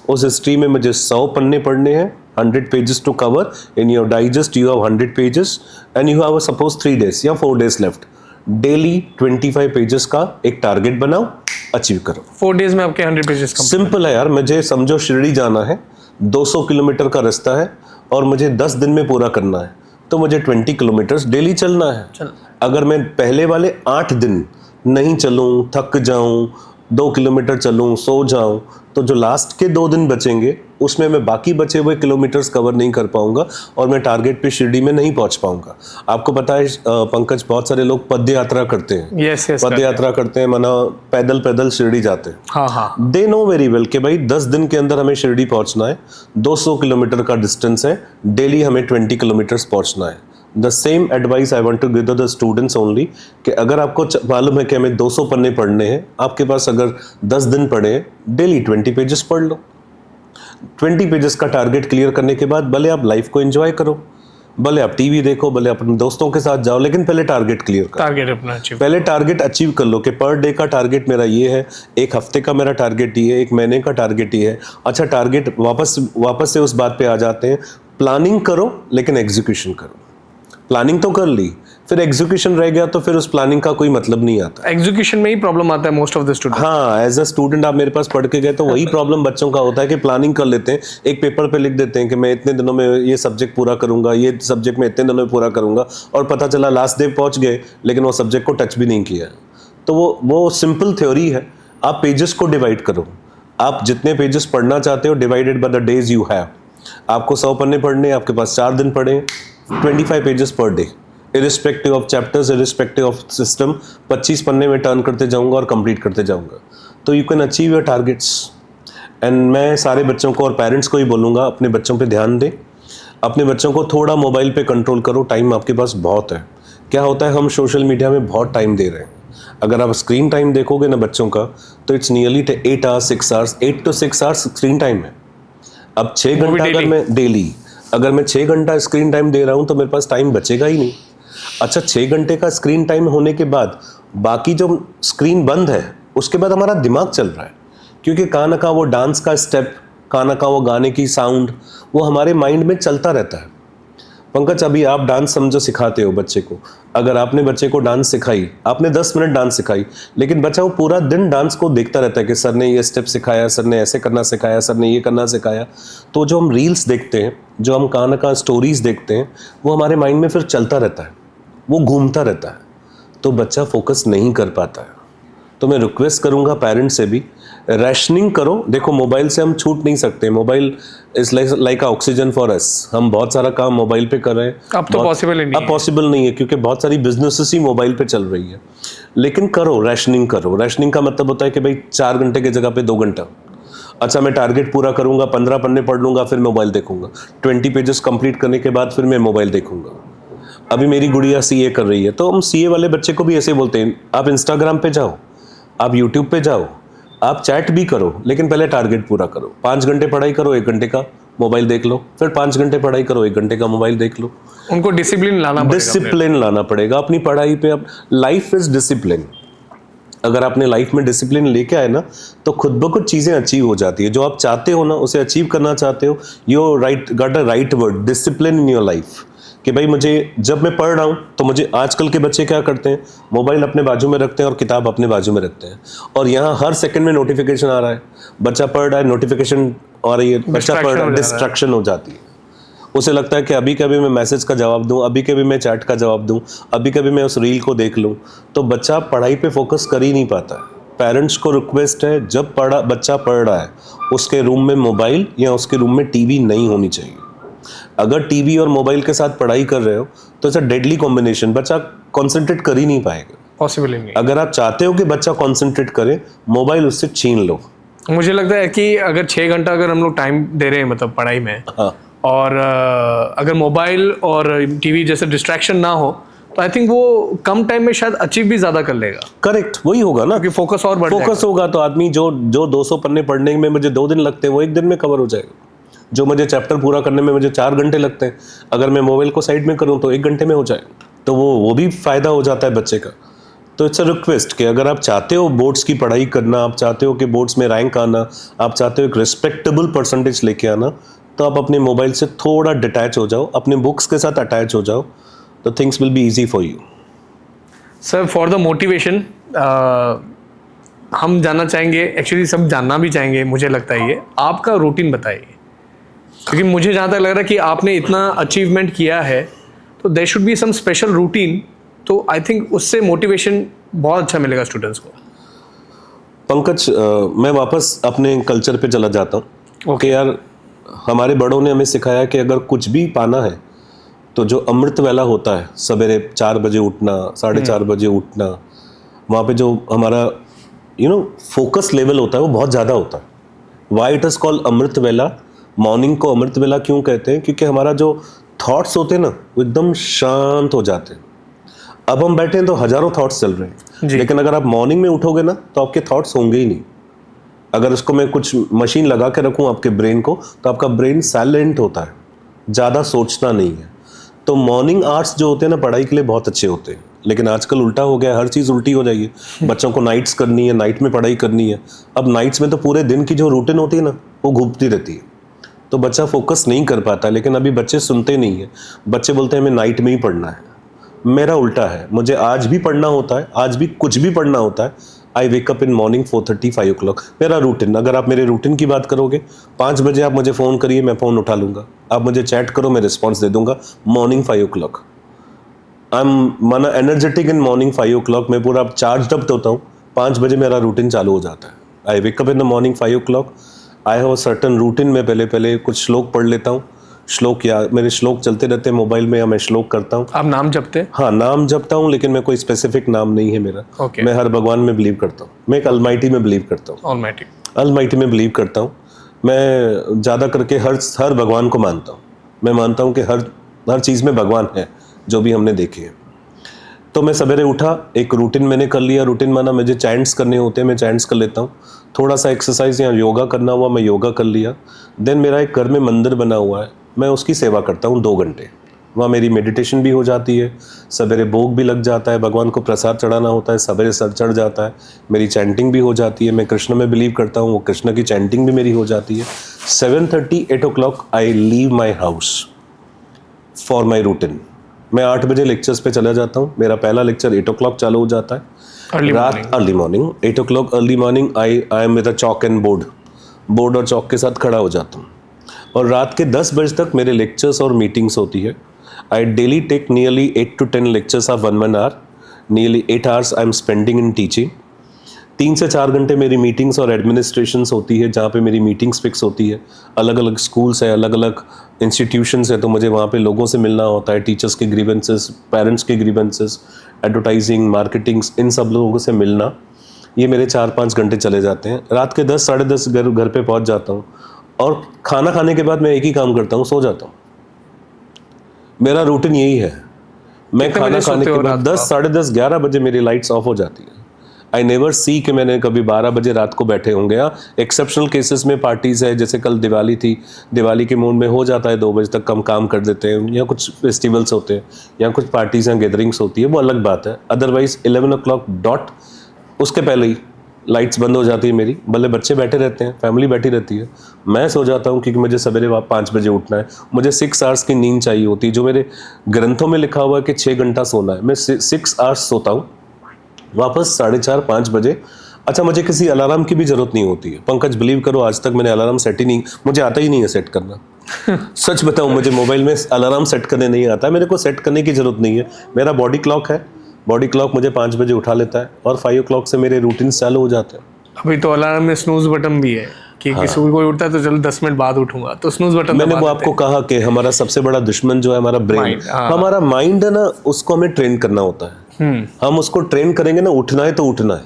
उस हिस्ट्री में मुझे 100 पन्ने पढ़ने हैं, 100 pages to cover. In your digest you have 100 pages and you have suppose 3 days या 4 days लेफ्ट। डेली 25 पेजेस का एक टारगेट बनाओ, अचीव करो। 4 days में आपके 100 पेजेस कम। सिंपल है यार, मुझे समझो शिरडी जाना है, 200 किलोमीटर का रास्ता है और मुझे 10 दिन में पूरा करना है, तो मुझे 20 किलोमीटर डेली चलना है। अगर मैं पहले वाले 8 दिन नहीं चलूं, थक जाऊं, 2 किलोमीटर चलूं, सो जाऊं, तो जो लास्ट के 2 दिन बचेंगे उसमें मैं बाकी बचे हुए किलोमीटर्स कवर नहीं कर पाऊंगा और मैं टारगेट पे शिरडी में नहीं पहुंच पाऊंगा। आपको पता है पंकज, बहुत सारे लोग पद यात्रा करते हैं। यस पद यात्रा करते हैं, माना पैदल पैदल शिरडी जाते हैं। हाँ। दे नो वेरी वेल कि भाई 10 दिन के अंदर हमें शिरडी पहुंचना है, 200 किलोमीटर का डिस्टेंस है, डेली हमें 20 किलोमीटर्स पहुंचना है। The same advice I want to give the students only कि अगर आपको मालूम है कि हमें 200 पन्ने पढ़ने हैं, आपके पास अगर 10 दिन पढ़े, डेली 20 पेजेस पढ़ लो। 20 पेजेस का टारगेट क्लियर करने के बाद भले आप लाइफ को एंजॉय करो, भले आप टीवी देखो, भले अपने दोस्तों के साथ जाओ, लेकिन पहले टारगेट क्लियर करो। टारगेट अपना अचीव, पहले टारगेट अचीव कर लो कि पर डे का टारगेट मेरा ये है, एक हफ्ते का मेरा टारगेट ये है, एक महीने का टारगेट ये है। अच्छा, टारगेट वापस से उस बात पे आ जाते हैं, प्लानिंग करो लेकिन एग्जीक्यूशन करो। प्लानिंग तो कर ली, फिर एग्जीक्यूशन रह गया तो फिर उस प्लानिंग का कोई मतलब नहीं आता। एग्जीक्यूशन में ही प्रॉब्लम आता है मोस्ट ऑफ द स्टूडेंट। हाँ, एज अ स्टूडेंट आप मेरे पास पढ़ के गए तो वही प्रॉब्लम बच्चों का होता है कि प्लानिंग कर लेते हैं, एक पेपर पे लिख देते हैं कि मैं इतने दिनों में ये सब्जेक्ट पूरा करूंगा, ये सब्जेक्ट में इतने दिनों में पूरा करूंगा, और पता चला लास्ट डे पहुंच गए लेकिन वो सब्जेक्ट को टच भी नहीं किया। तो वो सिंपल थ्योरी है। आप पेजेस को डिवाइड करो, आप जितने पेजेस पढ़ना चाहते हो divided by the days you have. आपको 100 पन्ने पढ़ने, आपके पास 4 दिन पढ़े, 25 pages per day, irrespective of chapters, irrespective of system, 25 पन्ने में टर्न करते जाऊंगा और कंप्लीट करते जाऊंगा, तो you can achieve your targets. And मैं सारे बच्चों को और पेरेंट्स को ही बोलूँगा, अपने बच्चों पे ध्यान दें, अपने बच्चों को थोड़ा मोबाइल पे कंट्रोल करो। टाइम आपके पास बहुत है। क्या होता है, हम सोशल मीडिया में बहुत टाइम दे रहे हैं। अगर आप स्क्रीन टाइम देखोगे ना बच्चों का, तो it's nearly 8 hours 6 hours 8 to 6 hours screen time है। अब 6 घंटा अगर मैं डेली, अगर मैं 6 घंटा स्क्रीन टाइम दे रहा हूँ तो मेरे पास टाइम बचेगा ही नहीं। अच्छा, 6 घंटे का स्क्रीन टाइम होने के बाद बाकी जो स्क्रीन बंद है उसके बाद हमारा दिमाग चल रहा है, क्योंकि कहाँ ना कहाँ वो डांस का स्टेप, कहाँ ना कहाँ वो गाने की साउंड, वो हमारे माइंड में चलता रहता है। पंकज, अभी आप डांस समझो सिखाते हो बच्चे को, अगर आपने बच्चे को डांस सिखाई, आपने 10 मिनट डांस सिखाई, लेकिन बच्चा वो पूरा दिन डांस को देखता रहता है कि सर ने ये स्टेप सिखाया, सर ने ऐसे करना सिखाया, सर ने ये करना सिखाया। तो जो हम रील्स देखते हैं, जो हम कहाँ ना कहाँ स्टोरीज देखते हैं, वो हमारे माइंड में फिर चलता रहता है, वो घूमता रहता है, तो बच्चा फोकस नहीं कर पाता है। तो मैं रिक्वेस्ट करूंगा पेरेंट्स से भी, रैशनिंग करो। देखो, मोबाइल से हम छूट नहीं सकते, mobile is like oxygen for us. हम बहुत सारा काम मोबाइल पे कर रहे हैं, अब तो पॉसिबल नहीं, अब पॉसिबल नहीं है, क्योंकि बहुत सारी बिजनेसेस ही मोबाइल पे चल रही है। लेकिन करो, रैशनिंग करो। रैशनिंग का मतलब होता है कि भाई 4 घंटे की जगह पे 2 घंटा। अच्छा, मैं टारगेट पूरा करूंगा, 15 पन्ने पढ़ लूंगा, फिर मोबाइल देखूंगा, 20 पेजेस कंप्लीट करने के बाद फिर मैं मोबाइल देखूंगा। अभी मेरी गुड़िया सीए कर रही है, तो हम सीए वाले बच्चे को भी ऐसे बोलते हैं, आप इंस्टाग्राम पे जाओ, आप यूट्यूब पे जाओ, आप चैट भी करो, लेकिन पहले टारगेट पूरा करो। 5 घंटे पढ़ाई करो, 1 घंटे का मोबाइल देख लो, फिर 5 घंटे पढ़ाई करो, 1 घंटे का मोबाइल देख लो। उनको डिसिप्लिन लाना पड़ेगा अपनी पढ़ाई पे। अब लाइफ इज डिसिप्लिन। अगर आपने लाइफ में डिसिप्लिन लेके आए ना, तो खुद ब खुद चीज़ें अचीव हो जाती है। जो आप चाहते हो ना, उसे अचीव करना चाहते हो, you right got a right word, discipline in your life. कि भाई मुझे, जब मैं पढ़ रहा हूँ तो मुझे, आजकल के बच्चे क्या करते हैं, मोबाइल अपने बाजू में रखते हैं और किताब अपने बाजू में रखते हैं, और यहाँ हर सेकंड में नोटिफिकेशन आ रहा है, बच्चा पढ़ रहा है, नोटिफिकेशन आ रही है, बच्चा पढ़ रहा है, डिस्ट्रैक्शन हो जाती है। उसे लगता है कि अभी कभी मैं मैसेज का जवाब दूं, अभी कभी मैं चैट का जवाब दूं, अभी कभी मैं उस रील को देख लूं, तो बच्चा पढ़ाई पे फोकस कर ही नहीं पाता। पेरेंट्स को रिक्वेस्ट है, जब बच्चा पढ़ रहा है, उसके रूम में मोबाइल या उसके रूम में टीवी नहीं होनी चाहिए। अगर टीवी और मोबाइल के साथ पढ़ाई कर रहे हो तो इट्स अ डेडली कॉम्बिनेशन, बच्चा कॉन्सेंट्रेट कर ही नहीं पाएगा। पॉसिबल नहीं। अगर आप चाहते हो कि बच्चा कॉन्सेंट्रेट करे, मोबाइल उससे छीन लो। मुझे लगता है कि अगर 6 घंटा अगर हम लोग टाइम दे रहे हैं, मतलब पढ़ाई में, हाँ, और अगर मोबाइल और टीवी जैसे डिस्ट्रैक्शन ना हो, तो आई थिंक वो कम टाइम में शायद अचीव भी ज्यादा कर लेगा। करेक्ट, वही होगा ना, क्योंकि फोकस और बढ़ जाएगा। फोकस होगा तो आदमी जो 200 पन्ने पढ़ने में मुझे 2 दिन लगते हैं, वो 1 दिन में कवर हो जाएगा। जो मुझे चैप्टर पूरा करने में मुझे 4 घंटे लगते हैं, अगर मैं मोबाइल को साइड में करूं तो 1 घंटे में हो जाएगा। तो वो भी फायदा हो जाता है बच्चे का। तो इट्स अ रिक्वेस्ट कि अगर आप चाहते हो बोर्ड्स की पढ़ाई करना, आप चाहते हो कि बोर्ड्स में रैंक आना, आप चाहते हो एक रिस्पेक्टेबल परसेंटेज लेके आना, तो आप अपने मोबाइल से थोड़ा डिटैच हो जाओ, अपने बुक्स के साथ अटैच हो जाओ, तो things will be easy for you. Sir, for the motivation हम जानना चाहेंगे, एक्चुअली सब जानना भी चाहेंगे, मुझे लगता है ये आपका रूटीन बताइए, क्योंकि मुझे जहाँ तक लग रहा है कि आपने इतना अचीवमेंट किया है, तो there should be some special routine, तो आई थिंक उससे मोटिवेशन बहुत अच्छा मिलेगा स्टूडेंट्स को। पंकज, मैं वापस अपने कल्चर पे चला जाता हूँ। ओके यार, हमारे बड़ों ने हमें सिखाया कि अगर कुछ भी पाना है तो जो अमृत वेला होता है, सवेरे 4 बजे उठना, 4:30 बजे उठना, वहाँ पे जो हमारा फोकस लेवल होता है वो बहुत ज़्यादा होता है। वाई इट इज़ कॉल्ड अमृत वेला। मॉर्निंग को अमृत वेला क्यों कहते हैं? क्योंकि हमारा जो थॉट्स होते हैं ना, वो एकदम शांत हो जाते हैं। अब हम बैठे हैं तो हजारों थॉट्स चल रहे हैं, लेकिन अगर आप मॉर्निंग में उठोगे ना, तो आपके थॉट्स होंगे ही नहीं। अगर उसको मैं कुछ मशीन लगा के रखूं आपके ब्रेन को, तो आपका ब्रेन साइलेंट होता है, ज़्यादा सोचना नहीं है। तो मॉर्निंग आवर्स जो होते हैं ना पढ़ाई के लिए बहुत अच्छे होते हैं, लेकिन आजकल उल्टा हो गया, हर चीज़ उल्टी हो जाएगी। बच्चों को नाइट्स करनी है, नाइट में पढ़ाई करनी है। अब नाइट्स में तो पूरे दिन की जो रूटीन होती है ना वो घूमती रहती है, तो बच्चा फोकस नहीं कर पाता। लेकिन अभी बच्चे सुनते नहीं है, बच्चे बोलते हैं हमें नाइट में ही पढ़ना है। मेरा उल्टा है, मुझे आज भी पढ़ना होता है, आज भी कुछ भी पढ़ना होता है। I wake up in morning 4:30 5 o'clock, मेरा रूटीन। अगर आप मेरे रूटीन की बात करोगे, 5 बजे आप मुझे फ़ोन करिए, मैं फ़ोन उठा लूँगा। आप मुझे चैट करो, मैं रिस्पॉन्स दे दूंगा। मॉर्निंग 5 o'clock आई एम माना एनर्जेटिक इन मॉर्निंग 5 o'clock, मैं पूरा चार्ज अप होता हूँ। 5 बजे मेरा रूटीन चालू हो जाता है। I wake up in the morning 5 o'clock, I have a certain routine. मैं पहले कुछ श्लोक पढ़ लेता हूँ, श्लोक या मेरे श्लोक चलते रहते हैं मोबाइल में, या मैं श्लोक करता हूँ। आप नाम जपते? हाँ, नाम जपता हूँ, लेकिन मैं कोई स्पेसिफिक नाम नहीं है मेरा। Okay. मैं हर भगवान में बिलीव करता हूँ। मैं एक अलमाइटी में बिलीव करता हूँ। अलमाइटी में बिलीव करता हूँ। मैं ज़्यादा करके हर भगवान को मानता हूँ। मैं मानता हूँ कि हर चीज़ में भगवान है, जो भी हमने देखे हैं। तो मैं सवेरे उठा, एक रूटीन मैंने कर लिया। रूटीन माना मुझे चैंट्स करने होते हैं, मैं चैंट्स कर लेता हूँ। थोड़ा सा एक्सरसाइज या योगा करना हुआ, मैं योगा कर लिया। देन मेरा एक घर में मंदिर बना हुआ है, मैं उसकी सेवा करता हूँ 2 घंटे। वहाँ मेरी मेडिटेशन भी हो जाती है, सवेरे भोग भी लग जाता है, भगवान को प्रसाद चढ़ाना होता है, सवेरे सर चढ़ जाता है, मेरी चैंटिंग भी हो जाती है। मैं कृष्ण में बिलीव करता हूँ, वो कृष्ण की चैंटिंग भी मेरी हो जाती है। 7:30 8 o'clock I leave my house for my routine. मैं 8 बजे लेक्चर्स पे चला जाता हूँ। मेरा पहला लेक्चर 8 o'clock चालू हो जाता है, early morning 8 o'clock early morning. I am with a chalk and board और चॉक के साथ खड़ा हो जाता हूँ। और रात के 10 बजे तक मेरे लेक्चर्स और मीटिंग्स होती है। I daily take nearly 8 to 10 lectures of 1 hour, nearly 8 hours I am spending in teaching. 3 से 4 घंटे मेरी मीटिंग्स और एडमिनिस्ट्रेशंस होती है, जहाँ पे मेरी मीटिंग्स फिक्स होती है। अलग अलग स्कूल्स है, अलग अलग इंस्टीट्यूशंस है, तो मुझे वहाँ पे लोगों से मिलना होता है। टीचर्स के ग्रीवेंसेस, पेरेंट्स के ग्रीवेंसेस, एडवर्टाइजिंग, मार्केटिंग्स, इन सब लोगों से मिलना, ये मेरे 4-5 घंटे चले जाते हैं। रात के 10 साढ़े 10 घर पे पहुँच जाता हूँ, और खाना खाने के बाद मैं एक ही काम करता हूँ, सो जाता हूँ। मेरा रूटीन यही है। मैं खाना खाने के बाद 10 साढ़े 10 11 बजे मेरी लाइट्स ऑफ हो जाती है। आई नेवर सी कि मैंने कभी 12 बजे रात को बैठे होंगे। एक्सेप्शनल केसेस में पार्टीज है, जैसे कल दिवाली थी, दिवाली के मूड में हो जाता है 2 बजे तक हम काम कर देते हैं, या कुछ फेस्टिवल्स होते हैं, या कुछ पार्टीज या गैदरिंग्स होती है, वो अलग बात है। अदरवाइज 11 o'clock डॉट, उसके पहले ही लाइट्स बंद हो जाती है मेरी। भले बच्चे बैठे रहते हैं, फैमिली बैठी रहती है, मैं सो जाता हूँ, क्योंकि मुझे सवेरे 5 बजे उठना है। मुझे 6 hours की नींद चाहिए होती है, जो मेरे ग्रंथों में लिखा हुआ है कि 6 घंटा सोना है। मैं 6 hours सोता हूँ, वापस 4:30 5 बजे। अच्छा, मुझे किसी अलार्म की भी जरूरत नहीं होती है। पंकज, बिलीव करो, आज तक मैंने अलार्म सेट ही नहीं, मुझे आता ही नहीं है सेट करना। सच बताऊं, मुझे मोबाइल में अलार्म सेट करने नहीं आता। मेरे को सेट करने की जरूरत नहीं है। मेरा बॉडी क्लॉक है, बॉडी क्लॉक मुझे 5 बजे उठा लेता है, और 5 o'clock से मेरे रूटीन चालू हो जाते हैं। अभी तो अलार्म में स्नूज बटन भी है कि हाँ। किसी कोई उठता है तो चलो 10 मिनट बाद उठूंगा, तो स्नूज बटन मैंने वो आपको कहा कि हमारा सबसे बड़ा दुश्मन जो है हमारा ब्रेन, हमारा माइंड है ना, उसको हमें ट्रेन करना होता है। हम उसको ट्रेन करेंगे ना, उठना है तो उठना है।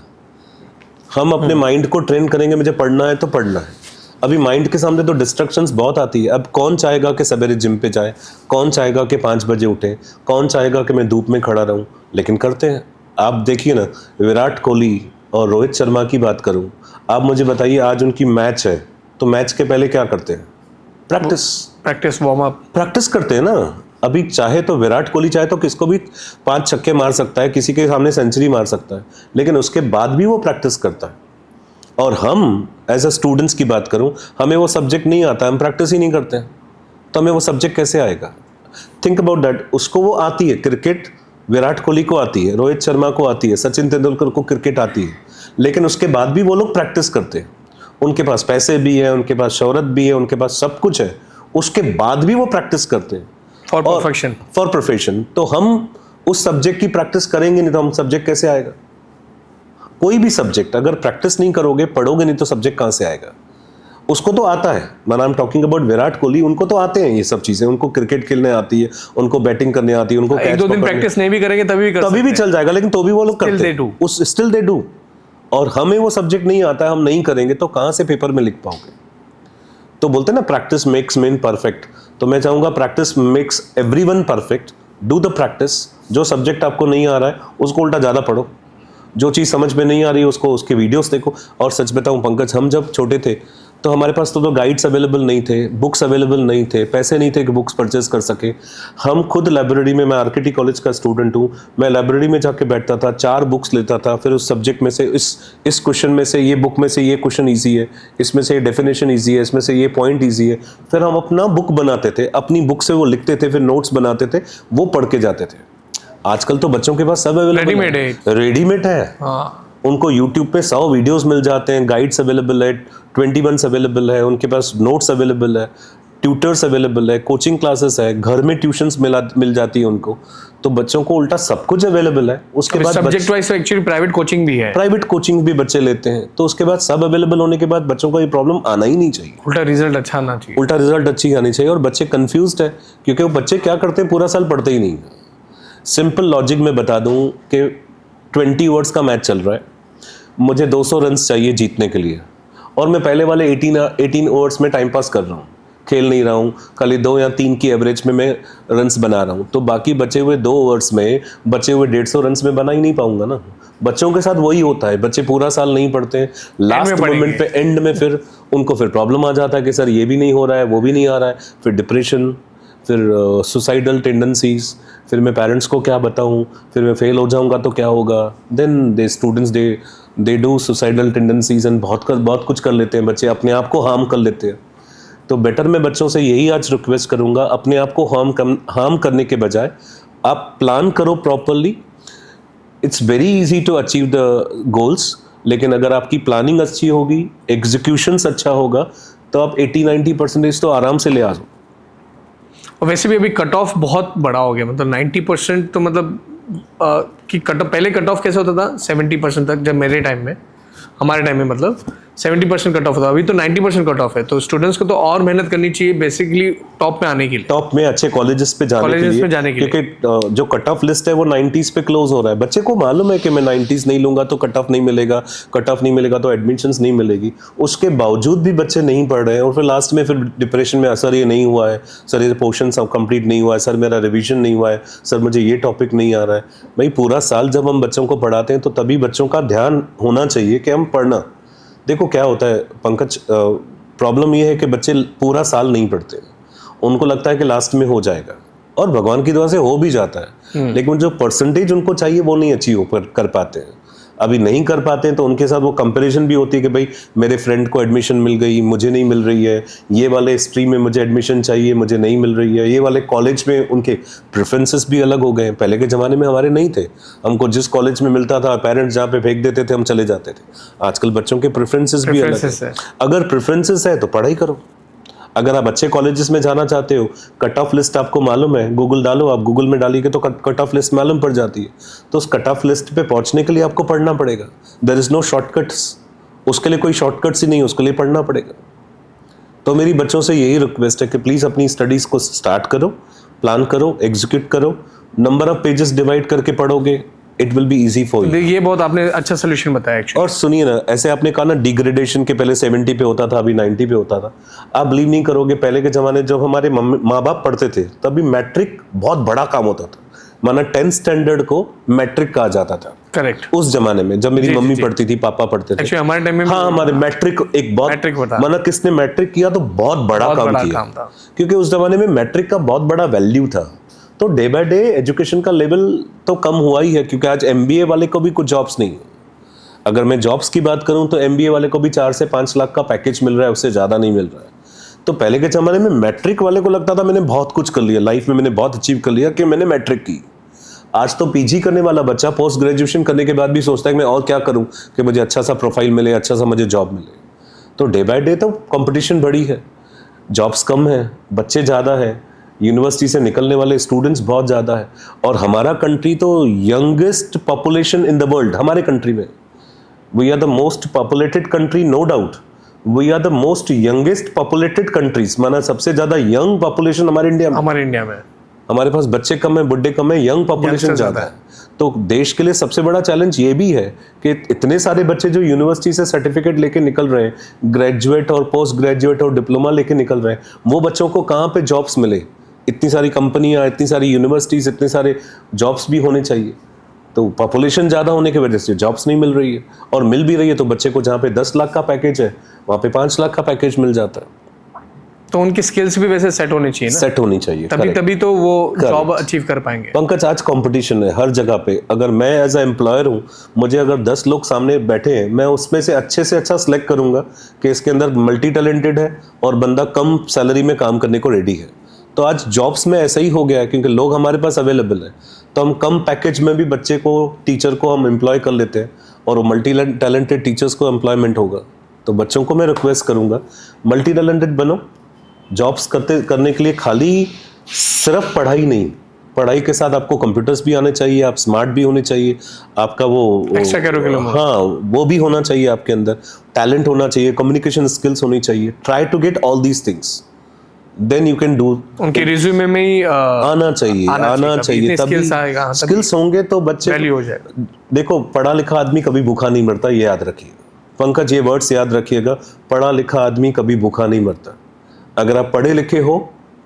हम अपने माइंड को ट्रेन करेंगे, मुझे पढ़ना है तो पढ़ना है। अभी माइंड के सामने तो डिस्ट्रक्शंस बहुत आती है। अब कौन चाहेगा कि सवेरे जिम पे जाए, कौन चाहेगा कि 5 बजे उठे, कौन चाहेगा कि मैं धूप में खड़ा रहूं, लेकिन करते हैं। आप देखिए ना, विराट कोहली और रोहित शर्मा की बात करूं, आप मुझे बताइए, आज उनकी मैच है, तो मैच के पहले क्या करते हैं? प्रैक्टिस वार्म अप प्रैक्टिस करते हैं ना। अभी चाहे तो विराट कोहली चाहे तो किसको भी 5 छक्के मार सकता है, किसी के सामने सेंचुरी मार सकता है, लेकिन उसके बाद भी वो प्रैक्टिस करता है। और हम एज अ स्टूडेंट्स की बात करूं, हमें वो सब्जेक्ट नहीं आता, हम प्रैक्टिस ही नहीं करते हैं, तो हमें वो सब्जेक्ट कैसे आएगा? Think about that. उसको वो आती है क्रिकेट, विराट कोहली को आती है, रोहित शर्मा को आती है, सचिन तेंदुलकर को क्रिकेट आती है, लेकिन उसके बाद भी वो लोग प्रैक्टिस करते हैं। उनके पास पैसे भी है, उनके पास शोहरत भी है, उनके पास सब कुछ है, उसके बाद भी वो प्रैक्टिस करते हैं फॉर प्रोफेशन। तो हम उस सब्जेक्ट की प्रैक्टिस करेंगे नहीं तो हम सब्जेक्ट कैसे आएगा? कोई भी सब्जेक्ट अगर प्रैक्टिस नहीं करोगे, पढ़ोगे नहीं, तो सब्जेक्ट कहां से आएगा? उसको तो आता है। मैं I am talking about Virat Kohli, उनको तो आते हैं ये सब चीजें, उनको क्रिकेट खेलने आती है, उनको बैटिंग करने आती है, उनको एक दो दिन प्रैक्टिस नहीं भी करेंगे तभी भी चल जाएगा, लेकिन तो भी वो लोग करते हैं, स्टिल दे डू। और हमें वो सब्जेक्ट नहीं आता है, हम नहीं करेंगे तो कहां से पेपर में लिख पाओगे? तो बोलते हैं ना, प्रैक्टिस मेक्स मैन परफेक्ट। तो मैं चाहूंगा practice makes everyone perfect. Do the practice. जो सब्जेक्ट आपको नहीं आ रहा है उसको उल्टा ज्यादा पढ़ो, जो चीज़ समझ में नहीं आ रही है उसको उसके वीडियोस देखो। और सच बताऊं पंकज, हम जब छोटे थे तो हमारे पास तो गाइड्स अवेलेबल नहीं थे, बुक्स अवेलेबल नहीं थे, पैसे नहीं थे कि बुक्स परचेज कर सके। हम खुद लाइब्रेरी में, मैं आरकेटी कॉलेज का स्टूडेंट हूँ, मैं लाइब्रेरी में जाके बैठता था, 4 बुक्स लेता था, फिर उस सब्जेक्ट में से इस क्वेश्चन में से ये बुक में से ये क्वेश्चन ईजी है, इसमें से ये डेफिनेशन ईजी है, इसमें से ये पॉइंट ईजी है। फिर हम अपना बुक बनाते थे, अपनी बुक से वो लिखते थे, फिर नोट्स बनाते थे, वो पढ़ के जाते थे। आजकल तो बच्चों के पास सब अवेलेबल है, रेडीमेड है। हाँ। उनको YouTube पे 100 वीडियोस मिल जाते हैं, गाइड्स अवेलेबल है, 21 अवेलेबल है, उनके पास नोट्स अवेलेबल है, ट्यूटर्स अवेलेबल है, कोचिंग क्लासेस है, घर में ट्यूशंस मिल जाती है उनको। तो बच्चों को उल्टा सब कुछ अवेलेबल है। उसके बाद subject wise actually private coaching भी है, प्राइवेट कोचिंग भी बच्चे लेते हैं। तो उसके बाद सब अवेलेबल होने के बाद बच्चों को ये प्रॉब्लम आना ही नहीं चाहिए। उल्टा रिजल्ट अच्छा आना चाहिए, उल्टा रिजल्ट अच्छी आनी चाहिए। और बच्चे कंफ्यूज्ड है क्योंकि वो बच्चे क्या करते हैं, पूरा साल पढ़ते ही नहीं। सिंपल लॉजिक में बता दूं कि 20 ओवर्स का मैच चल रहा है, मुझे 200 रन्स चाहिए जीतने के लिए, और मैं पहले वाले 18 ओवर्स में टाइम पास कर रहा हूँ, खेल नहीं रहा हूँ, खाली 2 या 3 की एवरेज में मैं रन्स बना रहा हूँ। तो बाकी बचे हुए 2 ओवर्स में, बचे हुए 150 रन्स में बना ही नहीं पाऊंगा ना। बच्चों के साथ वही होता है, बच्चे पूरा साल नहीं पढ़ते हैं, लास्ट मोमेंट पे, एंड में फिर उनको फिर प्रॉब्लम आ जाता है कि सर ये भी नहीं हो रहा है, वो भी नहीं आ रहा है, फिर डिप्रेशन, फिर सुसाइडल टेंडेंसीज, फिर मैं पेरेंट्स को क्या बताऊं, फिर मैं फेल हो जाऊंगा तो क्या होगा। Then they students they do suicidal tendencies and बहुत कुछ कर लेते हैं, बच्चे अपने आप को हार्म कर लेते हैं। तो बेटर मैं बच्चों से यही आज रिक्वेस्ट करूंगा, अपने आप को हार्म करने के बजाय आप प्लान करो properly. It's very easy to achieve the goals, लेकिन अगर आपकी प्लानिंग अच्छी होगी, एग्जीक्यूशंस अच्छा होगा, तो आप 80-90% तो आराम से ले आ जाओ। और वैसे भी अभी कट ऑफ बहुत बड़ा हो गया, मतलब 90% तो मतलब कि कट ऑफ, पहले कट ऑफ कैसे होता था 70% तक, जब मेरे टाइम में, हमारे टाइम में मतलब 70% कट ऑफ था, अभी तो 90% कट ऑफ है। तो स्टूडेंट्स को तो और मेहनत करनी चाहिए बेसिकली टॉप में आने के लिए, टॉप में अच्छे कॉलेजेस पे जाने के लिए, क्योंकि जो कट ऑफ लिस्ट है वो 90s पे क्लोज हो रहा है। बच्चे को मालूम है कि मैं 90s नहीं लूंगा तो कट ऑफ नहीं मिलेगा, कट ऑफ नहीं मिलेगा तो एडमिशंस नहीं मिलेगी। उसके बावजूद भी बच्चे नहीं पढ़ रहे हैं, और फिर लास्ट में फिर डिप्रेशन में, सर ये नहीं हुआ है, सर ये पोर्शन कंप्लीट नहीं हुआ है, सर मेरा रिविजन नहीं हुआ है, सर मुझे ये टॉपिक नहीं आ रहा है। भाई पूरा साल जब हम बच्चों को पढ़ाते हैं तो तभी बच्चों का ध्यान होना चाहिए कि हम पढ़ना। देखो क्या होता है पंकज, प्रॉब्लम ये है कि बच्चे पूरा साल नहीं पढ़ते, उनको लगता है कि लास्ट में हो जाएगा, और भगवान की दुआ से हो भी जाता है, लेकिन जो परसेंटेज उनको चाहिए वो नहीं अचीव कर पाते हैं। अभी नहीं कर पाते हैं तो उनके साथ वो कंपैरिजन भी होती है कि भाई मेरे फ्रेंड को एडमिशन मिल गई, मुझे नहीं मिल रही है, ये वाले स्ट्रीम में मुझे एडमिशन चाहिए, मुझे नहीं मिल रही है, ये वाले कॉलेज में उनके प्रेफरेंसेस भी अलग हो गए हैं। पहले के ज़माने में हमारे नहीं थे, हमको जिस कॉलेज में मिलता था पेरेंट्स जहाँ पे फेंक देते थे हम चले जाते थे। आजकल बच्चों के प्रेफरेंसेस भी अलग है। अगर प्रेफरेंसेस है तो पढ़ाई करो। अगर आप अच्छे कॉलेजेस में जाना चाहते हो, कट ऑफ लिस्ट आपको मालूम है, गूगल डालो, आप गूगल में डालिए तो कट ऑफ लिस्ट मालूम पड़ जाती है। तो उस कट ऑफ लिस्ट पे पहुंचने के लिए आपको पढ़ना पड़ेगा। देयर इज नो शॉर्टकट्स, उसके लिए कोई शॉर्टकट्स ही नहीं, उसके लिए पढ़ना पड़ेगा। तो मेरी बच्चों से यही रिक्वेस्ट है कि प्लीज़ अपनी स्टडीज़ को स्टार्ट करो, प्लान करो, एग्जीक्यूट करो। नंबर ऑफ पेजेस डिवाइड करके पढ़ोगे, it will be easy for you. ये बहुत आपने अच्छा सोल्यूशन बताया एक्चुअली। और सुनिए ना, ऐसे आपने कहा ना डिग्रेडेशन के पहले 70 पे होता था, अभी 90 पे होता था। आप बिलीव नहीं करोगे, पहले के ज़माने जब हमारे माँ बाप पढ़ते थे तभी मैट्रिक बहुत बड़ा काम होता था। माना 10th स्टैंडर्ड को मैट्रिक कहा जाता था। करेक्ट। उस जमाने में जब मेरी मम्मी पढ़ती थी, पापा पढ़ते थे, हमारे टाइम में, हाँ हमारे मैट्रिक एक बहुत, माना किसने मैट्रिक किया तो बहुत बड़ा काम किया, क्योंकि उस जमाने में मैट्रिक का बहुत बड़ा वैल्यू था। तो डे बाय डे एजुकेशन का लेवल तो कम हुआ ही है, क्योंकि आज MBA वाले को भी कुछ जॉब्स नहीं है। अगर मैं जॉब्स की बात करूं तो MBA वाले को भी 4 से 5 लाख का पैकेज मिल रहा है, उससे ज़्यादा नहीं मिल रहा है। तो पहले के ज़माने में मैट्रिक वाले को लगता था मैंने बहुत कुछ कर लिया लाइफ में, मैंने बहुत अचीव कर लिया कि मैंने मैट्रिक की। आज तो PG करने वाला बच्चा पोस्ट ग्रेजुएशन करने के बाद भी सोचता है कि मैं और क्या करूं कि मुझे अच्छा सा प्रोफाइल मिले, अच्छा सा मुझे जॉब मिले। तो डे बाय डे तो कंपटीशन बढ़ी है, जॉब्स कम है, बच्चे ज़्यादा है, यूनिवर्सिटी से निकलने वाले स्टूडेंट्स बहुत ज़्यादा है। और हमारा कंट्री तो youngest population in the world, हमारे कंट्री में we are the most populated country, no doubt. We are the most youngest populated countries, माना सबसे ज़्यादा यंग पॉपुलेशन हमारे इंडिया में। हमारे पास बच्चे कम है, बुढ़े कम है, यंग पॉपुलेशन ज़्यादा है। तो देश के लिए सबसे बड़ा चैलेंज ये भी है कि इतने सारे बच्चे जो यूनिवर्सिटी से सर्टिफिकेट लेके निकल रहे हैं, ग्रेजुएट और पोस्ट ग्रेजुएट और डिप्लोमा लेके निकल रहे हैं, वो बच्चों को कहाँ पे जॉब्स मिले। इतनी सारी कंपनियां, इतनी सारी यूनिवर्सिटीज़, इतने सारे जॉब्स भी होने चाहिए। तो पॉपुलेशन ज़्यादा होने की वजह से जॉब्स नहीं मिल रही है, और मिल भी रही है तो बच्चे को जहाँ पे 10 लाख का पैकेज है वहाँ पे 5 लाख का पैकेज मिल जाता है। तो उनकी स्किल्स भी वैसे सेट होनी चाहिए ना, सेट होनी चाहिए, तभी तो वो जॉब अचीव कर पाएंगे। पंकज, आज कंपटीशन है हर जगह पे। अगर मैं एज अ एम्प्लॉयर हूँ, मुझे अगर 10 लोग सामने बैठे हैं, मैं उसमें से अच्छा सिलेक्ट करूंगा कि इसके अंदर मल्टी टैलेंटेड है और बंदा कम सैलरी में काम करने को रेडी है। तो आज जॉब्स में ऐसा ही हो गया है, क्योंकि लोग हमारे पास अवेलेबल है, तो हम कम पैकेज में भी बच्चे को, टीचर को हम एम्प्लॉय कर लेते हैं, और वो मल्टी टैलेंटेड टीचर्स को एम्प्लॉयमेंट होगा। तो बच्चों को मैं रिक्वेस्ट करूंगा, मल्टी टैलेंटेड बनो। जॉब्स करने के लिए खाली सिर्फ पढ़ाई नहीं, पढ़ाई के साथ आपको कंप्यूटर्स भी आने चाहिए, आप स्मार्ट भी होने चाहिए, आपका वो एक्स्ट्रा करिकुलम, हाँ वो भी होना चाहिए, आपके अंदर टैलेंट होना चाहिए, कम्युनिकेशन स्किल्स होनी चाहिए। Try to get all these things, then you can do. उनके रिज्यूमे में ही आना चाहिए तभी स्किल्स होंगे तो बच्चे वैल्यू हो जाएगा। देखो, पढ़ा लिखा आदमी कभी भूखा नहीं मरता, ये याद रखिएगा पंकज, ये वर्ड्स याद रखिएगा। पढ़ा लिखा आदमी कभी भूखा नहीं मरता। अगर आप पढ़े लिखे हो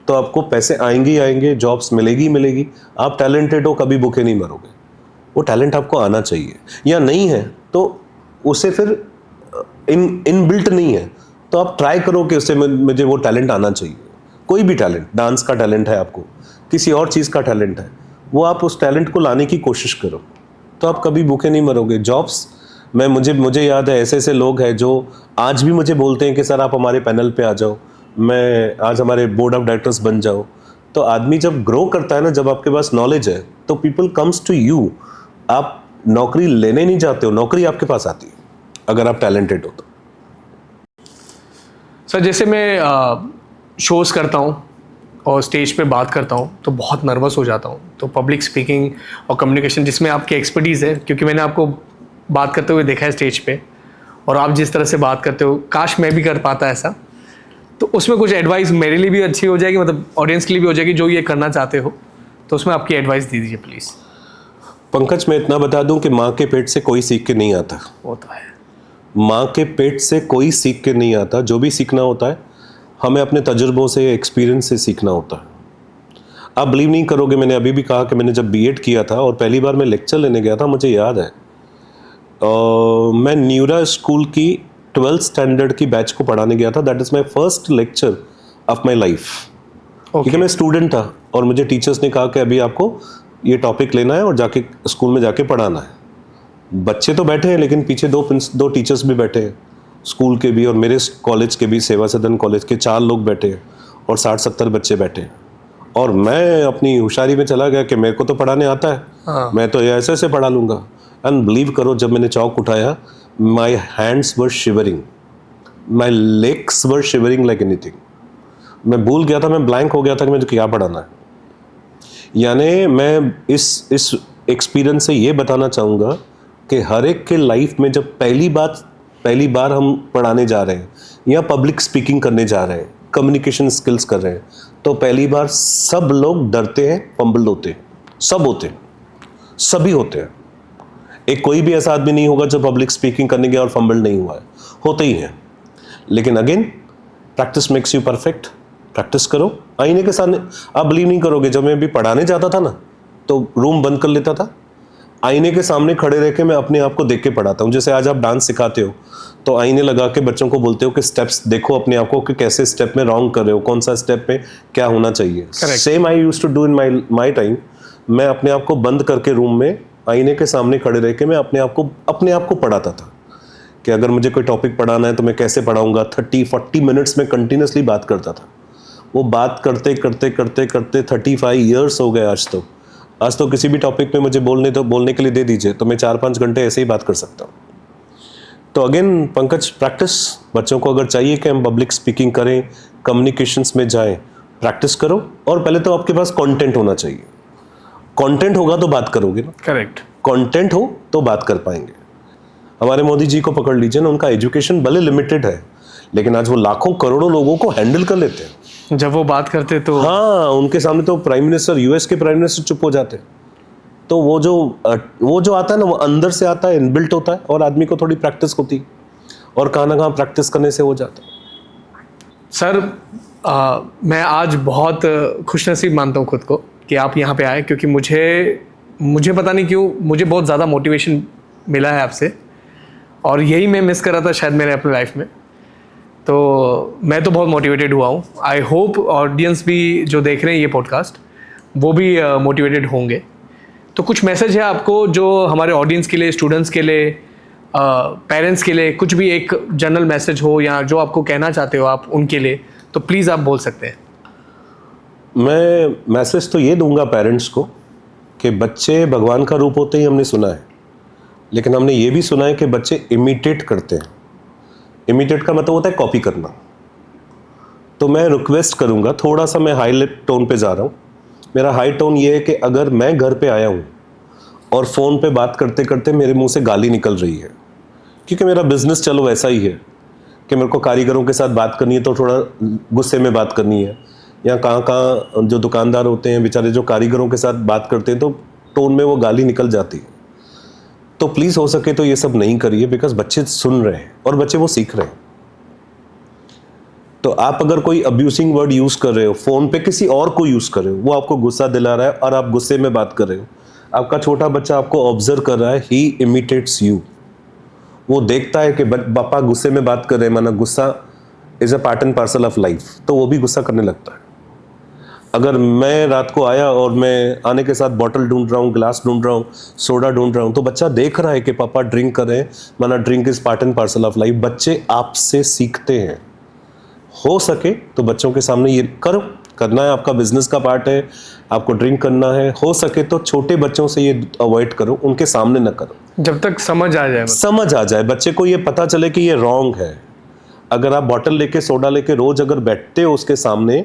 तो आपको पैसे आएंगे ही आएंगे, जॉब्स मिलेगी। आप टैलेंटेड हो, कभी भूखे नहीं मरोगे। वो टैलेंट आपको आना चाहिए, या नहीं है तो उसे फिर इनबिल्ट नहीं है तो आप ट्राई करो कि उससे मुझे वो टैलेंट आना चाहिए। कोई भी टैलेंट, डांस का टैलेंट है आपको, किसी और चीज़ का टैलेंट है, वो आप उस टैलेंट को लाने की कोशिश करो, तो आप कभी भूखे नहीं मरोगे। जॉब्स मुझे याद है, ऐसे लोग हैं जो आज भी मुझे बोलते हैं कि सर आप हमारे पैनल पे आ जाओ, मैं आज हमारे बोर्ड ऑफ डायरेक्टर्स बन जाओ। तो आदमी जब ग्रो करता है ना, जब आपके पास नॉलेज है, तो पीपल कम्स टू यू। आप नौकरी लेने नहीं जाते हो, नौकरी आपके पास आती है अगर आप टैलेंटेड हो तो। सर जैसे मैं शोज़ करता हूँ और स्टेज पे बात करता हूँ तो बहुत नर्वस हो जाता हूँ। तो पब्लिक स्पीकिंग और कम्युनिकेशन जिसमें आपकी एक्सपर्टीज़ है, क्योंकि मैंने आपको बात करते हुए देखा है स्टेज पे, और आप जिस तरह से बात करते हो, काश मैं भी कर पाता ऐसा। तो उसमें कुछ एडवाइस मेरे लिए भी अच्छी हो जाएगी, मतलब ऑडियंस के लिए भी हो जाएगी जो ये करना चाहते हो, तो उसमें आपकी एडवाइस दे दीजिए प्लीज़। पंकज, मैं इतना बता दूं कि माँ के पेट से कोई सीख के नहीं आता। वो तो है, माँ के पेट से कोई सीख के नहीं आता। जो भी सीखना होता है हमें अपने तजुर्बों से, एक्सपीरियंस से सीखना होता है। आप बिलीव नहीं करोगे, मैंने अभी भी कहा कि मैंने जब बीएड किया था और पहली बार मैं लेक्चर लेने गया था, मुझे याद है मैं न्यूरा स्कूल की 12th स्टैंडर्ड की बैच को पढ़ाने गया था। That is my first lecture of my life. क्योंकि मैं स्टूडेंट था और मुझे टीचर्स ने कहा कि अभी आपको ये टॉपिक लेना है और जाके स्कूल में जाके पढ़ाना है। बच्चे तो बैठे हैं, लेकिन पीछे दो टीचर्स भी बैठे हैं, स्कूल के भी और मेरे कॉलेज के भी, सेवा सदन कॉलेज के 4 लोग बैठे हैं और 60-70 बच्चे बैठे हैं। और मैं अपनी होशियारी में चला गया कि मेरे को तो पढ़ाने आता है, मैं तो ऐसे ऐसे पढ़ा लूँगा। एंड बिलीव करो, जब मैंने चौक उठाया, my hands were shivering, my legs were shivering like anything. मैं भूल गया था, मैं ब्लैंक हो गया था कि मुझे क्या पढ़ाना है। यानी मैं इस एक्सपीरियंस से ये बताना चाहूँगा कि हर एक के लाइफ में जब पहली बार हम पढ़ाने जा रहे हैं या पब्लिक स्पीकिंग करने जा रहे हैं, कम्युनिकेशन स्किल्स कर रहे हैं, तो पहली बार सब लोग डरते हैं, फंबल होते हैं, सब होते हैं, सभी होते हैं। एक कोई भी ऐसा आदमी नहीं होगा जो पब्लिक स्पीकिंग करने गया और फंबल नहीं हुआ है, होते ही हैं। लेकिन again, practice makes you perfect. Practice करो आईने के सामने। आप बिलीव नहीं करोगे, जब मैं भी पढ़ाने जाता था ना, तो रूम बंद कर लेता था, आईने के सामने खड़े रह के मैं अपने आप को देख के पढ़ाता हूँ। जैसे आज आप डांस सिखाते हो तो आईने लगा के बच्चों को बोलते हो कि स्टेप्स देखो अपने आप को कि कैसे स्टेप में रॉन्ग कर रहे हो, कौन सा स्टेप में क्या होना चाहिए। Same I used to do in my time. मैं अपने आप को बंद करके रूम में आईने के सामने खड़े रह के मैं अपने आप को पढ़ाता था कि अगर मुझे कोई टॉपिक पढ़ाना है तो मैं कैसे पढ़ाऊंगा। 30-40 मिनट्स में कंटिन्यूसली बात करता था। वो बात करते करते 35 ईयर्स हो गए आज तो किसी भी टॉपिक पे मुझे बोलने के लिए दे दीजिए तो मैं 4-5 घंटे ऐसे ही बात कर सकता हूँ। तो अगेन पंकज, प्रैक्टिस। बच्चों को अगर चाहिए कि हम पब्लिक स्पीकिंग करें, कम्युनिकेशंस में जाएं, प्रैक्टिस करो। और पहले तो आपके पास कंटेंट होना चाहिए। कंटेंट होगा तो बात करोगे ना। करेक्ट, कंटेंट हो तो बात कर पाएंगे। हमारे मोदी जी को पकड़ लीजिए ना, उनका एजुकेशन भले लिमिटेड है, लेकिन आज वो लाखों करोड़ों लोगों को हैंडल कर लेते हैं। जब वो बात करते तो हाँ, उनके सामने तो प्राइम मिनिस्टर, यूएस के प्राइम मिनिस्टर चुप हो जाते हैं। तो वो जो आता है ना, वो अंदर से आता है, इनबिल्ट होता है, और आदमी को थोड़ी प्रैक्टिस होती है, और कहाँ ना कहाँ प्रैक्टिस करने से हो जाता है। सर मैं आज बहुत खुशनसीब मानता हूँ खुद को कि आप यहाँ पे आए, क्योंकि मुझे मुझे पता नहीं क्यों मुझे बहुत ज़्यादा मोटिवेशन मिला है आपसे, और यही मैं मिस कर रहा था शायद मेरे अपने लाइफ में। तो मैं तो बहुत मोटिवेटेड हुआ हूँ। आई होप ऑडियंस भी जो देख रहे हैं ये पॉडकास्ट वो भी मोटिवेटेड होंगे। तो कुछ मैसेज है आपको जो हमारे ऑडियंस के लिए, स्टूडेंट्स के लिए, पेरेंट्स के लिए, कुछ भी एक जनरल मैसेज हो या जो आपको कहना चाहते हो आप उनके लिए, तो प्लीज़ आप बोल सकते हैं। मैं मैसेज तो ये दूंगा पेरेंट्स को कि बच्चे भगवान का रूप होते ही हमने सुना है, लेकिन हमने ये भी सुना है कि बच्चे इमिटेट करते हैं। इमिटेट का मतलब होता है कॉपी करना। तो मैं रिक्वेस्ट करूंगा, थोड़ा सा मैं हाई टोन पे जा रहा हूँ। मेरा हाई टोन ये है कि अगर मैं घर पे आया हूँ और फ़ोन पे बात करते करते मेरे मुंह से गाली निकल रही है, क्योंकि मेरा बिजनेस चलो वैसा ही है कि मेरे को कारीगरों के साथ बात करनी है तो थोड़ा गुस्से में बात करनी है, या कहाँ जो दुकानदार होते हैं बेचारे जो कारीगरों के साथ बात करते हैं तो टोन में वो गाली निकल जाती है। तो प्लीज़ हो सके तो ये सब नहीं करिए, बिकॉज बच्चे सुन रहे हैं और बच्चे वो सीख रहे हैं। तो आप अगर कोई अब्यूसिंग वर्ड यूज़ कर रहे हो, फ़ोन पे किसी और को यूज़ कर रहे हो, वो आपको गुस्सा दिला रहा है और आप गुस्से में बात कर रहे हो, आपका छोटा बच्चा आपको ऑब्जर्व कर रहा है, ही इमिटेट्स यू। वो देखता है कि पापा गुस्से में बात कर रहे हैं, माना गुस्सा is a part and parcel of life, तो वो भी गुस्सा करने लगता है। अगर मैं रात को आया और मैं आने के साथ बॉटल ढूंढ रहा हूँ, ग्लास ढूंढ रहा हूँ, सोडा ढूंढ रहा हूँ, तो बच्चा देख रहा है कि पापा ड्रिंक कर रहे हैं, माना drink is part and parcel of life. बच्चे आपसे सीखते हैं। हो सके तो बच्चों के सामने ये करो, करना है, आपका बिजनेस का पार्ट है, आपको ड्रिंक करना है, हो सके तो छोटे बच्चों से ये अवॉइड करो, उनके सामने ना करो, जब तक समझ आ जाए। समझ आ जाए, बच्चे को ये पता चले कि ये रॉन्ग है। अगर आप बॉटल लेके, सोडा लेके रोज अगर बैठते हो उसके सामने,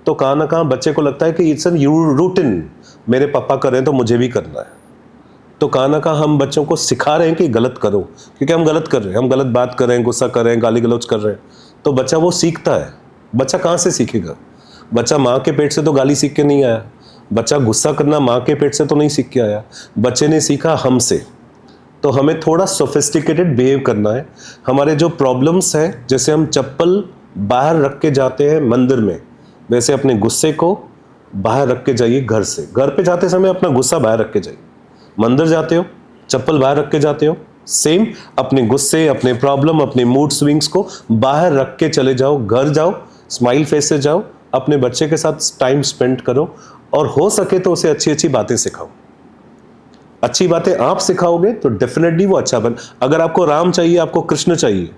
तो कहाँ ना कहाँ बच्चे को लगता है कि इट्स एन रूटीन, मेरे पापा कर रहे हैं तो मुझे भी करना है। तो कहाँ ना कहाँ हम बच्चों को सिखा रहे हैं कि गलत करो, क्योंकि हम गलत कर रहे हैं, हम गलत बात कर रहे हैं, गुस्सा कर रहे हैं, गाली गलौज कर रहे हैं, तो बच्चा वो सीखता है। बच्चा कहाँ से सीखेगा? बच्चा माँ के पेट से तो गाली सीख के नहीं आया, बच्चा गुस्सा करना माँ के पेट से तो नहीं सीख के आया, बच्चे ने सीखा हमसे। तो हमें थोड़ा सोफिस्टिकेटेड बिहेव करना है। हमारे जो प्रॉब्लम्स हैं, जैसे हम चप्पल बाहर रख के जाते हैं मंदिर में, वैसे अपने गुस्से को बाहर रख के जाइए घर से। घर पे जाते समय अपना गुस्सा बाहर रख के जाइए, मंदिर जाते हो चप्पल बाहर रख के जाते हो, सेम अपने गुस्से, अपने प्रॉब्लम, अपने मूड स्विंग्स को बाहर रख के चले जाओ। घर जाओ, स्माइल फेस से जाओ, अपने बच्चे के साथ टाइम स्पेंड करो, और हो सके तो उसे अच्छी अच्छी बातें सिखाओ। अच्छी बातें आप सिखाओगे तो डेफिनेटली वो अच्छा बन। अगर आपको राम चाहिए, आपको कृष्ण चाहिए,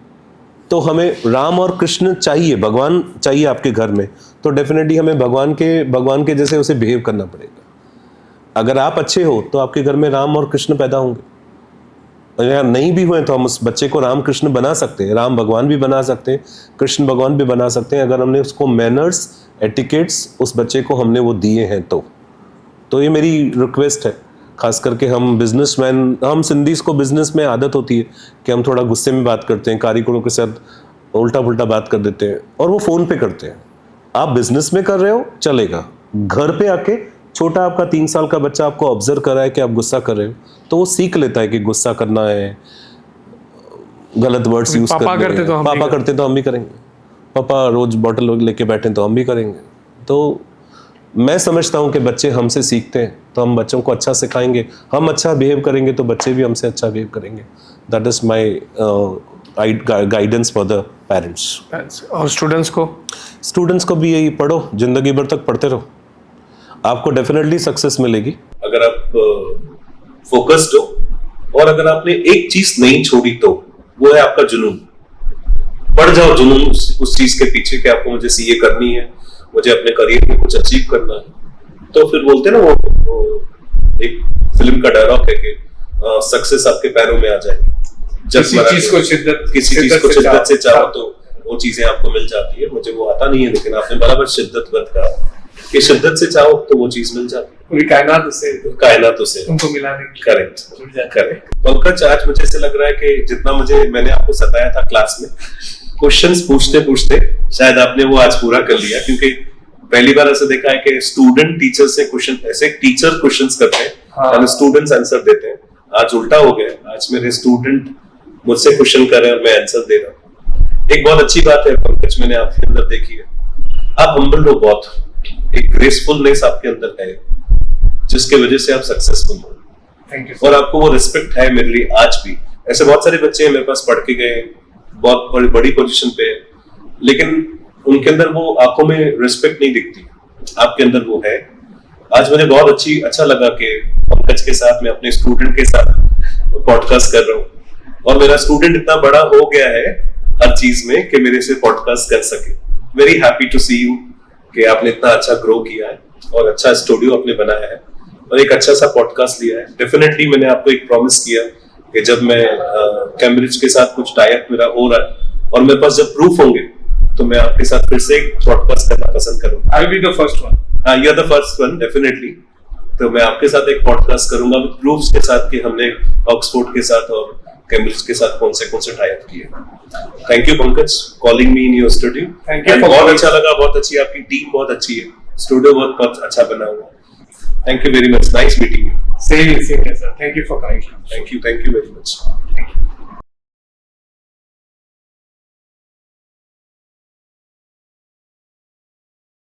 तो हमें राम और कृष्ण चाहिए, भगवान चाहिए आपके घर में, तो डेफिनेटली हमें भगवान के जैसे उसे बिहेव करना पड़ेगा। अगर आप अच्छे हो तो आपके घर में राम और कृष्ण पैदा होंगे। अगर नहीं भी हुए तो हम उस बच्चे को राम कृष्ण बना सकते हैं, राम भगवान भी बना सकते हैं, कृष्ण भगवान भी बना सकते हैं, अगर हमने उसको मैनर्स, एटिकेट्स उस बच्चे को हमने वो दिए हैं तो ये मेरी रिक्वेस्ट है। खास करके हम बिजनेसमैन, हम सिंधीज को बिजनेस में आदत होती है कि हम थोड़ा गुस्से में बात करते हैं, कारीगरों के साथ उल्टा पुल्टा बात कर देते हैं, और वो फ़ोन पे करते हैं। आप बिजनेस में कर रहे हो चलेगा, घर पे आके छोटा आपका 3 साल का बच्चा आपको ऑब्जर्व कर रहा है कि आप गुस्सा कर रहे हो, तो वो सीख लेता है कि गुस्सा करना है, गलत वर्ड्स यूज करना है। पापा करते तो हम भी करेंगे, पापा रोज बॉटल लेके बैठे तो हम भी करेंगे। तो मैं समझता हूँ कि बच्चे हमसे सीखते हैं, तो हम बच्चों को अच्छा सिखाएंगे, हम अच्छा बिहेव करेंगे तो बच्चे भी हमसे अच्छा बिहेव करेंगे। That is my guidance for the parents. और स्टूडेंट्स को भी यही, पढ़ो, जिंदगी भर तक पढ़ते रहो, आपको डेफिनेटली सक्सेस मिलेगी अगर आप फोकस्ड हो, और अगर आपने एक चीज नहीं छोड़ी तो वो है आपका जुनून। पड़ जाओ जुनून उस चीज के पीछे कि आपको मुझे सीए करनी है, मुझे अपने करियर में कुछ अचीव करना है। तो फिर बोलते हैं ना वो एक फिल्म का डायलॉग है कि सक्सेस आपके पैरों में आ जाएगी। किसी चीज को शिद्दत से चाहो तो वो चीजें आपको मिल जाती है। मुझे वो आता नहीं है, लेकिन आपने बराबर शिद्दत कहा कि शिद्दत से चाहो तो वो चीज मिल जाती है। पूरी कायनात उसे तुमको मिला देगी। करेक्ट। पंकज, आज मुझे ऐसे लग रहा है कि जितना मैंने आपको सताया था क्लास में, क्वेश्चंस पूछते पूछते शायद आपने वो आज पूरा कर लिया, क्योंकि पहली बार ऐसा देखा है कि स्टूडेंट टीचर से क्वेश्चन, ऐसे टीचर क्वेश्चंस करते हैं और स्टूडेंट्स आंसर देते हैं। आज उल्टा हो गया, आज मेरे स्टूडेंट मुझसे क्वेश्चन कर रहे हैं और मैं आंसर दे रहा हूँ। एक बहुत अच्छी बात है पंकज, मैंने आपके अंदर देखी है, आप हम्बल हो बहुत, एक ग्रेसफुलनेस आपके अंदर है जिसके वजह से आप सक्सेसफुल हो। Thank you. और आपको वो रिस्पेक्ट है मेरे लिए आज भी। ऐसे बहुत सारे बच्चे हैं मेरे पास पढ़ के गए, बहुत बड़ी पोजीशन पे, लेकिन उनके अंदर वो आंखों में रिस्पेक्ट नहीं दिखती, आपके अंदर वो है। आज मुझे बहुत अच्छा लगा कि पंकज के साथ मैं अपने स्टूडेंट के साथ पॉडकास्ट कर रहा हूँ, और मेरा स्टूडेंट इतना बड़ा हो गया है हर चीज में कि मेरे से पॉडकास्ट कर सके। Very happy to see you कि आपने इतना अच्छा ग्रो किया है और अच्छा स्टूडियो आपने बनाया है और एक अच्छा सा पॉडकास्ट लिया है। डेफिनेटली मैंने आपको एक प्रॉमिस किया कि जब मैं कैम्ब्रिज के साथ कुछ टाइप मेरा हो रहा है और मेरे पास जब प्रूफ होंगे तो मैं आपके साथ फिर से एक पॉडकास्ट करना पसंद करूंगा। I will be the first one. हाँ, you are the first one definitely. तो मैं आपके साथ एक पॉडकास्ट करूंगा विद प्रूफ्स के साथ कि हमने ऑक्सफोर्ड के साथ और कैम्ब्रिज के साथ कौन से टाइप किए। Thank you Pankaj, calling me in your studio. Thank you. बहुत अच्छा लगा, बहुत अच्छी आपकी टीम, बहुत अच्छी है, स्टूडियो बहुत अच्छा बना हुआ। Thank you very much, nice meeting you. Same sir, thank you for coming. Thank you very much. Thank you.